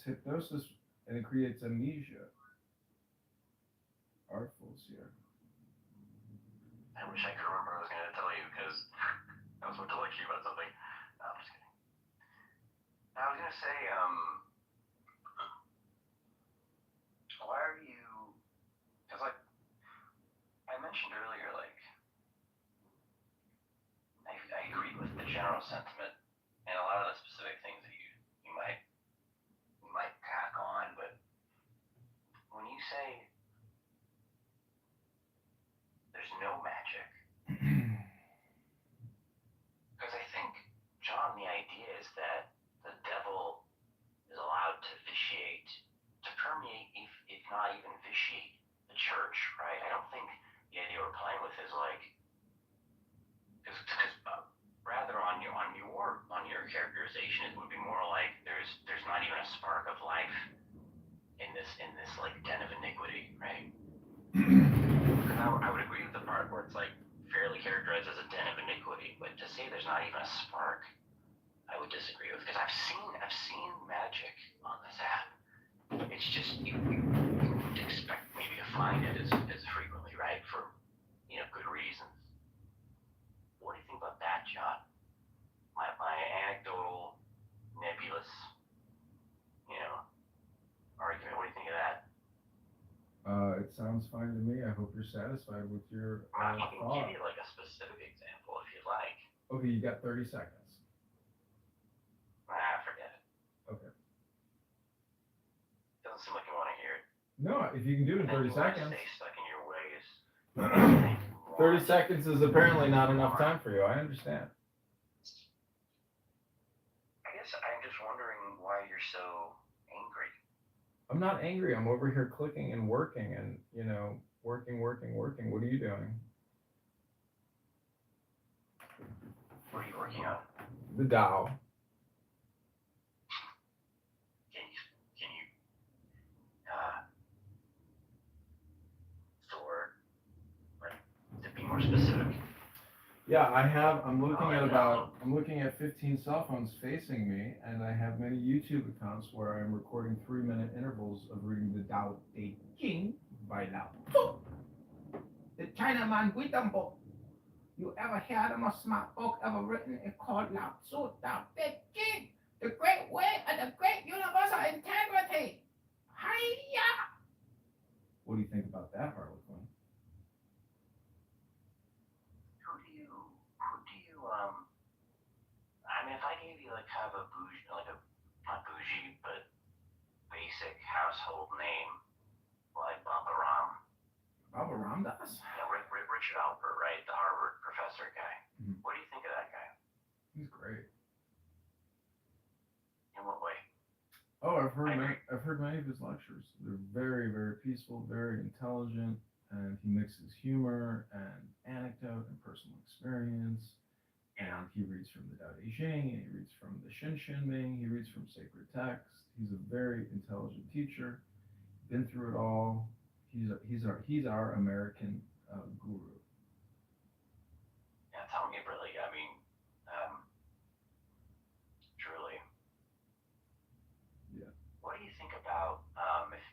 hypnosis, and it creates amnesia. Artfuls here. I wish I could remember what I was going to tell you, because I was about to lecture you about something. No, I'm just kidding. I was going to say, why are you... Because, I mentioned earlier, I agree with the general sentiment and a lot of the specific things that you might tack on, but when you say there's no magic, because I think, John, the idea is that the devil is allowed to vitiate, to permeate, if not even vitiate, the church, right? I don't think the idea we're playing with is like, because rather on your characterization, it would be more like there's not even a spark of life in this like den of iniquity, right? Because I would agree with the part where it's like fairly characterized as a den of iniquity, but to say there's not even a spark, I would disagree with, because I've seen magic on this app. It's just you wouldn't expect maybe to find it as frequently, right? For good reasons. What do you think about that, John? My anecdotal, nebulous, argument. What do you think of that? It sounds fine to me. I hope you're satisfied with your I can thought. give you like a specific example if you'd like. Okay, you got 30 seconds. Forget it. Okay. Doesn't seem like you want to hear it. No, if you can do it in 30 seconds. Stay stuck in your ways. 30 seconds is apparently not enough time for you. I understand. I guess I'm just wondering why you're so angry. I'm not angry. I'm over here clicking and working and, working. What are you doing? What are you working on? The Dow. Can you Thor, to be more specific? Yeah, I'm looking at 15 cell phones facing me, and I have many YouTube accounts where I'm recording 3-minute intervals of reading the Tao Te Ching by Lao Tzu, the Chinaman wisdom book. You ever heard of a smart book ever written? It's called Lao Tzu, Tao Te Ching, the great way of the great universal integrity. Hiya! What do you think about that, Harlequin? I mean, if I gave you like kind of a bougie, like a, not bougie, but basic household name, like Baba Ram. Baba Ramdas? Richard Alpert, right? The Harvard professor guy. Mhm. What do you think of that guy? He's great. In what way? Oh, I've heard many of his lectures. They're very, very peaceful, very intelligent, and he mixes humor and anecdote and personal experience. And he reads from the Tao Te Ching, and he reads from the Shin Shin Ming, he reads from sacred texts. He's a very intelligent teacher, been through it all. He's our American guru. Yeah, tell me really. I mean, truly. Yeah. What do you think about assuming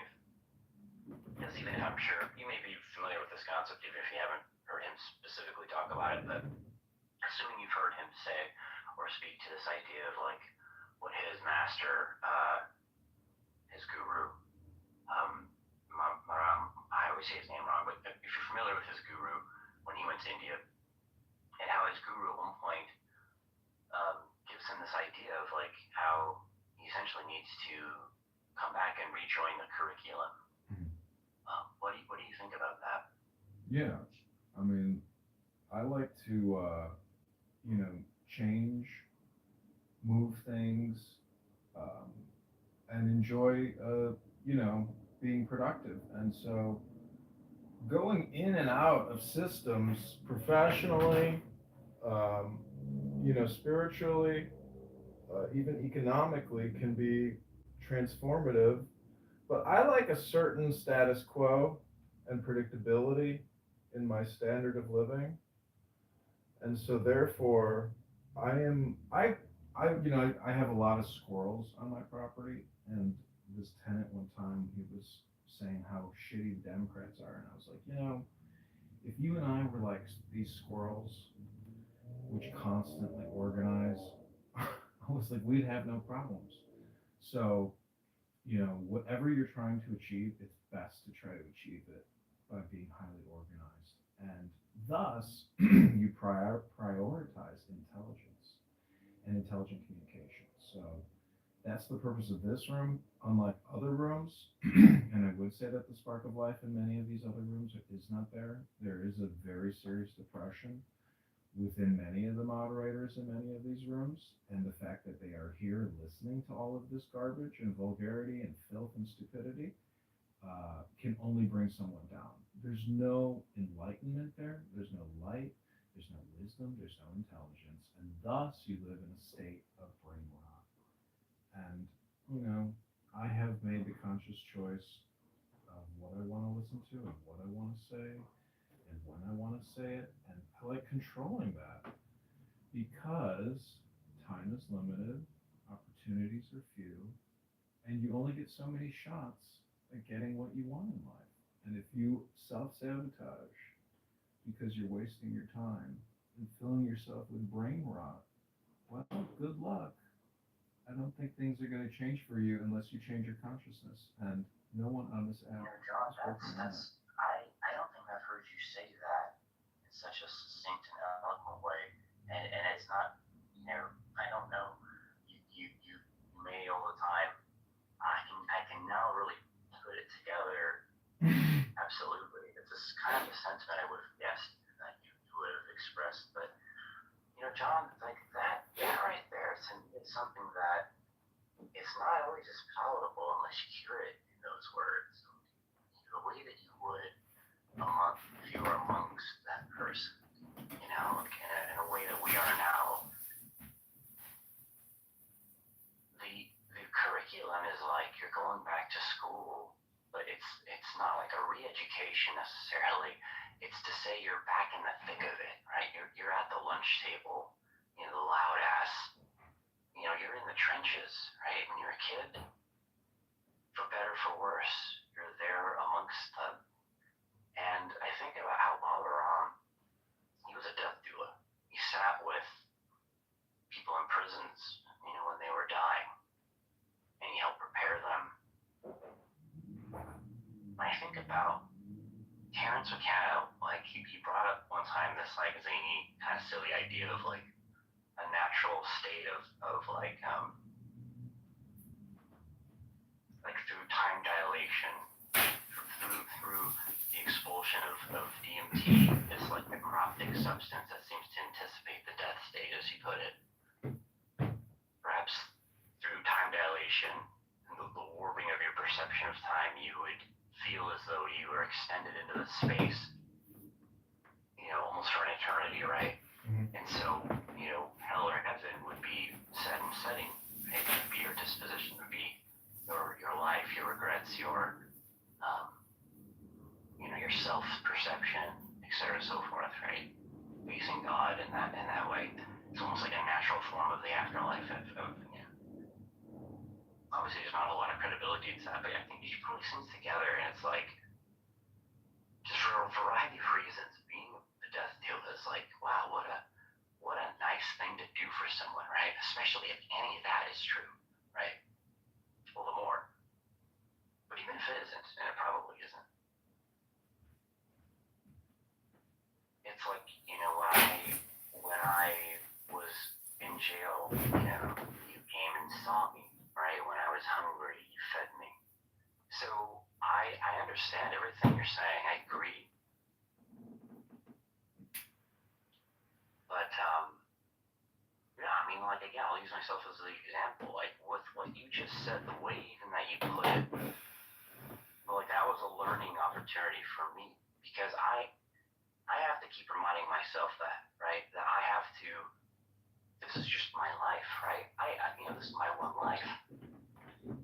if, yes, even if I'm sure you may be familiar with this concept, even if you haven't heard him specifically talk about it, but assuming you've heard him say or speak to this idea of like what his master, his guru, I always say his name wrong, but if you're familiar with his guru when he went to India, and how his guru at one point gives him this idea of like how he essentially needs to come back and rejoin the curriculum. Mhm. What do you think about that? Yeah, I mean, I like to, change, move things, and enjoy, being productive. And so going in and out of systems professionally, spiritually, even economically can be transformative. But I like a certain status quo and predictability in my standard of living. And so therefore I have a lot of squirrels on my property, and this tenant one time, he was saying how shitty the Democrats are, and I was like, if you and I were like these squirrels, which constantly organize, I was like, we'd have no problems. So, whatever you're trying to achieve, it's best to try to achieve it by being highly organized. And thus, you prioritize intelligence. and intelligent communication. So that's the purpose of this room, unlike other rooms. And I would say that the spark of life in many of these other rooms is not there. There is a very serious depression within many of the moderators in many of these rooms. And the fact that they are here listening to all of this garbage and vulgarity and filth and stupidity can only bring someone down. There's no enlightenment there. There's no light. There's no wisdom. There's no intelligence. And thus you live in a state of brain rot. And, I have made the conscious choice of what I want to listen to and what I want to say and when I want to say it. And I like controlling that because time is limited, opportunities are few, and you only get so many shots at getting what you want in life. And if you self-sabotage because you're wasting your time and filling yourself with brain rot, well, good luck. I don't think things are going to change for you unless you change your consciousness. And no one on this app John, is working on it. I don't think I've heard you say that in such a succinct and eloquent way. And it's not, I don't know, you may all the time. I can now really put it together. Absolutely. It's just kind of the sentiment I would have guessed that you would have expressed. But, John, like that right there, to me, it's something that it's not always as palatable unless you hear it in those words. The way that you would if you were amongst that person, in a way that we are now. The curriculum is like you're going back to school, but it's not like a re-education necessarily. It's to say you're back in the thick of it, right? You're at the lunch table, the loud ass, you're in the trenches, right? When you're a kid, for better, for worse, you're there amongst them. And I think about how Balaram, he was a death doula. He sat with people in prisons, when they were dying, and he helped prepare them. When I think about Terrence McKenna, like he brought up one time this like zany kind of silly idea of like a natural state of like through time dilation, through the expulsion of DMT, this like necroptic substance that seems to anticipate the death state, as you put it. Perhaps through time dilation and the warping of your perception of time, you would feel as though you were extended into the space, almost for an eternity, right? Mm-hmm. And so, hell or heaven would be set and setting. It would be your disposition, would be your life, your regrets, your your self-perception, etc., so forth, right? Facing God in that way. It's almost like a natural form of the afterlife. Obviously, there's not a lot of credibility to that, but I think you should put these things together, and it's like, just for a variety of reasons, being a death dealer is like, wow, what a nice thing to do for someone, right? Especially if any of that is true, right? All the more. But even if it isn't, and it probably isn't, it's like, when I was in jail, you came and saw me, right? When I was hungry, you fed me. So I understand everything you're saying. I agree. But, again, I'll use myself as an example. Like, with what you just said, the way even that you put it, that was a learning opportunity for me. Because I have to keep reminding myself that, right? That I have to, this is just my life, right? This is my one life.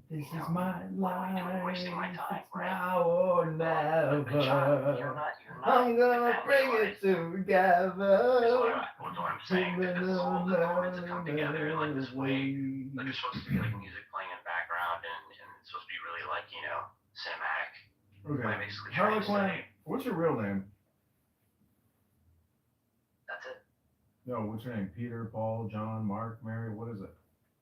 This is my life. I'm wasting my time, right? Now or never. But John, you're not I'm gonna bring it together. What I'm saying, that this is all the elements that come together in like this way. Like there's supposed to be like music playing in the background, and it's supposed to be really like, cinematic. Okay. Harlequin, what's your real name? That's it. No, what's your name? Peter, Paul, John, Mark, Mary, what is it?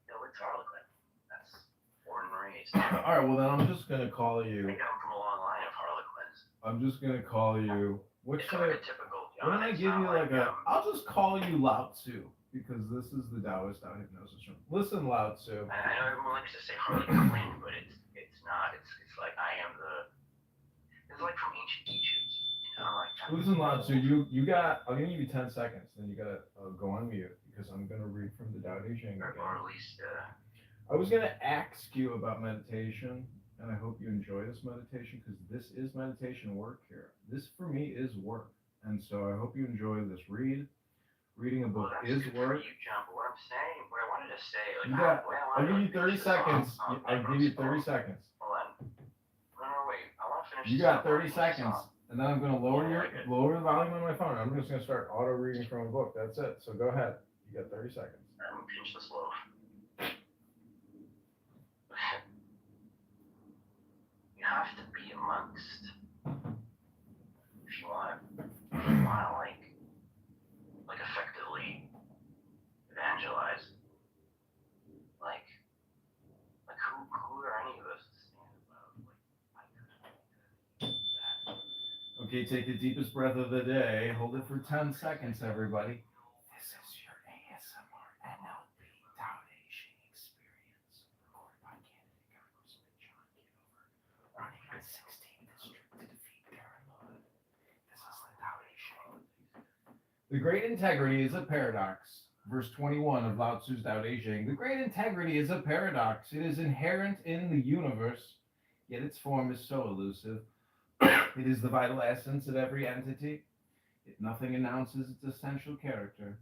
No, it's Harlequin. That's born and raised. All right, well then I'm just gonna call you. I come from a long line of Harlequins. I'm just gonna call you. What's it's archetypical. Why don't I give you I'll just call you Lao Tzu because this is the Taoist Tao hypnosis room. Listen, Lao Tzu. I know everyone likes to say Harley Quinn, but it's not. It's like I am the. It's like from ancient Egypt. You know, like Listen, Lao Tzu, you got. I'm gonna give you 10 seconds, then you gotta go on mute because I'm gonna read from the Tao Te Ching or again. at least I was gonna ask you about meditation, and I hope you enjoy this meditation because this is meditation work here. This for me is work, and so I hope you enjoy this read. Reading a book that's is good work. for you, John. But what I'm saying, what I wanted to say, like, You got. what I I'll wanted give to you 30 finish this off, seconds. I'll give you 30 Hold seconds. on. No, wait. I want to finish. You this got off. 30 seconds, and then I'm gonna lower Yeah, the volume on my phone. I'm just gonna start auto reading from a book. That's it. So go ahead. You got 30 seconds. I'm gonna finish this loaf. You have to be amongst. If you want to like effectively evangelize. Like who are any of us to stand above? Like I couldn't that. Okay, take the deepest breath of the day. Hold it for 10 seconds, everybody. This is your ASMR NLP Tao Te Ching experience, recorded by candidate Congressman John Kitover, running on 16th District to defeat paranoia. This is the Tao Te Ching. The great integrity is a paradox. Verse 21 of Lao Tzu's Tao Te Ching. The great integrity is a paradox. It is inherent in the universe, yet its form is so elusive. It is the vital essence of every entity. Yet nothing announces its essential character.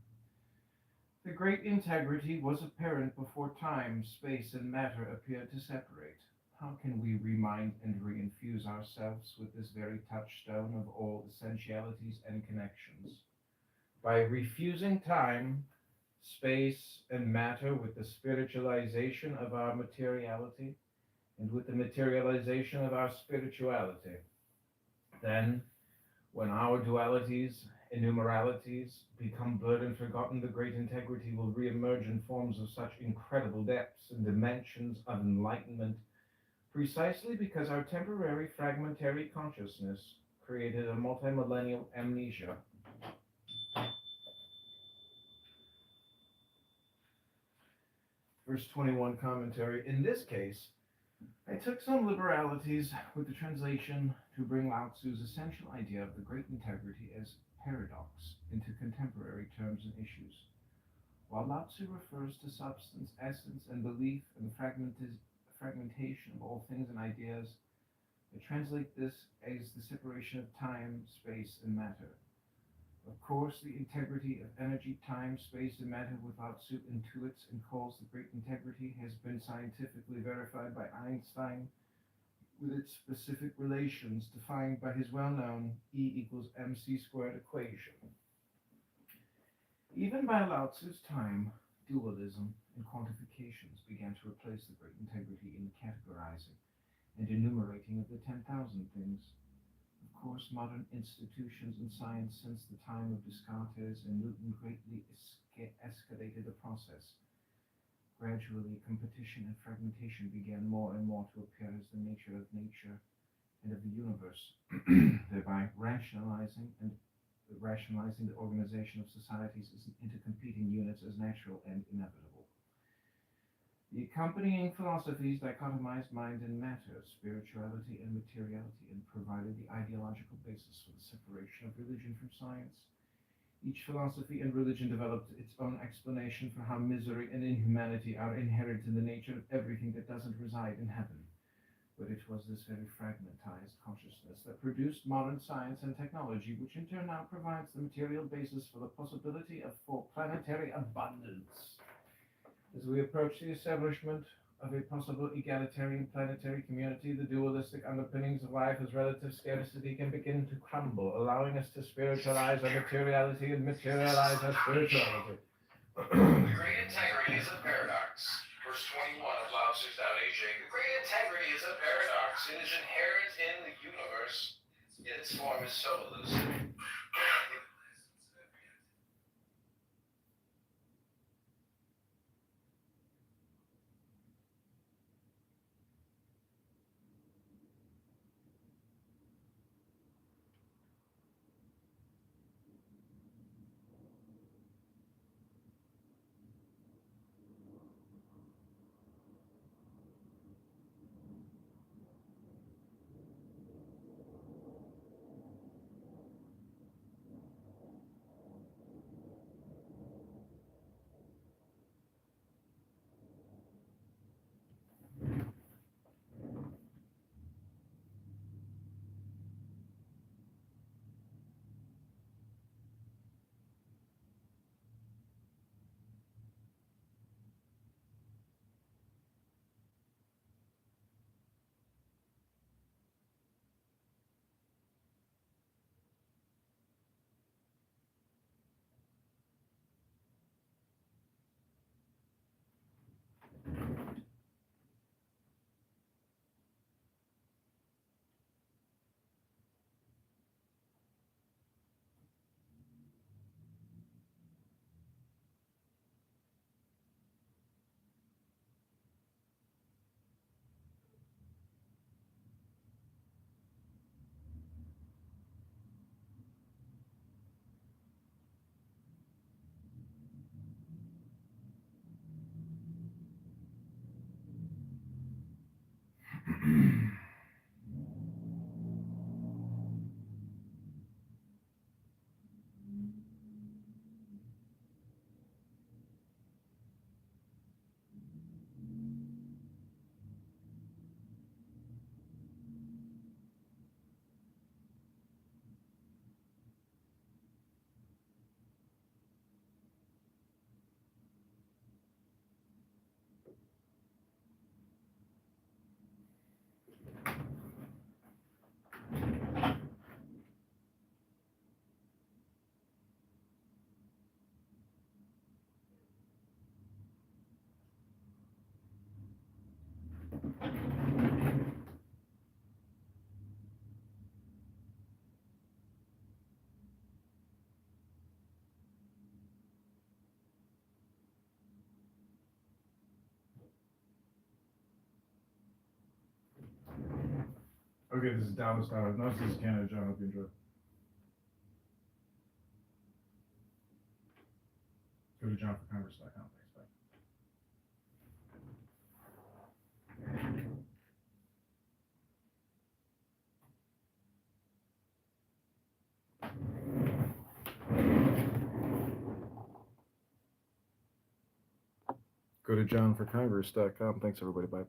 The great integrity was apparent before time, space, and matter appeared to separate. How can we remind and reinfuse ourselves with this very touchstone of all essentialities and connections? By refusing time, space, and matter with the spiritualization of our materiality and with the materialization of our spirituality. Then, when our dualities and numeralities become blurred and forgotten, the great integrity will reemerge in forms of such incredible depths and dimensions of enlightenment, precisely because our temporary fragmentary consciousness created a multimillennial amnesia. Verse 21 commentary. In this case, I took some liberalities with the translation to bring Lao Tzu's essential idea of the great integrity as paradox into contemporary terms and issues. While Lao Tzu refers to substance, essence, and belief and the fragmentation of all things and ideas, I translate this as the separation of time, space, and matter. Of course, the integrity of energy, time, space, and matter with Lao Tzu intuits and calls the great integrity has been scientifically verified by Einstein with its specific relations defined by his well-known E equals mc squared equation. Even by Lao Tzu's time, dualism and quantifications began to replace the great integrity in the categorizing and enumerating of the 10,000 things. Of course, modern institutions in science since the time of Descartes and Newton greatly escalated the process. Gradually, competition and fragmentation began more and more to appear as the nature of nature and of the universe, thereby rationalizing the organization of societies into competing units as natural and inevitable. The accompanying philosophies dichotomized mind and matter, spirituality and materiality, and provided the ideological basis for the separation of religion from science. Each philosophy and religion developed its own explanation for how misery and inhumanity are inherent in the nature of everything that doesn't reside in heaven. But it was this very fragmentized consciousness that produced modern science and technology, which in turn now provides the material basis for the possibility of full planetary abundance. As we approach the establishment of a possible egalitarian planetary community, the dualistic underpinnings of life as relative scarcity can begin to crumble, allowing us to spiritualize our materiality and materialize our spirituality. The great integrity is a paradox. Verse 21 of Lao Tzu's Tao Te Ching. The great integrity is a paradox. It is inherent in the universe, yet its form is so elusive. Okay, this is Dallas Howard. No, this is Canada, John. Hope you enjoy. Go to johnforcongress.com. Thanks, bye. Go to johnforcongress.com. Thanks, everybody. Bye.